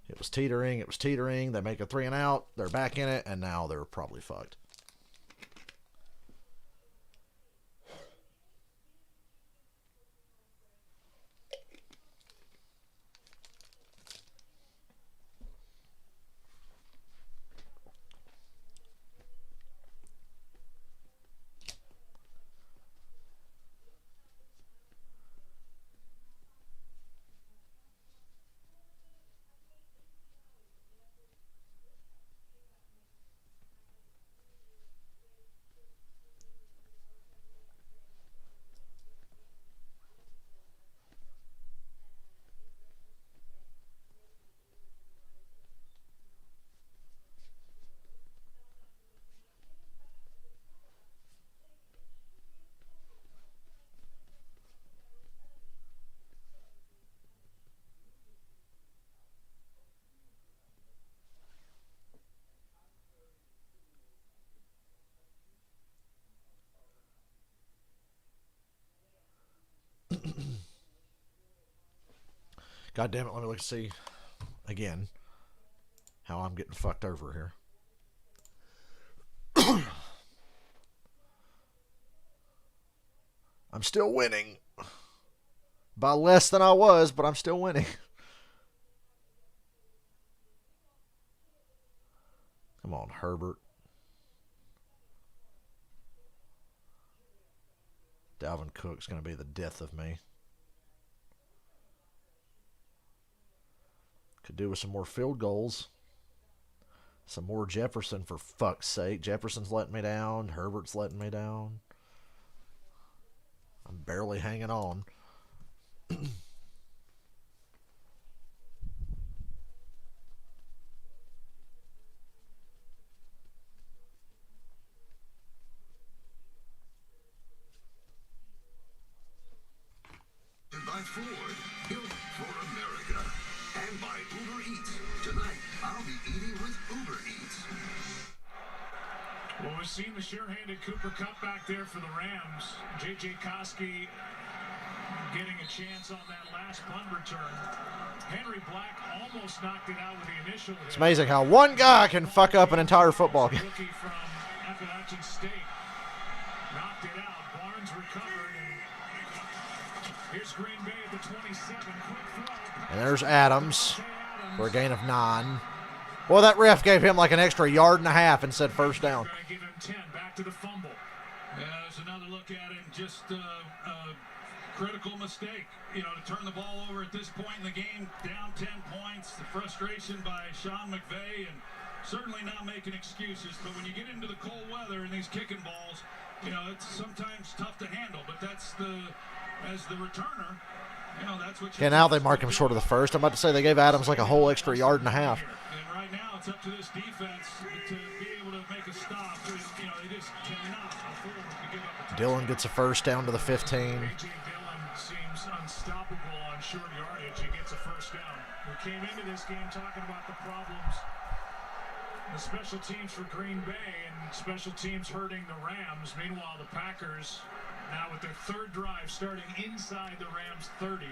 It was teetering. It was teetering. They make a 3 and out. They're back in it, and now they're probably fucked. God damn it, let me look and see again how I'm getting fucked over here. I'm still winning. By less than I was, but I'm still winning. Come on, Herbert. Dalvin Cook's going to be the death of me. Could do with some more field goals. Some more Jefferson, for fuck's sake. Jefferson's letting me down. Herbert's letting me down. I'm barely hanging on. By Ford, built for America. And by Uber Eats. Tonight, I'll be eating with Uber Eats. Well, we've seen the sure-handed Cooper Kupp back there for the Rams. J.J. Koski getting a chance on that last punt return. Henry Black almost knocked it out with the initial hit. It's amazing how one guy can fuck up an entire football game. Rookie from Appalachian State knocked it out. Barnes recovered. And here's Green Bay at the 27. Quick throw. And there's Adams for a gain of 9. Boy, that ref gave him like an extra yard and a half and said first down. Going to give him 10. Back to the fumble. There's another look at it. Just a critical mistake, to turn the ball over at this point in the game, down 10 points. The frustration by Sean McVay, and certainly not making excuses. But when you get into the cold weather and these kicking balls, it's sometimes tough to handle. But that's as the returner, that's what. Okay, now they mark him short of the first. I'm about to say they gave Adams like a whole extra yard and a half. And right now it's up to this defense to be able to make a stop. They just cannot afford to give up a touchdown. Dillon gets a first down to the 15. A.J. Dillon seems unstoppable on short yardage. He gets a first down. We came into this game talking about the problems, the special teams for Green Bay and special teams hurting the Rams. Meanwhile, the Packers now with their third drive starting inside the Rams 30.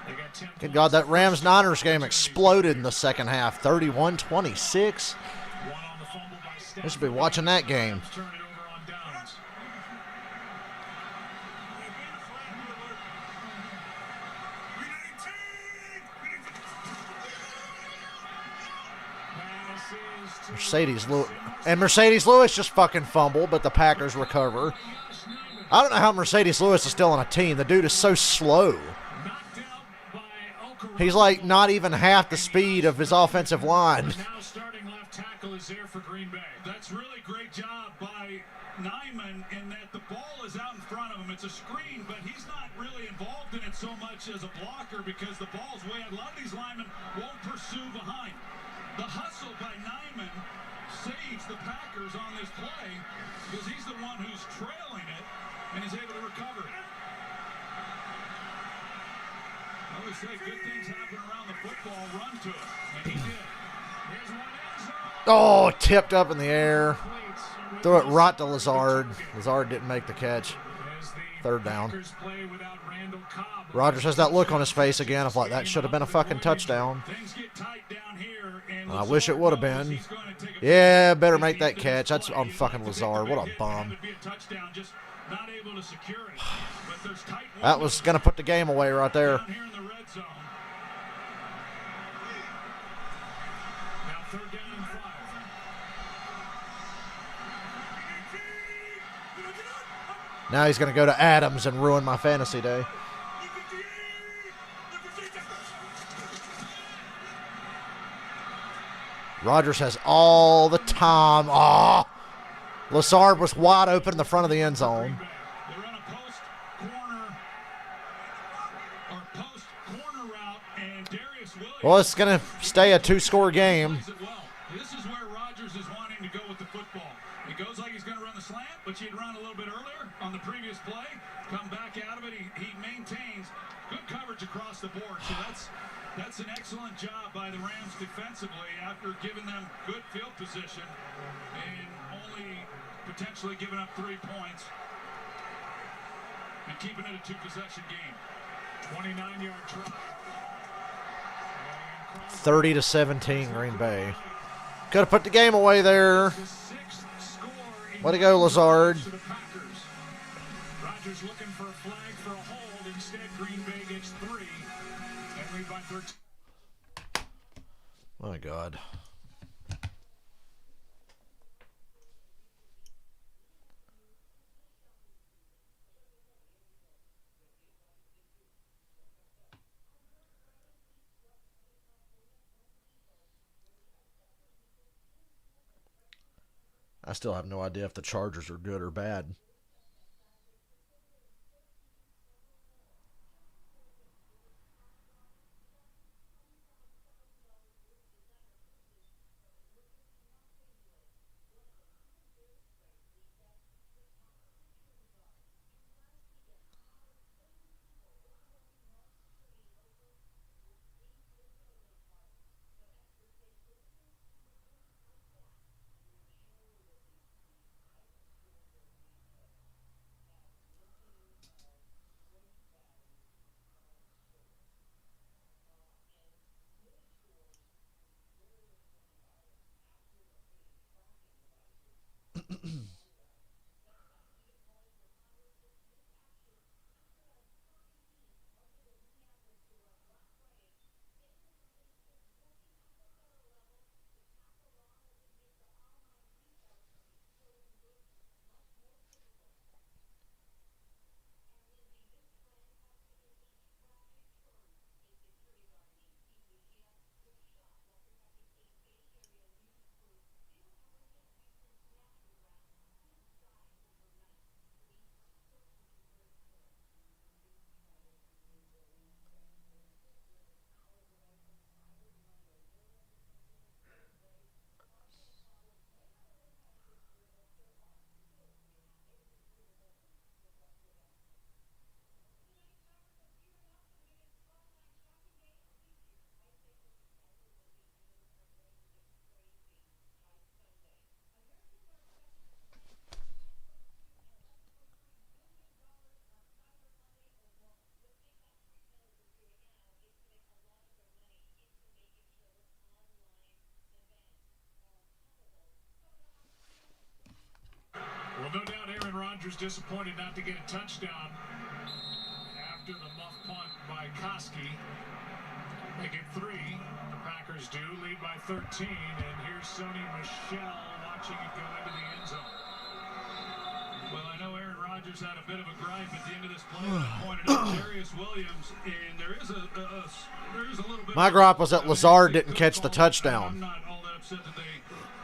They got 10 Good God, that Rams-Niners game exploded in the second half. 31-26. One on the fumble by Stafford. I should be watching that game. Turn it over on downs. Mercedes Lewis just fucking fumbled, but the Packers recover. I don't know how Mercedes Lewis is still on a team. The dude is so slow. He's like not even half the speed of his offensive line. Now starting left tackle is there for Green Bay. That's really great job by Nyman in that the ball is out in front of him. It's a screen, but he's not really involved in it so much as a blocker because the ball's way out. A lot of these linemen won't pursue behind. The hustle by Nyman saves the Packers on this play because he's the one who's trailing it and is able to recover it. I always say good things happen around the football. Run to it, and he did. Here's one end zone. Oh, tipped up in the air. Threw it right to Lazard. Lazard didn't make the catch. Third down. Packers play without Randall Cobb. Rodgers has that look on his face again of like, that should have been a fucking touchdown. Things get tight down here, and I wish it would have been. Yeah, better make that catch. That's on fucking Lazard. What a bum. not able to secure it. But there's tight That was going to put the game away right there. down here in the red zone. Now third down and 5. Now he's going to go to Adams and ruin my fantasy day. Rodgers has all the time. Oh, Lazard was wide open in the front of the end zone. They run a post corner route, and Darius Williams. Well, it's going to stay a two-score game. plays it well. This is where Rodgers is wanting to go with the football. It goes like he's going to run the slant, but he'd run a little bit earlier on the previous play. Come back out of it. He maintains good coverage across the board. So that's an excellent job by the Rams defensively after giving them good field position and only potentially giving up 3 points and keeping it a two-possession game. 29-yard try. 30-17, Green Bay. Could have put the game away there. The sixth score in Way to go, Lazard. to the Packers. Rodgers looking for a flag for a hold. Instead, Green Bay gets 3 and lead by 13. My God. I still have no idea if the Chargers are good or bad. Well, no doubt Aaron Rodgers disappointed not to get a touchdown after the muff punt by Koski. Make it 3. The Packers do lead by 13, and here's Sony Michel watching it go into the end zone. Well, I know Aaron Rodgers had a bit of a gripe at the end of this play when I pointed out Darius Williams, and there is a little bit. My gripe was that Lazard didn't catch the touchdown. I'm not all that upset that they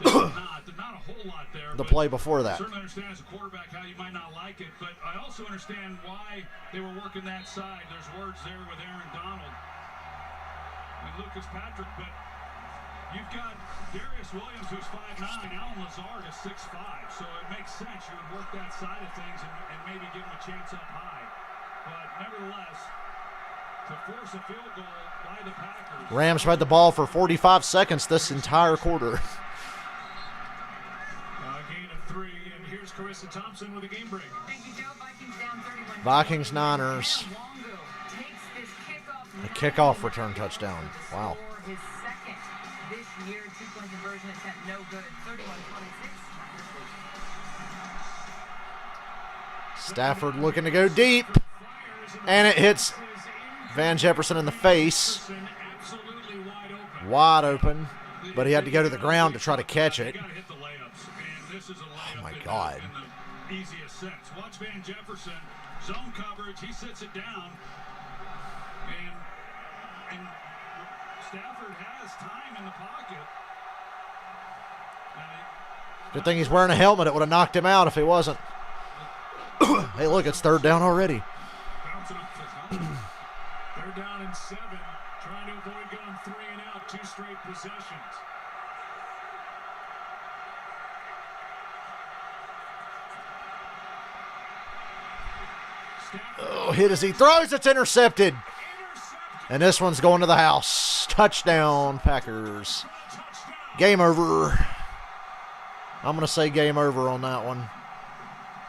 did not. There's not a whole lot there. The play before that. I certainly understand as a quarterback how you might not like it, but I also understand why they were working that side. There's words there with Aaron Donald and Lucas Patrick, but you've got Darius Williams, who's 5'9", Alan Lazard is 6'5", so it makes sense you would work that side of things and maybe give him a chance up high. But nevertheless, to force a field goal by the Packers. Rams had the ball for 45 seconds this entire quarter. Gain of 3, and here's Carissa Thompson with a game break. Thank you, Joe. Vikings down 31. Vikings, Niners. A kickoff return touchdown. Wow. His second this year, 2-point conversion attempt, no good. 31-26. Stafford looking to go deep, and it hits Van Jefferson in the face. Wide open, but he had to go to the ground to try to catch it. Oh my God. Easiest sense. Watch Van Jefferson, zone coverage, he sits it down, and Stafford has time in the pocket. Good thing he's wearing a helmet. It would have knocked him out if he wasn't. Hey, look, it's 3rd down already. They're down in 7, trying to avoid going 3 and out, 2 straight possessions. Oh, hit as he throws. It's intercepted. And this one's going to the house. Touchdown, Packers. Game over. I'm going to say game over on that one.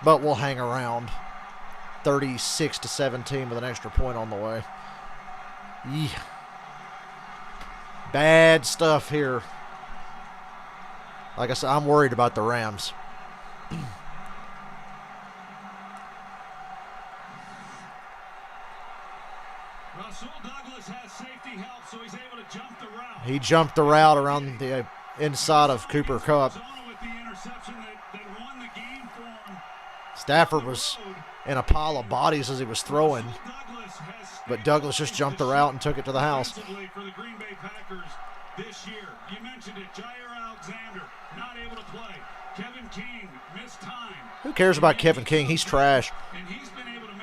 But we'll hang around. 36-17 with an extra point on the way. Yeah. Bad stuff here. Like I said, I'm worried about the Rams. Rasul Douglas has safety help, so he's able to jump the route. He jumped the route around the inside of Cooper Kupp. Stafford was in a pile of bodies as he was throwing, but Douglas just jumped the route and took it to the house. For the Green Bay Packers this year, you mentioned it, Jair Alexander not able to play. Kevin King missed time. Who cares about Kevin King? He's trash.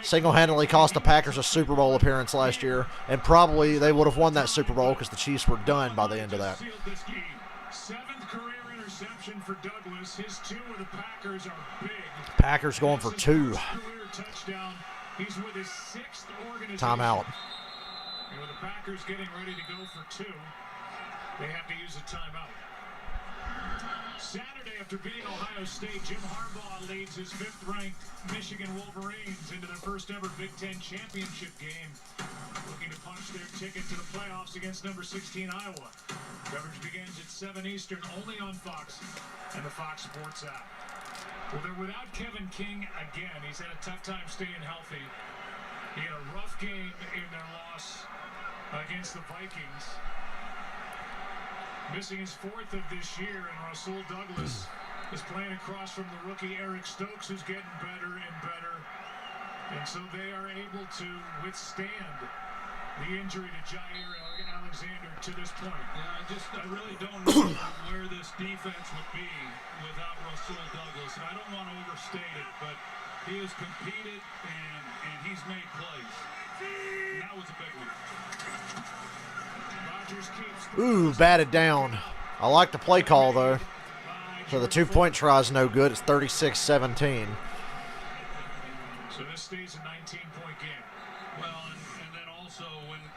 Single-handedly cost the Packers a Super Bowl appearance last year, and probably they would have won that Super Bowl because the Chiefs were done by the end of that. 7th career interception for Douglas. His 2 of the Packers are big. Packers going for 2. Touchdown. He's with his 6th organization. Timeout. And with the Packers getting ready to go for 2, they have to use a timeout. Saturday, after beating Ohio State, Jim Harbaugh leads his 5th-ranked Michigan Wolverines into their first ever Big Ten championship game, looking to punch their ticket to the playoffs against number 16 Iowa. Coverage begins at 7 Eastern, only on Fox and the Fox Sports app. Well, they're without Kevin King again. He's had a tough time staying healthy. He had a rough game in their loss against the Vikings. Missing his 4th of this year, and Rasul Douglas is playing across from the rookie Eric Stokes, who's getting better and better. And so they are able to withstand the injury to Jair Alexander to this point. Yeah, I really don't know where this defense would be without Rasul Douglas. And I don't want to overstate it, but he has competed and he's made plays. And that was a big one. Ooh, batted down. I like the play call, though. So the 2-point try is no good. It's 36-17. So this stays a 19-point game. Well, and then also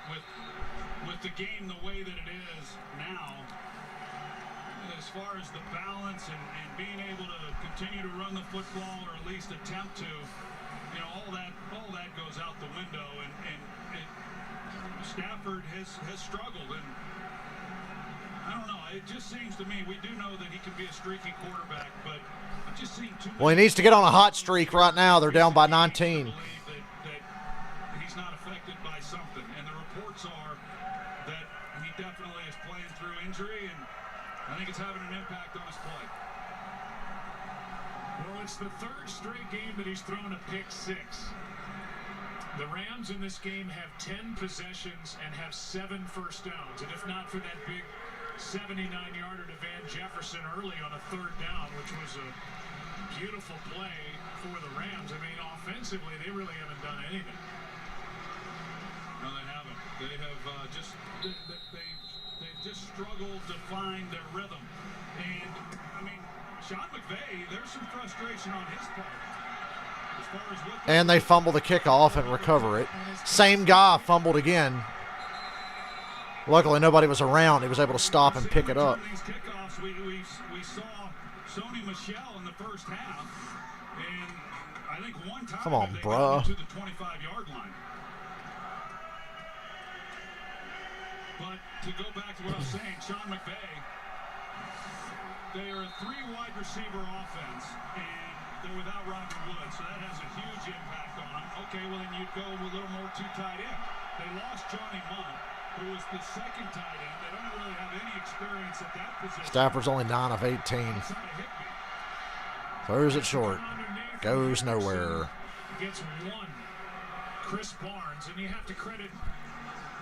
with the game the way that it is now, as far as the balance and being able to continue to run the football or at least attempt to, all that goes out the window, and Stafford has struggled, and I don't know. it just seems to me, we do know that he can be a streaky quarterback, but I've just seen too Well, he needs to get on a hot streak right now. They're down by 19. that he's not affected by something. And the reports are that he definitely is playing through injury, and I think it's having an impact on his play. Well, it's the third straight game that he's thrown a pick six. The Rams in this game have 10 possessions and have 7 first downs. And if not for that big 79-yarder to Van Jefferson early on a third down, which was a beautiful play for the Rams. I mean, offensively, they really haven't done anything. No, they haven't. They have they've just struggled to find their rhythm. And, I mean, Sean McVay, there's some frustration on his part. And they fumble the kickoff and recover it. Same guy fumbled again. Luckily, nobody was around. He was able to stop and pick it up. These kickoffs, we saw Sony Michel in the first half, and I think one time Come on, they bruh. got to the 25-yard line. But to go back to what I was saying, Sean McVay, they are a 3-wide receiver offense, and they're without Roger Wood, so that has a huge impact on them. Okay, well then you'd go a little more to tight end. They lost Johnny Munt, who was the second tight end. They don't really have any experience at that position. Stafford's only 9 of 18. Throws it short. Goes nowhere. Gets one. Chris Barnes, and you have to credit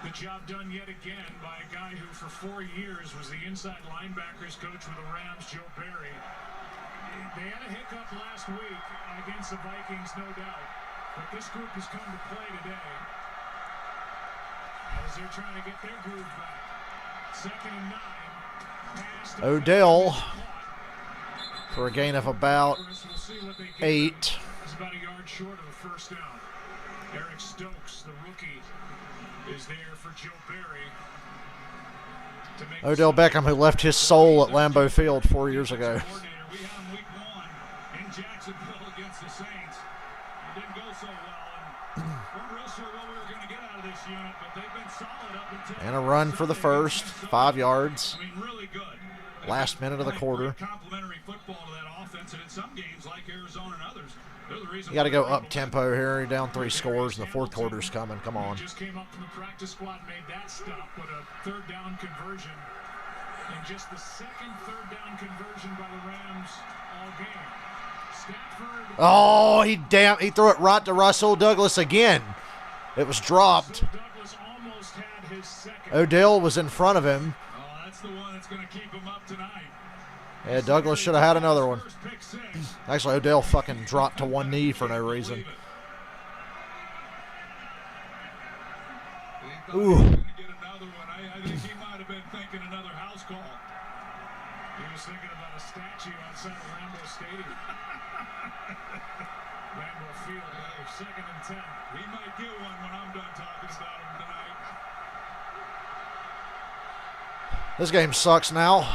the job done yet again by a guy who for 4 years was the inside linebackers coach with the Rams, Joe Barry. They had a hiccup last week against the Vikings, no doubt. But this group has come to play today as they're trying to get their groove back. 2nd and 9. Pass to Odell for a gain of about We'll see what they get. 8. That's about a yard short of a first down. Eric Stokes, the rookie, is there for Joe Barry. To make Odell Beckham, who left his soul at Lambeau Field 4 years ago. We had him week 1 in Jacksonville against the Saints. It didn't go so well, and weren't real sure what we were going to get out of this unit, but they've been solid up until And a run for the first. 5 yards. I mean, really good. Last minute of the quarter. Complimentary football to that offense, and in some games like Arizona and others, they're the reason You got to go why they're up tempo here. You're down 3 scores, and the 4th quarter's coming. Come on. Just came up from the practice squad, made that stop with a 3rd down conversion. And just the 2nd 3rd down conversion by the Rams all game. Stafford. Oh, he threw it right to Russell Douglas again. It was dropped. Douglas almost had his 2nd. Odell was in front of him. Oh, that's the one that's going to keep him up tonight. Yeah, Douglas should have had another one. First pick 6. Actually, Odell fucking dropped to one knee for no reason. Ooh. Going to get another one. I think he might have been thinking another house call. He was thinking about a statue outside of Lambeau Stadium. Lambeau Field, 2nd and 10. He might get one when I'm done talking about him tonight. This game sucks now. And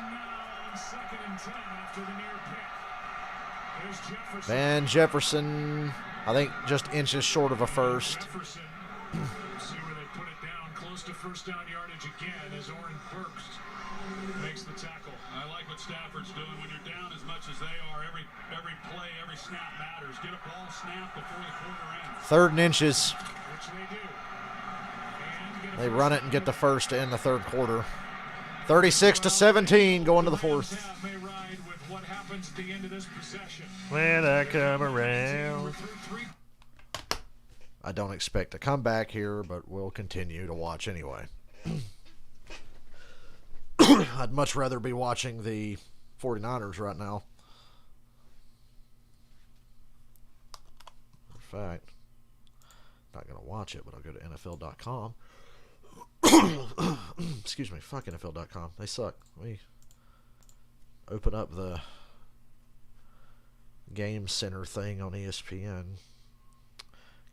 now on 2nd and 10 after the near pick. There's Jefferson. Van Jefferson, I think just inches short of a first. Jefferson. See where they put it down. Close to first down yardage again as Oren Burks makes the tackle. I like what Stafford's doing. When you're down as much as they are, every play, every snap matters. Get a ball snap before the quarter ends. 3rd and inches. Which they do. And get a They first run it and get the first to end the 3rd quarter. 36-17 going to the 4th. half may ride with what happens at the end of this possession. When I come around. We're through 3. I don't expect to come back here, but we'll continue to watch anyway. I'd much rather be watching the 49ers right now. In fact, not going to watch it, but I'll go to NFL.com. Excuse me, fuck NFL.com. They suck. We open up the Game Center thing on ESPN.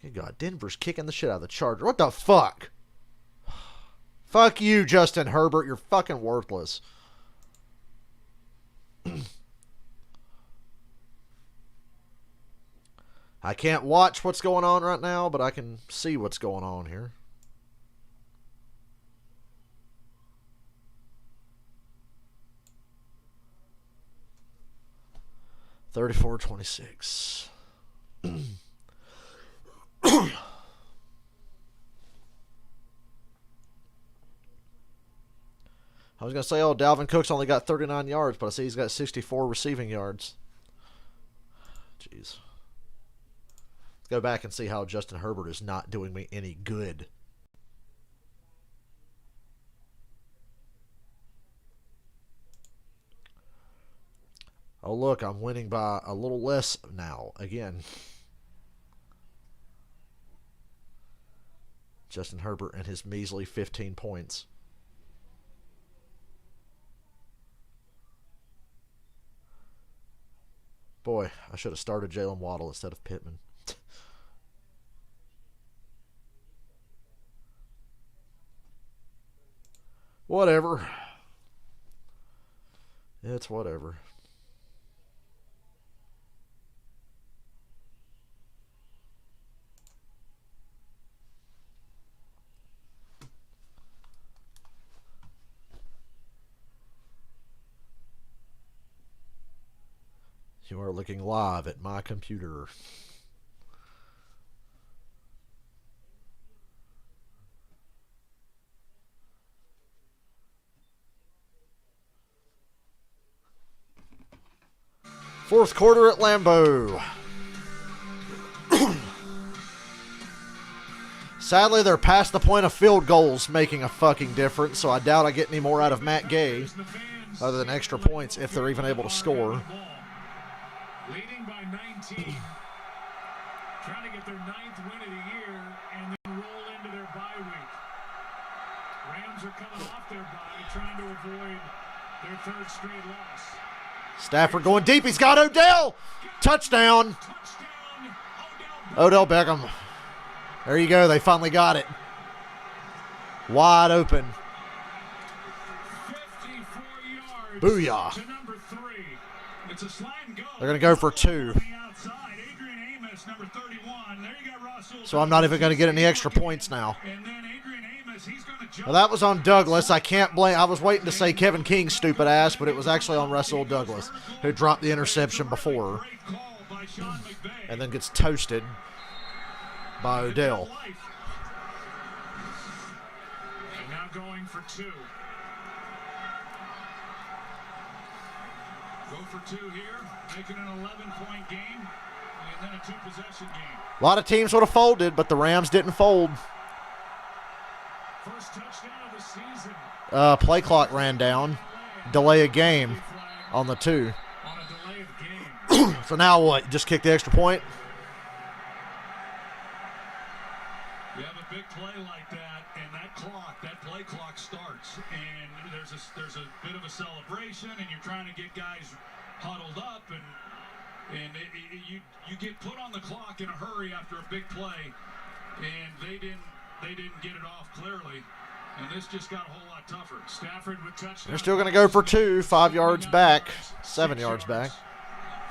Good God, Denver's kicking the shit out of the Chargers. What the fuck? Fuck you, Justin Herbert. You're fucking worthless. I can't watch what's going on right now, but I can see what's going on here. 34-26. I was going to say, oh, Dalvin Cook's only got 39 yards, but I see he's got 64 receiving yards. Jeez. Let's go back and see how Justin Herbert is not doing me any good. Oh, look, I'm winning by a little less now, again. Justin Herbert and his measly 15 points. Boy, I should have started Jalen Waddle instead of Pittman. Whatever. It's whatever. You are looking live at my computer. Fourth quarter at Lambeau. Sadly, they're past the point of field goals making a fucking difference, so I doubt I get any more out of Matt Gay other than extra points if they're even able to score. Leading by 19. Trying to get their 9th win of the year and then roll into their bye week. Rams are coming off their bye, trying to avoid their 3rd straight loss. Stafford going deep. He's got Odell. Touchdown. Odell Beckham. There you go. They finally got it. Wide open. 54 yards Booyah. to number 3. It's a slant and go. They're going to go for 2. So I'm not even going to get any extra points now. Well, that was on Douglas. I can't blame. I was waiting to say Kevin King's stupid ass, but it was actually on Russell Douglas, who dropped the interception before and then gets toasted by Odell. And now going for 2. Go for 2 here, making an 11-point game, and then a 2-possession game. A lot of teams would have folded, but the Rams didn't fold. First touchdown of the season. Play clock ran down. Delay a game on the 2. On a delay of game. So now what? Just kick the extra point? You have a big play like that, and that play clock starts, and there's a bit of a celebration, and you're trying to get guys huddled up, and you get put on the clock in a hurry after a big play, and they didn't get it off clearly, and this just got a whole lot tougher. Stafford with touchdown. They're still going to go for 2, 5 yards back, 7 yards back.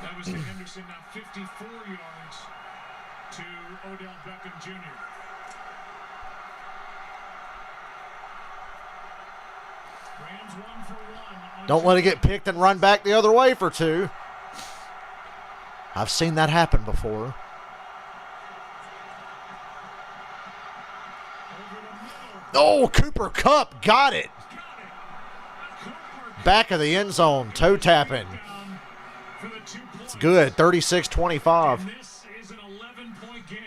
That was to Henderson, now 54 yards to Odell Beckham Jr. Rams 1 for 1. Don't let it get picked and run back the other way for 2. I've seen that happen before. Oh, Cooper Kupp got it. Back of the end zone, toe tapping. It's good, 36-25. This is an 11-point game.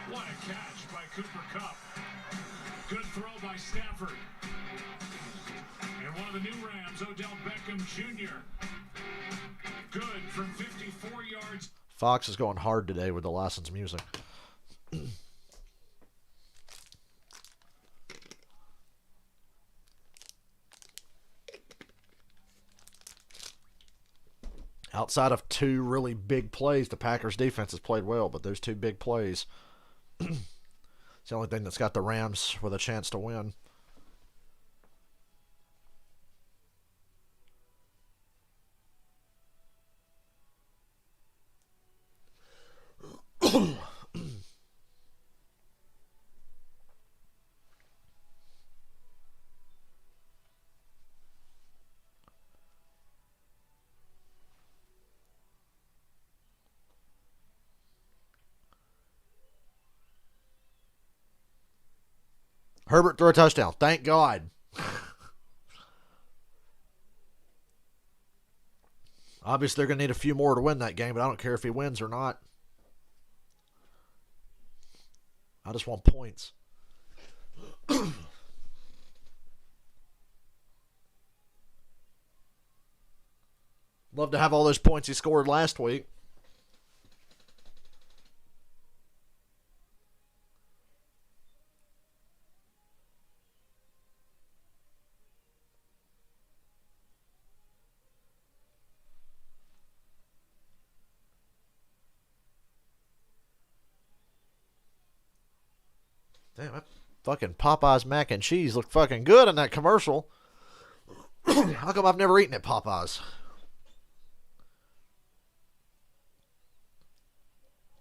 What a catch by Cooper Kupp. Good throw by Stafford. And one of the new Rams, Odell Beckham Jr. Good from 54 yards. Fox is going hard today with the licensed music. Outside of 2 really big plays, the Packers defense has played well, but those 2 big plays, it's the only thing that's got the Rams with a chance to win. Herbert threw a touchdown. Thank God. Obviously, they're going to need a few more to win that game, but I don't care if he wins or not. I just want points. Love to have all those points he scored last week. Damn, that fucking Popeyes mac and cheese looked fucking good in that commercial. How come I've never eaten at Popeyes?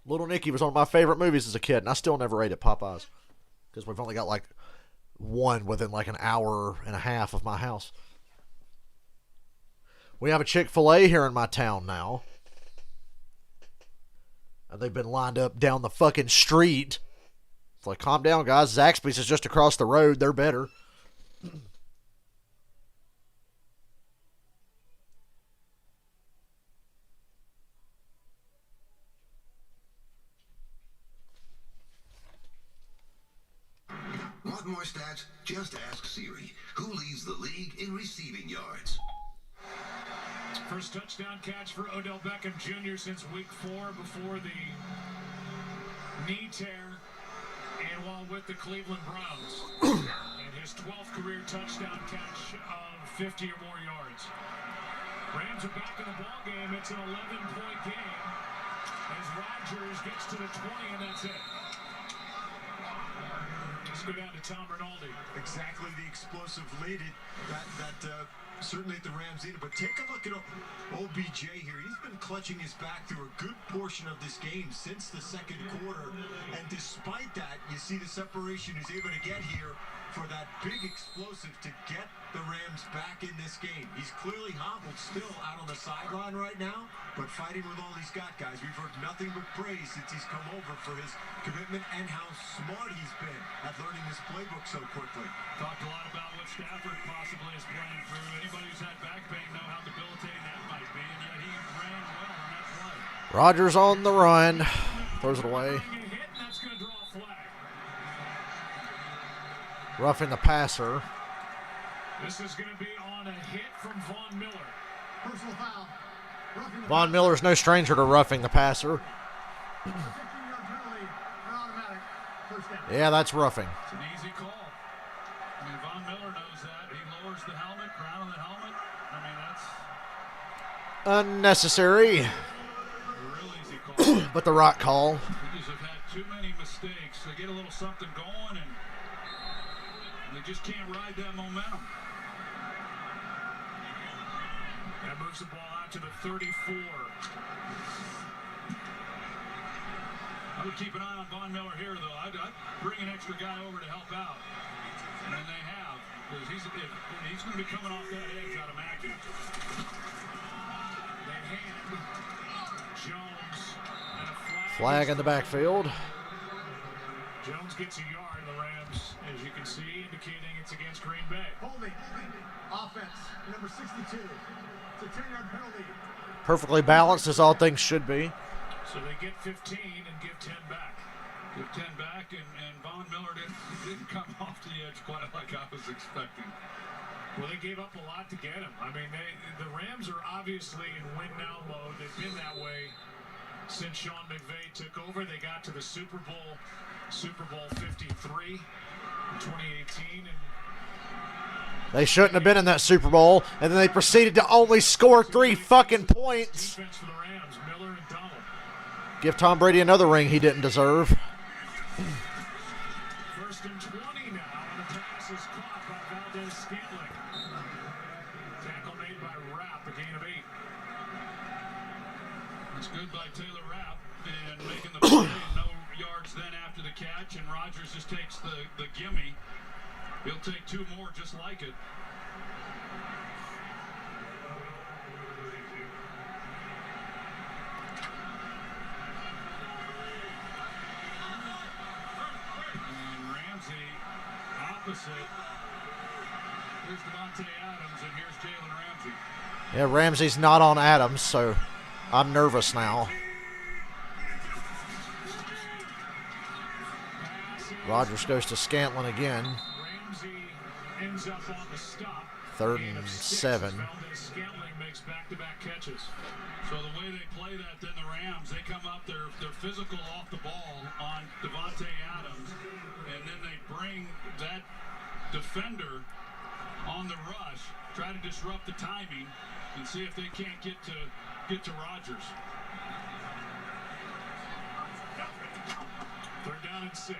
Little Nicky was one of my favorite movies as a kid, and I still never ate at Popeyes. Because we've only got like one within like an hour and a half of my house. We have a Chick-fil-A here in my town now. And they've been lined up down the fucking street. It's like, calm down, guys. Zaxby's is just across the road. They're better. Want more stats? Just ask Siri. Who leads the league in receiving yards? First touchdown catch for Odell Beckham Jr. since week 4 before the knee tear. And while with the Cleveland Browns, and his 12th career touchdown catch of 50 or more yards. Rams are back in the ball game. It's an 11-point game as Rodgers gets to the 20, and that's it. Let's go down to Tom Rinaldi. Exactly the explosive lead that certainly the Rams needed. But take a look at OBJ here. He's been clutching his back through a good portion of this game since the second quarter. And despite that, you see the separation he's able to get here for that big explosive to get the Rams back in this game. He's clearly hobbled still out on the sideline right now, but fighting with all he's got, guys. We've heard nothing but praise since he's come over for his commitment and how smart he's been at learning this playbook so quickly. Talked a lot about what Stafford possibly is playing through. Anybody who's had back pain know how debilitating that might be, and yet he ran well on that play. Rodgers on the run. Throws it away. That's going to draw a flag. Roughing the passer. This is going to be on a hit from Von Miller. Personal foul. Von Miller's no stranger to roughing the passer. Yeah, that's roughing. It's an easy call. I mean, Von Miller knows that. He lowers the helmet, crown of the helmet. I mean, that's unnecessary. a real easy call. But the right call. Because have had too many mistakes. They get a little something going, and they just can't ride that momentum. That moves the ball out to the 34. I would keep an eye on Von Miller here, though. I'd bring an extra guy over to help out. And they have. Because he's going to be coming off that edge, I'd imagine. They hand Jones and a Flag in the backfield. Jones gets a yard. The Rams, as you can see, indicating it's against Green Bay. Holding. Offense. Number 62. It's a 10-yard penalty. Perfectly balanced as all things should be. So they get 15 and give 10 back. Give 10 back, and Von Miller didn't come off the edge quite like I was expecting. Well, they gave up a lot to get him. I mean, the Rams are obviously in win-now mode. They've been that way since Sean McVay took over. They got to the Super Bowl 53 in 2018, and they shouldn't have been in that Super Bowl, and then they proceeded to only score 3 fucking points. defense for the Rams, Miller and Donald. Give Tom Brady another ring he didn't deserve. First and 20 now, and the pass is caught by Valdez Scantling. Tackle made by Rapp, a gain of 8. It's good by Taylor Rapp, and making the play, no yards then after the catch, and Rodgers just takes the gimme. He'll take 2 more just like it. And Ramsey out opposite. Here's Devontae Adams, and here's Jalen Ramsey. Yeah, Ramsey's not on Adams, so I'm nervous now. Rodgers goes to Scantlin again. Ramsey ends up on the stop. 3rd and 7. Scantling makes back-to-back catches. So the way they play that, then the Rams, they come up, they're physical off the ball on Devontae Adams, and then they bring that defender on the rush, try to disrupt the timing, and see if they can't get to Rodgers. 3rd down and 6.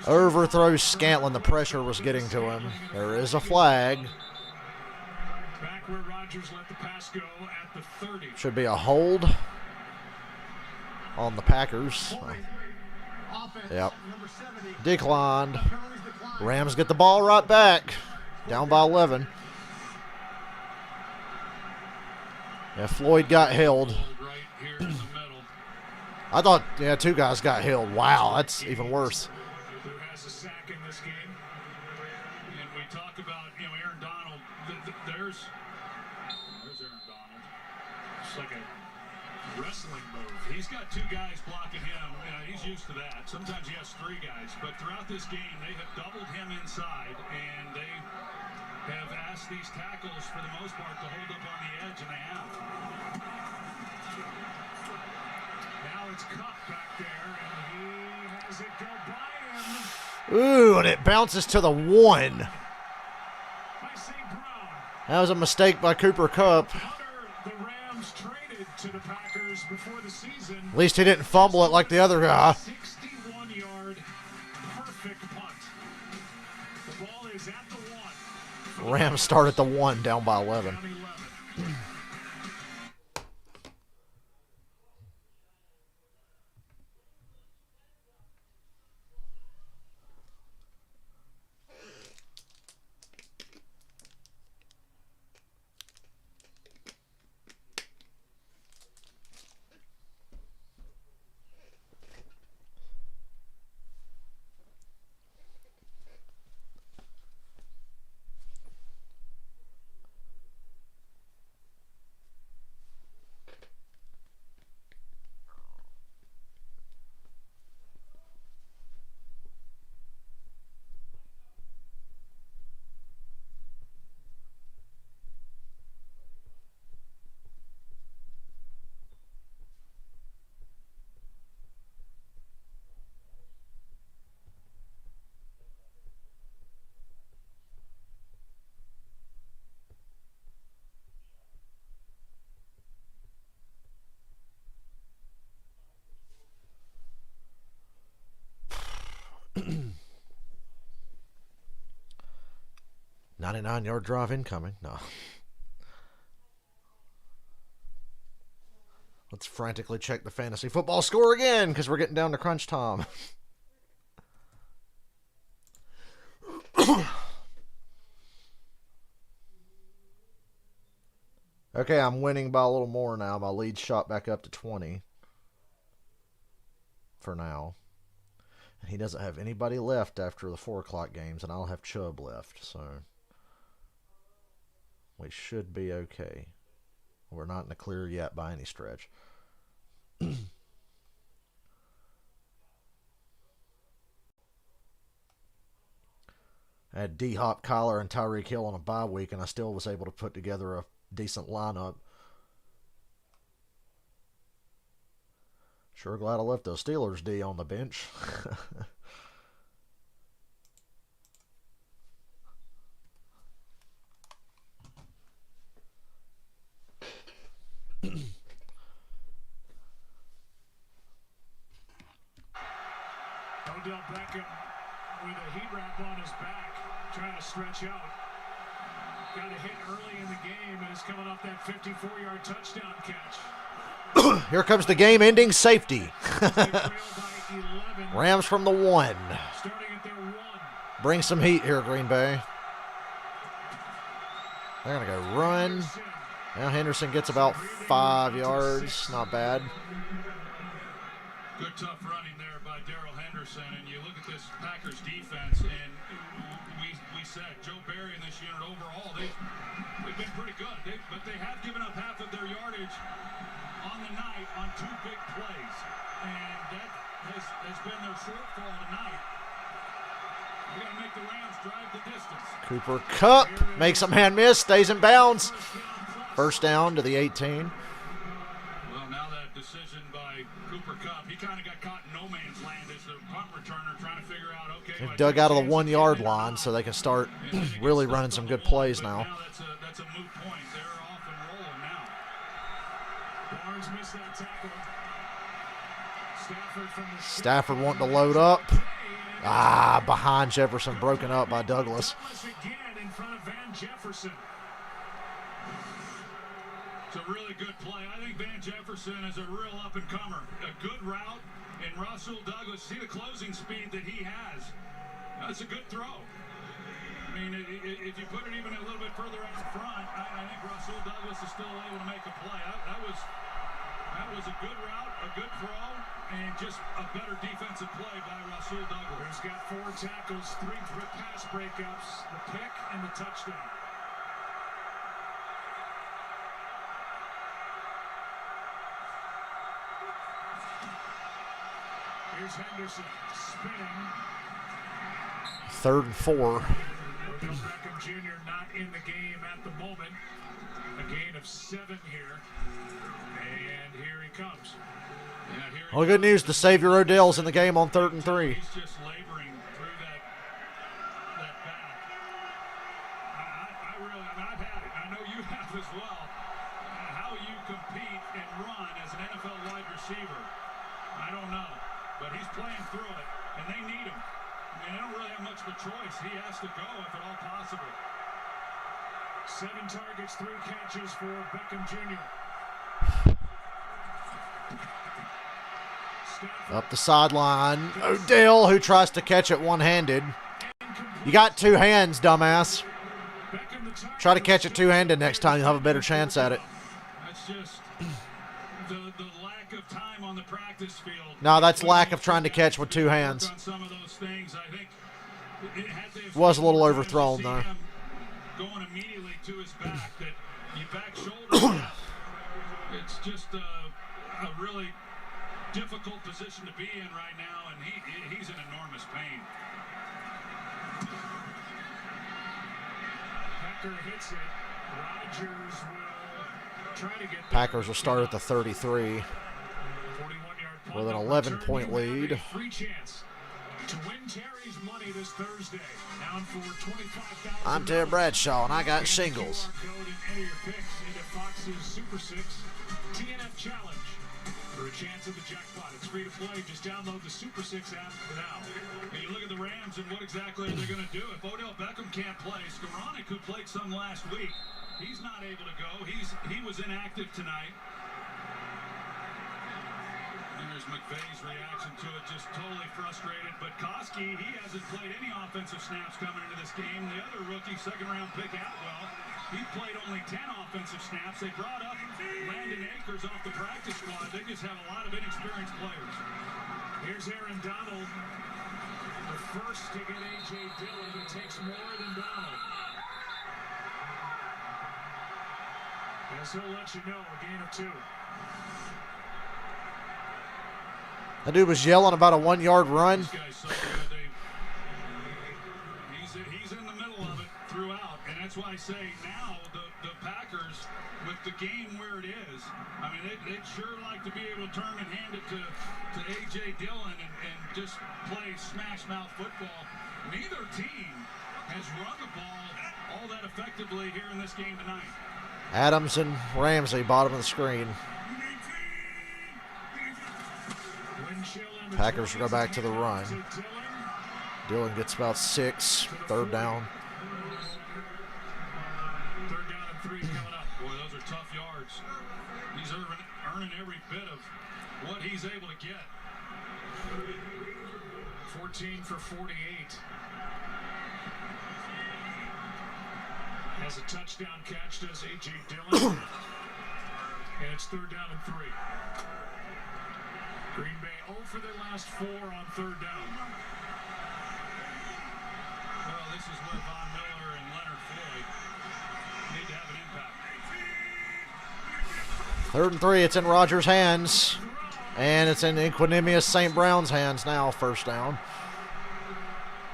Overthrows Scantlin. The pressure was getting to him. There is a flag. Back where Rodgers let the pass go at the 30. Should be a hold on the Packers. Yep. Declined. Rams get the ball right back. Down by 11. Yeah, Floyd got held. Right here in the middle. I thought, yeah, 2 guys got held. Wow, that's even worse. Who has a sack in this game? And we talk about, Aaron Donald. There's Aaron Donald. It's like a wrestling move. He's got 2 guys blocking him. He's used to that. Sometimes he has 3 guys. But throughout this game, they have doubled him inside, and they have asked these tackles, for the most part, to hold up on the edge, and they have. Now it's Cup back there, and he has it go by him. Ooh, and it bounces to the 1. By St. Brown. That was a mistake by Cooper Kupp. The Rams traded to the Packers before the season. At least he didn't fumble it like the other guy. 61-yard perfect punt. The ball is at the 1. Rams start at the 1, down by 11. Down 11. Nine-yard drive incoming. No. Let's frantically check the fantasy football score again because we're getting down to crunch time. Okay, I'm winning by a little more now. My lead shot back up to 20 for now. And he doesn't have anybody left after the 4 o'clock games, and I'll have Chubb left, so we should be okay. We're not in the clear yet by any stretch. I had D-Hop, Kyler, and Tyreek Hill on a bye week, and I still was able to put together a decent lineup. Sure glad I left those Steelers D on the bench. Odell Beckham with a heat wrap on his back, trying to stretch out. Got a hit early in the game and is coming off that 54-yard touchdown catch. Here comes the game-ending safety. They trail by 11. Rams from the 1. Starting at their 1. Bring some heat here, Green Bay. They're going to go run. Now Henderson gets about 5 yards. Not bad. Good tough running there by Darrell Henderson. And you look at this Packers defense, and we said Joe Barry and this unit overall, they've been pretty good. But they have given up half of their yardage on the night on 2 big plays. And that has been their shortfall tonight. We're going to make the Rams drive the distance. Cooper Kupp makes a man miss, stays in bounds. First down to the 18. Well, now that decision by Cooper Kupp, he kind of got caught in no man's land as the punt returner trying to figure out, okay. They've dug out of the 1 yard line so they can start really running some good plays now. That's a moot point. They're off and rolling now. Barnes missed that tackle. Stafford wanting to load up. Behind Jefferson, broken up by Douglas. Again in front of Van Jefferson. It's a really good play. I think Van Jefferson is a real up-and-comer. A good route, and Rasul Douglas, see the closing speed that he has. That's a good throw. I mean, if you put it even a little bit further out front, I think Rasul Douglas is still able to make a play. That was a good route, a good throw, and just a better defensive play by Rasul Douglas. He's got 4 tackles, 3 pass breakups, the pick, and the touchdown. Here's Henderson spinning. 3rd and 4. Odell Beckham Jr. not in the game at the moment. A gain of 7 here. And here he comes. Well, good news. The Savior Odell's in the game on 3rd and 3. He's just laboring through that back. I've had it. I know you have as well. How you compete and run as an NFL wide receiver, I don't know. But he's playing through it, and they need him. I mean, they don't really have much of a choice. He has to go if at all possible. 7 targets, 3 catches for Beckham Jr. Up the sideline. Odell, who tries to catch it one-handed. You got 2 hands, dumbass. Try to catch it 2-handed next time. You'll have a better chance at it. That's just the lack of time on the practice field. No, that's lack of trying to catch with 2 hands. On some of those things, I think Was a little overthrown, though. Going immediately to his back, that you back shoulder. It's just a really difficult position to be in right now, and he's in enormous pain. Packer hits it. Rodgers will try to get. Packers will start at the 33 with an 11-point lead. Free chance to win Terry's money this Thursday. Down for $25,000. I'm Ted Bradshaw, and I got shingles. Code and enter your picks into Fox's Super 6 TNF Challenge for a chance at the jackpot. It's free to play. Just download the Super 6 app now. And you look at the Rams and what exactly are they going to do? If Odell Beckham can't play, Skoranek, who played some last week, he's not able to go. He was inactive tonight. And there's McVay's reaction to it, just totally frustrated. But Koski, he hasn't played any offensive snaps coming into this game. The other rookie, second-round pick Atwell, he played only 10 offensive snaps. They brought up Landon Akers off the practice squad. They just have a lot of inexperienced players. Here's Aaron Donald, the first to get A.J. Dillon. It takes more than Donald. As he'll let you know, a gain of 2. That dude was yelling about a 1-yard run. This guy's so good. He's in the middle of it throughout, and that's why I say now the Packers, with the game where it is, I mean, they'd sure like to be able to turn and hand it to A.J. Dillon and just play smash-mouth football. Neither team has run the ball all that effectively here in this game tonight. Adams and Ramsey, bottom of the screen. Packers go back to the run. Dillon gets about 6. 3rd down. 3rd down and 3 coming up. Boy, those are tough yards. He's earning every bit of what he's able to get. 14 for 48. Has a touchdown catch, does A.J. Dillon. And it's 3rd down and 3. Green Bay 0 for their last 4 on 3rd down. Well, this is where Von Miller and Leonard Floyd need to have an impact. 3rd and 3. It's in Rodgers' hands. And it's in Equanimous St. Brown's hands now, 1st down.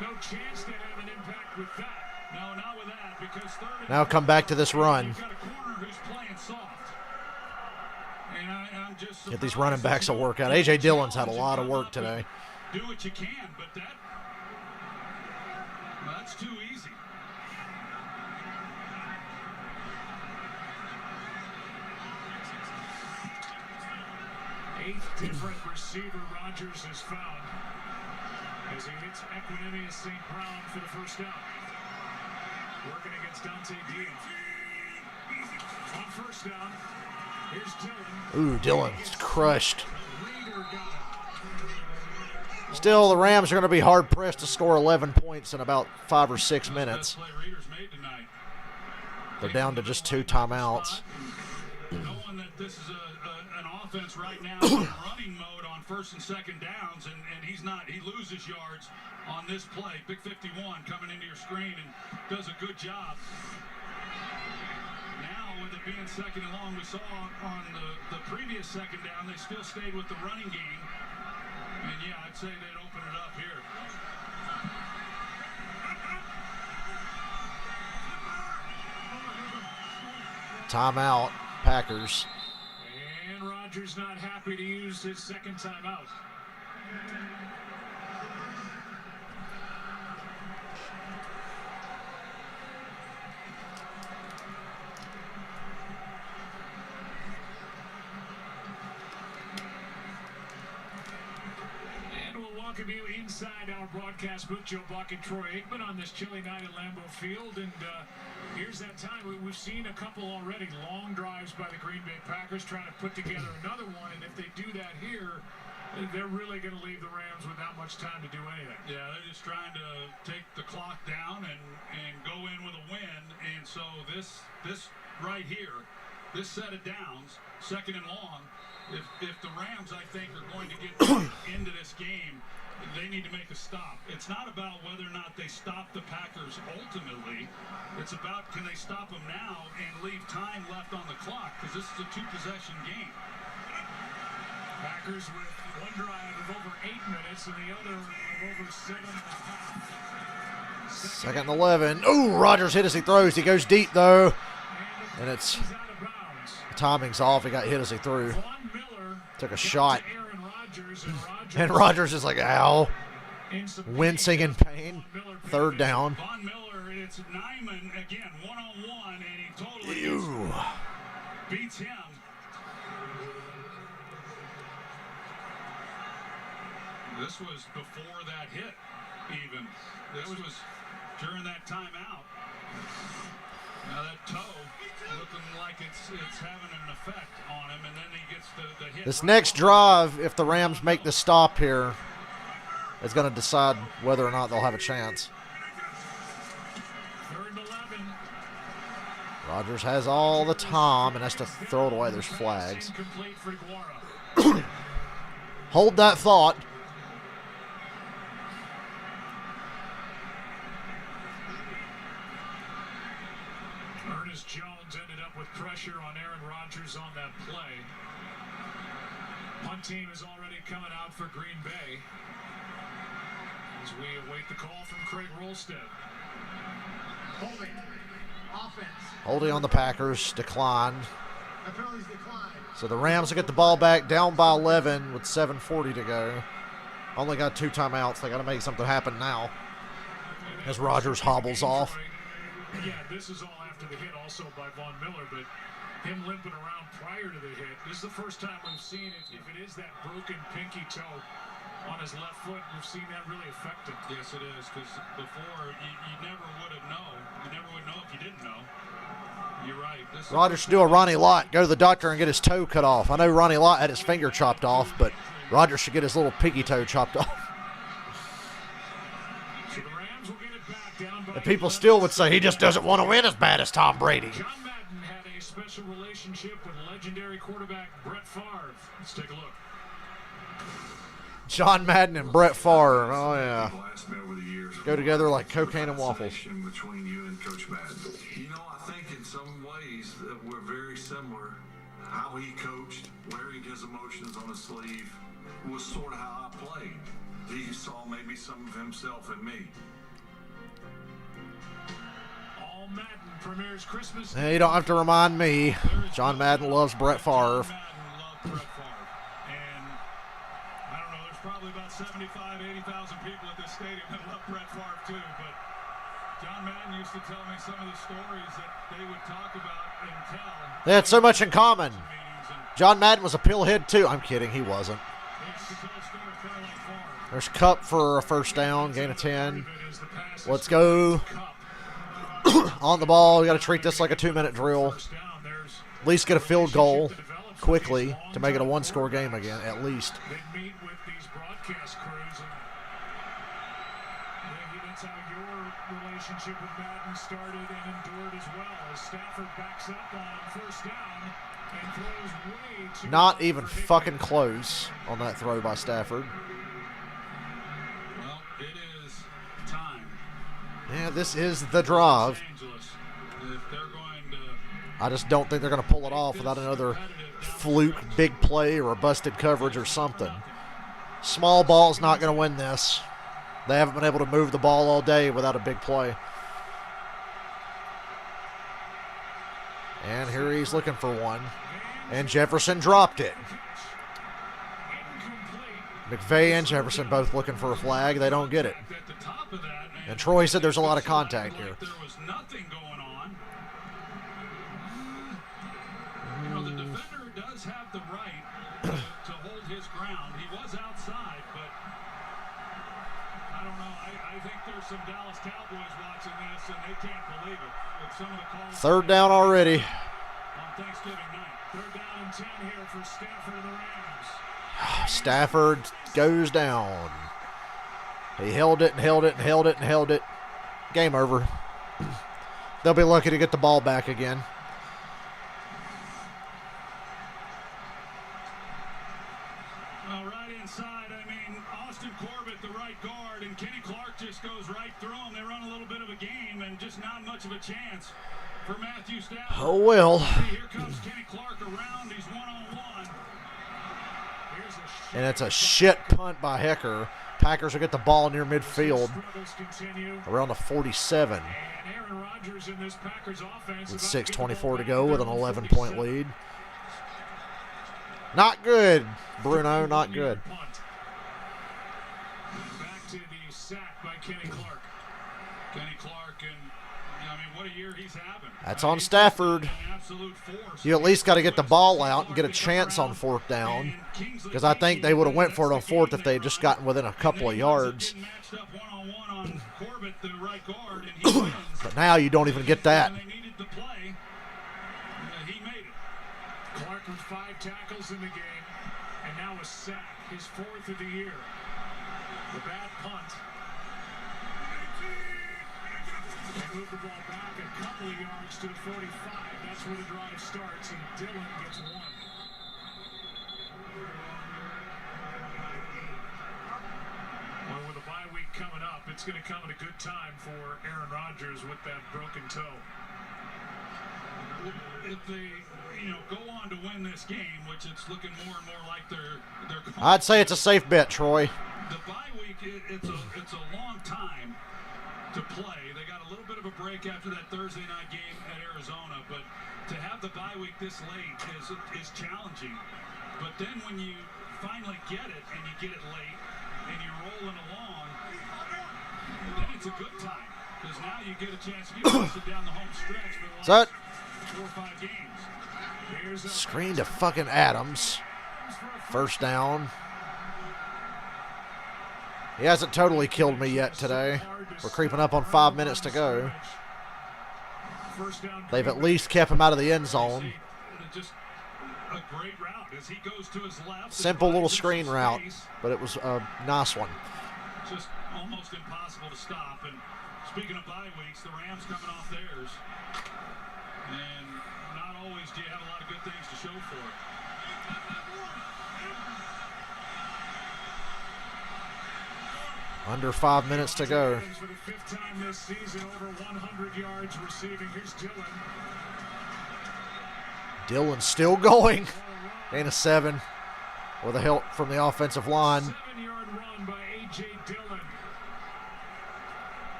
No chance to have an impact with that. No, not with that, because 3rd Now come back to this run. You've got a corner who's playing soft. And I'm just Get these running backs a workout. A.J. Dillon's had a lot of work today. Do what you can, but that's too easy. Eighth different receiver Rodgers has found as he hits Equanimous St. Brown for the 1st down. Working against Dante Dion. On 1st down, here's Dillon. Ooh, Dillon's crushed. Reader got it. Still, the Rams are going to be hard-pressed to score 11 points in about 5 or 6 minutes. Best play Reader's made tonight. They're down to just 2 timeouts. Knowing that this is an offense right now in running mode on 1st and 2nd downs, and he loses yards on this play. Big 51 coming into your screen and does a good job. Now, with it being 2nd and long, we saw on the previous 2nd down, they still stayed with the running game. And yeah, I'd say they'd open it up here. Timeout, Packers. And Rodgers not happy to use his 2nd timeout. Welcome you inside our broadcast booth. Joe Buck and Troy Aikman on this chilly night at Lambeau Field. And here's that time. We've seen a couple already. Long drives by the Green Bay Packers trying to put together another one. And if they do that here, they're really going to leave the Rams with not much time to do anything. Yeah, they're just trying to take the clock down and go in with a win. And so this right here, this set of downs, 2nd and long, if the Rams, I think, are going to get into this game, they need to make a stop. It's not about whether or not they stop the Packers ultimately. It's about can they stop them now and leave time left on the clock, because this is a 2-possession game. Packers with one drive of over 8 minutes and the other of over 7.5. 2nd and 11. Ooh, Rodgers hit as he throws. He goes deep, though. And it's the timing's off. He got hit as he threw. Took a shot. And Rodgers is like, ow. Wincing in pain. 3rd down. Von Miller, it's Nyman again, one-on-one, and he totally beats him. This was before that hit, even. This was during that timeout. Now that toe looking like it's having an effect on him, and then he gets the hit. This next drive, if the Rams make the stop here, is going to decide whether or not they'll have a chance. 3rd and 11. Rodgers has all the time and has to throw it away. There's flags. Hold that thought. Ernest Jones ended up with pressure on Aaron Rodgers on that play. Punt team is already coming out for Green Bay as we await the call from Craig Rolstead. Holding. Offense. Holding on the Packers. Declined. The penalties declined. So the Rams will get the ball back down by 11 with 7:40 to go. Only got 2 timeouts. They got to make something happen now as Rodgers hobbles off. Yeah, this is all after the hit also by Von Miller, but him limping around prior to the hit. This is the first time we've seen it. If it is that broken pinky toe on his left foot, we've seen that really affect him. Yes, it is, because before you never would have known. You never would know if you didn't know. You're right. Rodgers should do a Ronnie Lott. Go to the doctor and get his toe cut off. I know Ronnie Lott had his finger chopped off, but Rodgers should get his little pinky toe chopped off. So the Rams will get it back down And people still would say he just doesn't want to win as bad as Tom Brady. John Madden had a special relationship with legendary quarterback Brett Favre. Let's take a look. John Madden and Brett Favre. Oh, yeah. Go together like cocaine and waffles. Between you and Coach Madden. You know, I think in some ways that we're very similar. How he coached, wearing his emotions on his sleeve, was sort of how I played. He saw maybe some of himself in me. All Madden premieres Christmas. Hey, you don't have to remind me. John Madden loves Brett Favre. Probably about 75, 80,000 people at this stadium that love Brett Favre too, but John Madden used to tell me some of the stories that they would talk about and tell. They had so much in common. John Madden was a pillhead too. I'm kidding, he wasn't. There's Cup for a first down, gain of 10. Let's go. On the ball, we got to treat this like a 2-minute drill. At least get a field goal quickly to make it a one-score game again, at least. Broadcast crews, and maybe that's how your relationship with Madden started and endured as well, as Stafford backs up on first down and throws way too. Not even fucking close on that throw by Stafford. Well, it is time. Yeah, this is the drive. I just don't think they're going to pull it off without another fluke big play or a busted coverage or something. Small ball's not going to win this. They haven't been able to move the ball all day without a big play. And here he's looking for one. And Jefferson dropped it. McVay and Jefferson both looking for a flag. They don't get it. And Troy said there's a lot of contact here. There was nothing going on. You know, the defender does have the right to hold his ground. He was outside, but I don't know. I think there's some Dallas Cowboys watching this, and they can't believe it. With some of the calls Third down already. on Thanksgiving night. Third down and 10 here for Stafford and the Rams. Stafford goes down. He held it and held it and held it and held it. Game over. They'll be lucky to get the ball back again. Well, right inside, I mean, Austin Corbett, the right guard, and Kenny Clark just goes right through him. They run a little bit of a game and just not much of a chance for Matthew Stafford. Oh, well. Here comes Kenny Clark around. He's one-on-one. And it's a shit punt by Hecker. Packers will get the ball near midfield around the 47. With 6:24 to go with an 11-point lead. Not good, Bruno, not good. Back to the sack by Kenny Clark. Kenny Clark, and I mean, what a year he's having. That's on Stafford. You at least got to get the ball out and get a chance on fourth down, because I think they would have went for it on fourth if they had just gotten within a couple of yards. But now you don't even get that. Clark with 5 tackles in the game, and now a sack, his 4th of the year. The bad punt. They move the ball back a couple of yards to the 45. That's where the drive starts, and Dillon gets 1. Well, with a bye week coming up, it's going to come at a good time for Aaron Rodgers with that broken toe. If they, go on to win this game, which it's looking more and more like they're I'd say it's a safe bet, Troy. The bye week, it's a long time to play. They got a little bit of a break after that Thursday night game at Arizona, but to have the bye week this late is challenging. But then when you finally get it, and you get it late, and you're rolling along, then it's a good time, because now you get a chance to sit down the home stretch for the last 4 or 5 games. Screen to fucking Adams. First down. He hasn't totally killed me yet today. We're creeping up on 5 minutes to go. They've at least kept him out of the end zone. Just a great route as he goes to his left. Simple little screen route, but it was a nice one. Just almost impossible to stop. And speaking of bye weeks, the Rams coming off theirs. And not always do you have a lot of good things to show for it. Under 5 minutes to go. For the 5th time this season, over 100 yards receiving. Here's Dillon. Dillon still going. Gain of 7 with the help from the offensive line. 7-yard run by A.J. Dillon.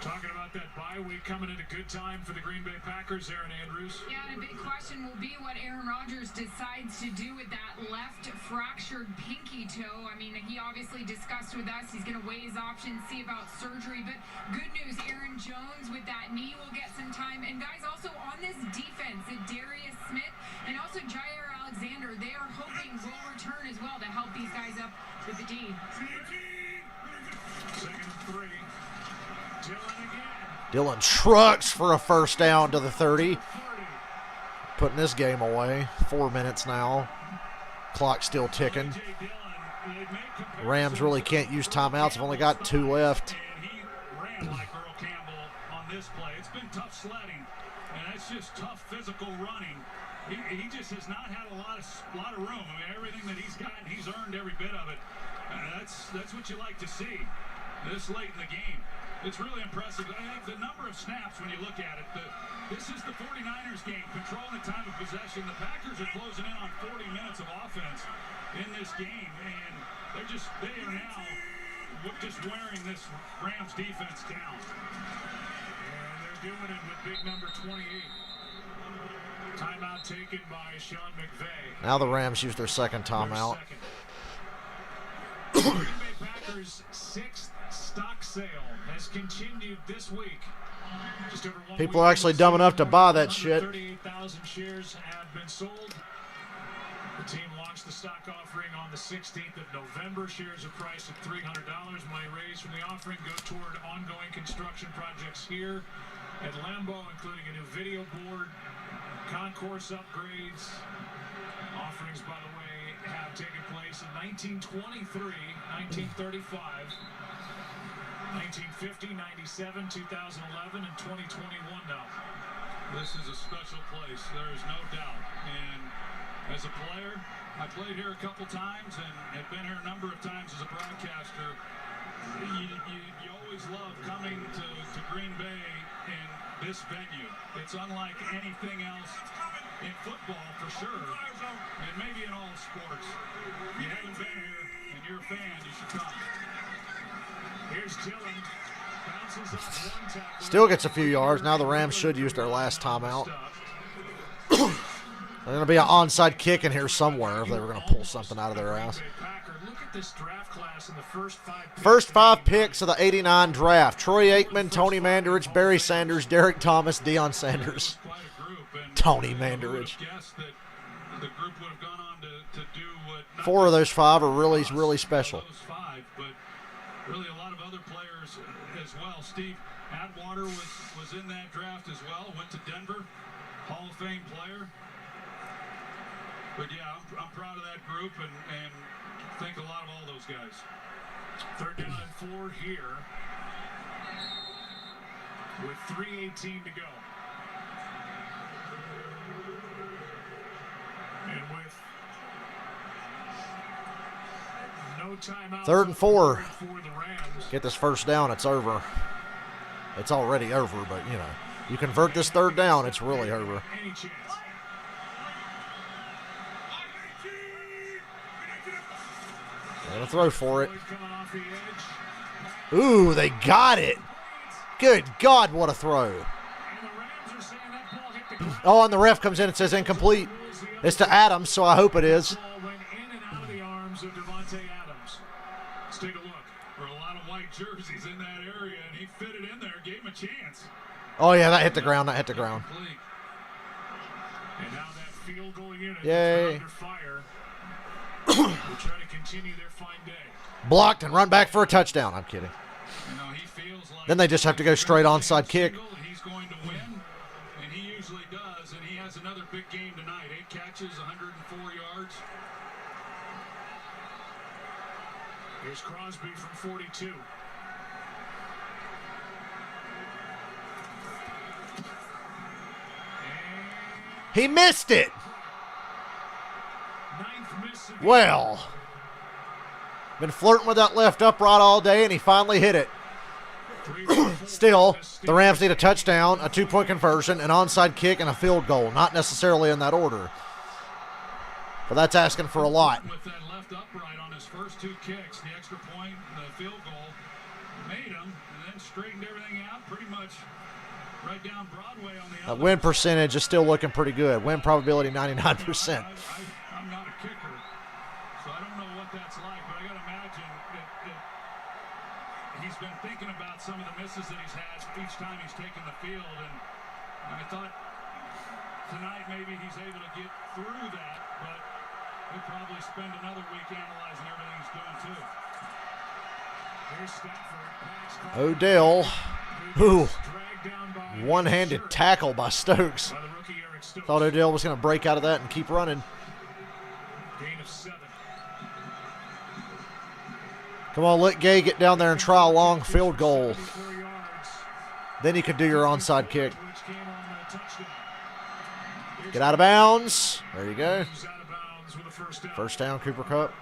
Talking about that bye week coming at a good time for the Green Bay Packers, Aaron Andrews. Yeah, and a big question will be what Aaron Rodgers decides to do with that left fractured pinky toe. I mean, he obviously discussed with us he's going to weigh his options, see about surgery. But good news, Aaron Jones with that knee will get some time. And guys, also on this defense, Darius Smith and also Jair Alexander, they are hoping will return as well to help these guys up with the D. 2nd and 3. Dillon again. Dillon trucks for a first down to the 30. Putting this game away. 4 minutes now. Clock still ticking. Rams really can't use timeouts. They've only got 2 left. And he ran like Earl Campbell on this play. It's been tough sledding, and that's just tough physical running. He just has not had a lot of room. I mean, everything that he's gotten, he's earned every bit of it. That's what you like to see this late in the game. It's really impressive. I think the number of snaps when you look at it, this is the 49ers game, controlling the time of possession. The Packers are closing in on 40 minutes of offense in this game, and they are now just wearing this Rams defense down. And they're doing it with big number 28. Timeout taken by Sean McVay. Now the Rams use their second timeout. Green Bay Packers' 6th stock sale has continued this week. Just over 1 People week are actually dumb enough to buy that shit. 38,000 shares have been sold. The team launched the stock offering on the 16th of November. Shares are priced at $300. Money raised from the offering go toward ongoing construction projects here at Lambeau, including a new video board, concourse upgrades. Offerings, by the way, have taken place in 1923, 1935, 1950, 97, 2011, and 2021 now. This is a special place. There is no doubt. And as a player, I played here a couple times and have been here a number of times as a broadcaster. You always love coming to Green Bay in this venue. It's unlike anything else in football for sure, and maybe in all sports. If you haven't been here and you're a fan, you should come. Here's Dillon. Bounces off one tackler. Still gets a few yards. Now the Rams should use their last timeout. There's going to be an onside kick in here somewhere if they were going to pull something out of their ass. Look at this draft class in the first 5 picks. First 5 picks of the '89 draft. Troy Aikman, Tony Mandarich, Barry Sanders, Derek Thomas, Deion Sanders. Tony Mandarich. The group would have gone on to do what 4 of those 5 are really, really special. those 5, but really a lot of other players as well. Steve Atwater was in that draft as well. Went to Denver, Hall of Fame player. But yeah, I'm proud of that group and think a lot of all those guys. 3rd down and 4 here with 3:18 to go. And with no timeouts. 3rd and 4. For the Rams. Get this first down, it's over. It's already over, but you know, you convert this 3rd down, it's really over. Any chance? They're going to throw for it. Coming off the edge. Ooh, they got it. Good God, what a throw. And the Rams are saying that ball hit the ground. Oh, and the ref comes in and says incomplete. It's to Adams, so I hope it is. Ball went in and out of the arms of Devontae Adams. Let's take a look. There were a lot of white jerseys in that area, and he fit it in there, gave him a chance. Oh, yeah, that hit the ground. That hit the ground. Complete. And now that field goal unit Yay. is under fire. We'll try to continue their fine day. Blocked and run back for a touchdown. I'm kidding. You know, he feels like Then they just have to go straight onside kick. He's going to win, and he usually does, and he has another big game tonight. 8 catches, 104 yards. Here's Crosby from 42. He missed it. Well, been flirting with that left upright all day, and he finally hit it. Still, the Rams need a touchdown, a 2-point conversion, an onside kick, and a field goal. Not necessarily in that order. But that's asking for a lot. With that left upright on his first 2 kicks, the extra point, the field goal, made him, and then straightened everything out pretty much right down Broadway on the That win percentage is still looking pretty good. Win probability 99%. I'm not a kicker, so I don't know what that's like, but I got to imagine that he's been thinking about some of the misses that he's had each time he's taken the field, and I thought tonight maybe he's able to get through that, but he'll probably spend another week analyzing everything he's doing too. Odell, ooh, one-handed tackle by Stokes. Thought Odell was going to break out of that and keep running. Gain of 7. Come on, let Gay get down there and try a long field goal. Then you could do your onside kick. Get out of bounds. There you go. First down, Cooper Kupp.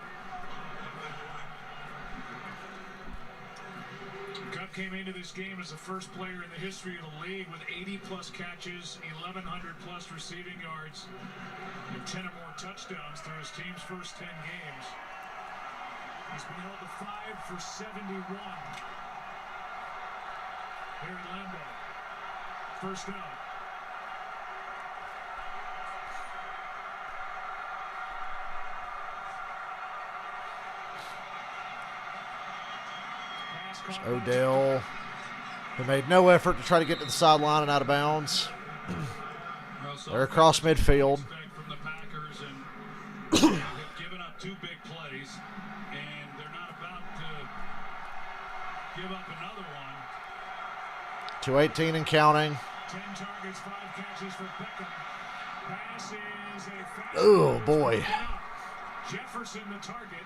Kupp came into this game as the first player in the history of the league with 80-plus catches, 1,100-plus receiving yards, and 10 or more touchdowns through his team's first 10 games. He's been held to 5 for 71. Here at Lambeau. First down. Odell, who made no effort to try to get to the sideline and out of bounds. They're across midfield. From the Packers, and they've given up 2 big plays, and they're not about to give up another one. 218 and counting. 10 targets, 5 catches for Beckham. Pass is a Oh, boy. Jefferson the target.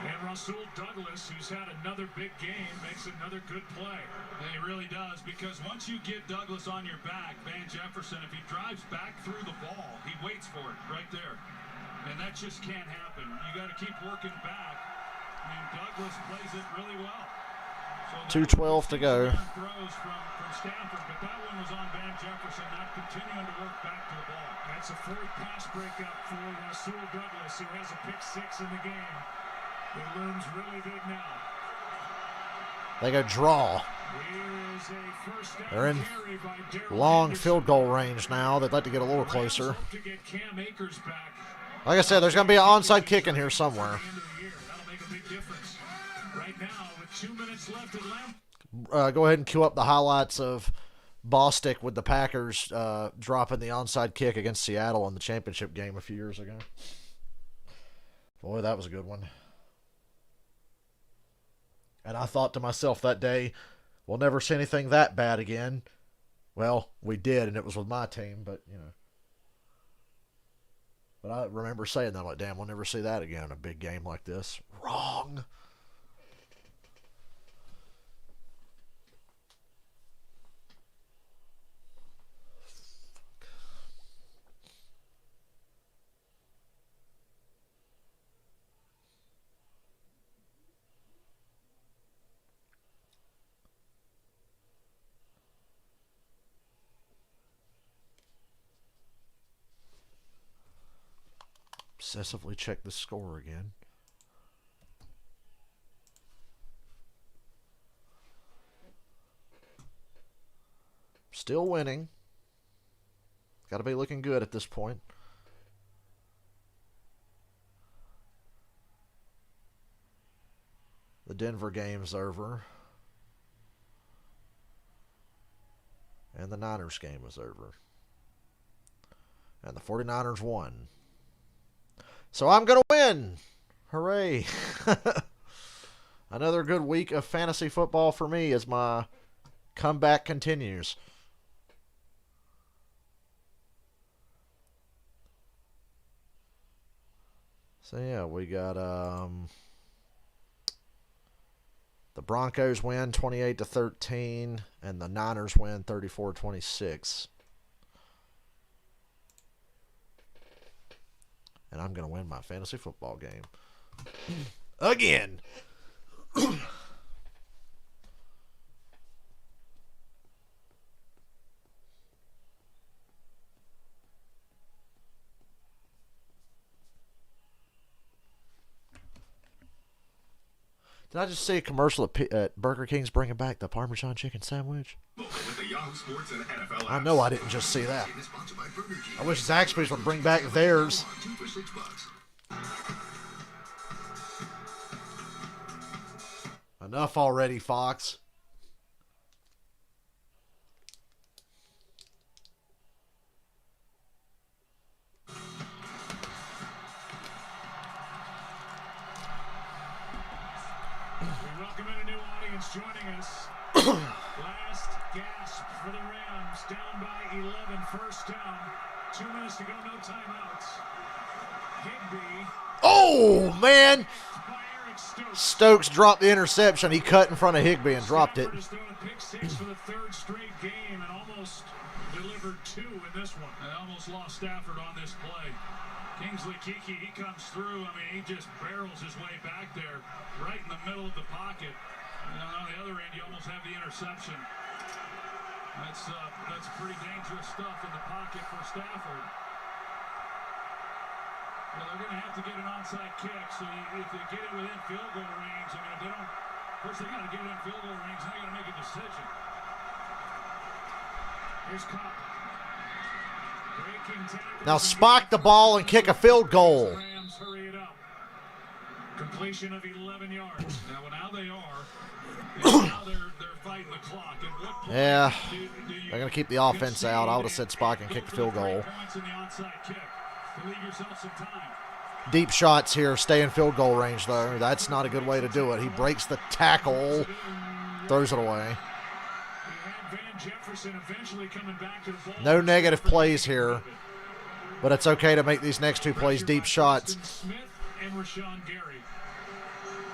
And Rasul Douglas, who's had another big game, makes another good play. He really does, because once you get Douglas on your back, Van Jefferson, if he drives back through the ball, he waits for it right there. And that just can't happen. You got to keep working back. I mean, Douglas plays it really well. So 2:12 to go. Throws from Stanford, but that one was on Van Jefferson, not continuing to work back to the ball. That's a 4th pass breakup for Rasul Douglas, who has a pick 6 in the game. It looms really big now. They go draw. They're in long field goal range now. They'd like to get a little closer. Like I said, there's going to be an onside kick in here somewhere. Go ahead and cue up the highlights of Bostic with the Packers dropping the onside kick against Seattle in the championship game a few years ago. Boy, that was a good one. And I thought to myself that day, we'll never see anything that bad again. Well, we did, and it was with my team, but, you know. But I remember saying that, I'm like, damn, we'll never see that again in a big game like this. Wrong. Obsessively check the score again. Still winning. Got to be looking good at this point. The Denver game's over. And the Niners game is over. And the 49ers won. So I'm going to win. Hooray. Another good week of fantasy football for me as my comeback continues. So yeah, we got the Broncos win 28-13 and the Niners win 34-26. And I'm going to win my fantasy football game. Again. Did I just see a commercial at Burger King's bringing back the Parmesan chicken sandwich? I know I didn't just see that. I wish Zaxby's would bring back theirs. Enough already, Fox. Joining us. Last gasp for the Rams. Down by 11. First down. 2 minutes to go. No timeouts. Higbee. Oh, man. Stokes dropped the interception. He cut in front of Higbee and dropped it. Stafford has thrown a pick six for the third straight game and almost delivered 2 in this one. They almost lost Stafford on this play. Kingsley Keke, he comes through. I mean, he just barrels his way back there, right in the middle of the pocket. And on the other end, you almost have the interception. That's pretty dangerous stuff in the pocket for Stafford. Well, they're going to have to get an onside kick. So if they get it within field goal range, I mean, if they don't, first they got to get it in field goal range, then they got to make a decision. Here's Cobb. Breaking tackles. Now spike the ball and kick a field goal. Rams hurry it up. Completion of 11 yards. Now they are. Now they're fighting the clock. At what point Yeah, do they're going to keep the offense out. I would have said spike and kick the field goal. points in the onside kick to leave yourself some time? Deep shots here, stay in field goal range, though. That's not a good way to do it. He breaks the tackle, throws it away. Van Jefferson eventually coming back to the ball. No negative plays here, but it's okay to make these next 2 plays deep shots. Smith and Rashawn Gary.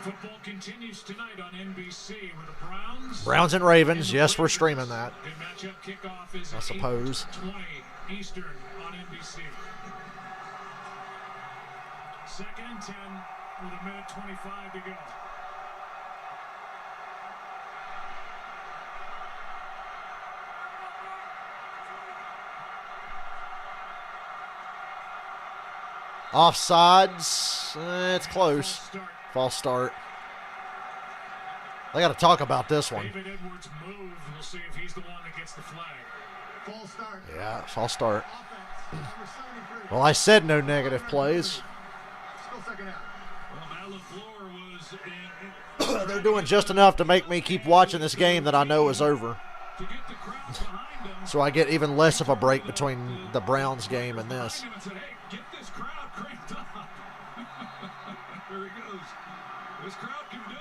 Football continues tonight on NBC with the Browns and Ravens. Yes, we're streaming that. Good matchup. Kickoff is I suppose. 8:20 Eastern on NBC. 2nd and 10 with 1:25 to go. Offsides. It's close. False start. They got to talk about this one. David Edwards moved. We'll see if he's the one that gets the flag. False start. Yeah, false start. Offense, number 73. Well, I said no negative plays. Still second out. Well, Matt LaFleur was They're doing just enough to make me keep watching this game that I know is over. to get the crowd behind him. So I get even less of a break between the Browns game and this. And said, hey, get this crowd cranked up. There he goes. This crowd can do it.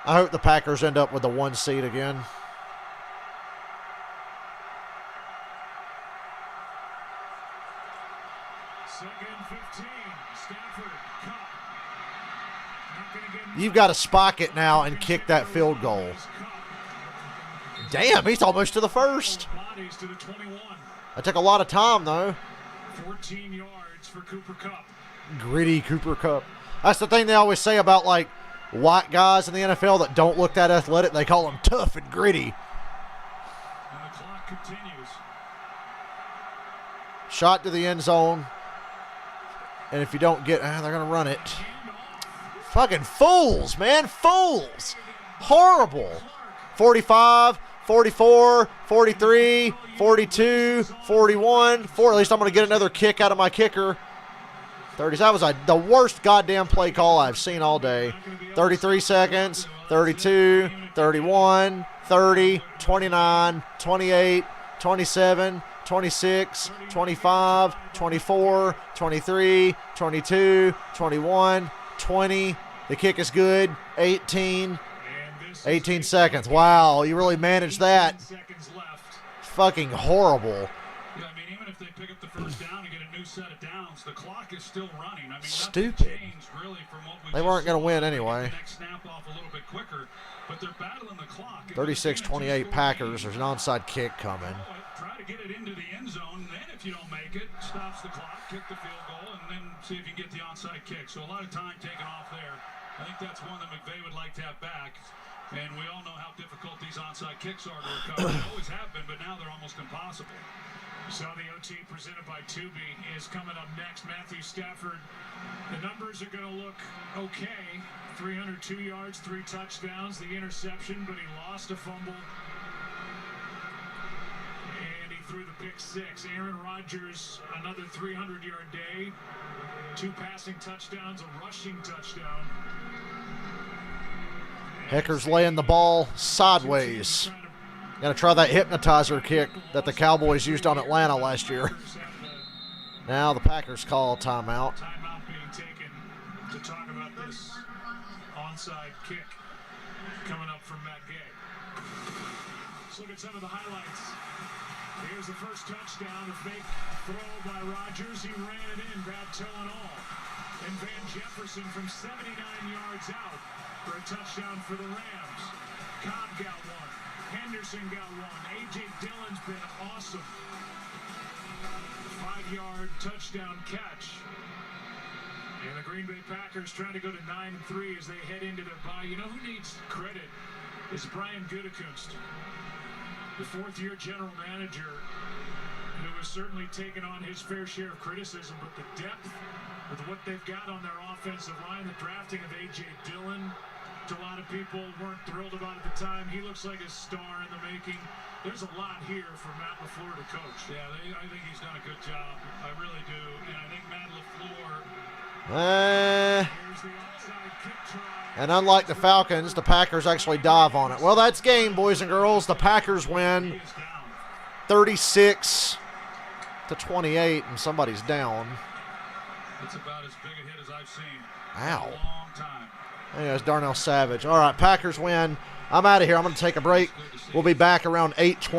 I hope the Packers end up with the 1 seed again. Second 15. Stafford, Cup. Not gonna get You've got to spike it now and kick that field goal. Damn, he's almost to the first. bodies to the 21. That took a lot of time, though. 14 yards for Cooper Cup. Gritty Cooper Cup. That's the thing they always say about, like, white guys in the NFL that don't look that athletic. They call them tough and gritty. And the clock continues. Shot to the end zone. And if you don't get, they're going to run it. Fucking fools, man. Fools. Horrible. 45, 44, 43, 42, 41, 4. At least I'm going to get another kick out of my kicker. 30. That was the worst goddamn play call I've seen all day. 33 seconds, 32, 31, 30, 29, 28, 27, 26, 25, 24, 23, 22, 21, 20. The kick is good. 18. 18 seconds. Wow, you really managed that. Seconds left. Fucking horrible. Yeah, I mean, even if if they pick up the first down and get a new set of downs, the clock is still running. I mean, Stupid. changed really from what we They weren't going to win anyway. The next snap off a little bit quicker, but they're battling the clock. 36-28 Packers. There's an onside kick coming. Try to get it into the end zone, and then if you don't make it, stops the clock, kick the field goal, and then see if you can get the onside kick. So a lot of time taken off there. I think that's one that McVay would like to have back. And we all know how difficult these onside kicks are to recover. They always have been, but now they're almost impossible. So the OT presented by Tubi is coming up next. Matthew Stafford, the numbers are going to look okay. 302 yards, 3 touchdowns, the interception, but he lost a fumble. And he threw the pick 6. Aaron Rodgers, another 300-yard day. 2 passing touchdowns, a rushing touchdown. Hecker's laying the ball sideways. Got to try that hypnotizer kick that the Cowboys used on Atlanta last year. Now the Packers call a timeout. Timeout being taken to talk about this onside kick coming up from Matt Gay. Let's look at some of the highlights. Here's the first touchdown, a fake throw by Rodgers. He ran it in, bad toe and all. And Van Jefferson from 79 yards out for a touchdown for the Rams. Cobb got one. Henderson got one. A.J. Dillon's been awesome. 5-yard touchdown catch. And the Green Bay Packers trying to go to 9-3 as they head into their bye. You know who needs credit is Brian Gutekunst, the 4th-year general manager, who has certainly taken on his fair share of criticism, but the depth with what they've got on their offensive line, the drafting of A.J. Dillon, which a lot of people weren't thrilled about at the time. He looks like a star in the making. There's a lot here for Matt LaFleur to coach. Yeah, I think he's done a good job. I really do. And I think Matt LaFleur... Here's the onside kick try. And unlike the Falcons, the Packers actually dive on it. Well, that's game, boys and girls. The Packers win 36-28, and somebody's down. It's about as big a hit as I've seen. Ow. In a long time. Yeah, it's Darnell Savage. All right, Packers win. I'm out of here. I'm going to take a break. We'll be back around 8:20.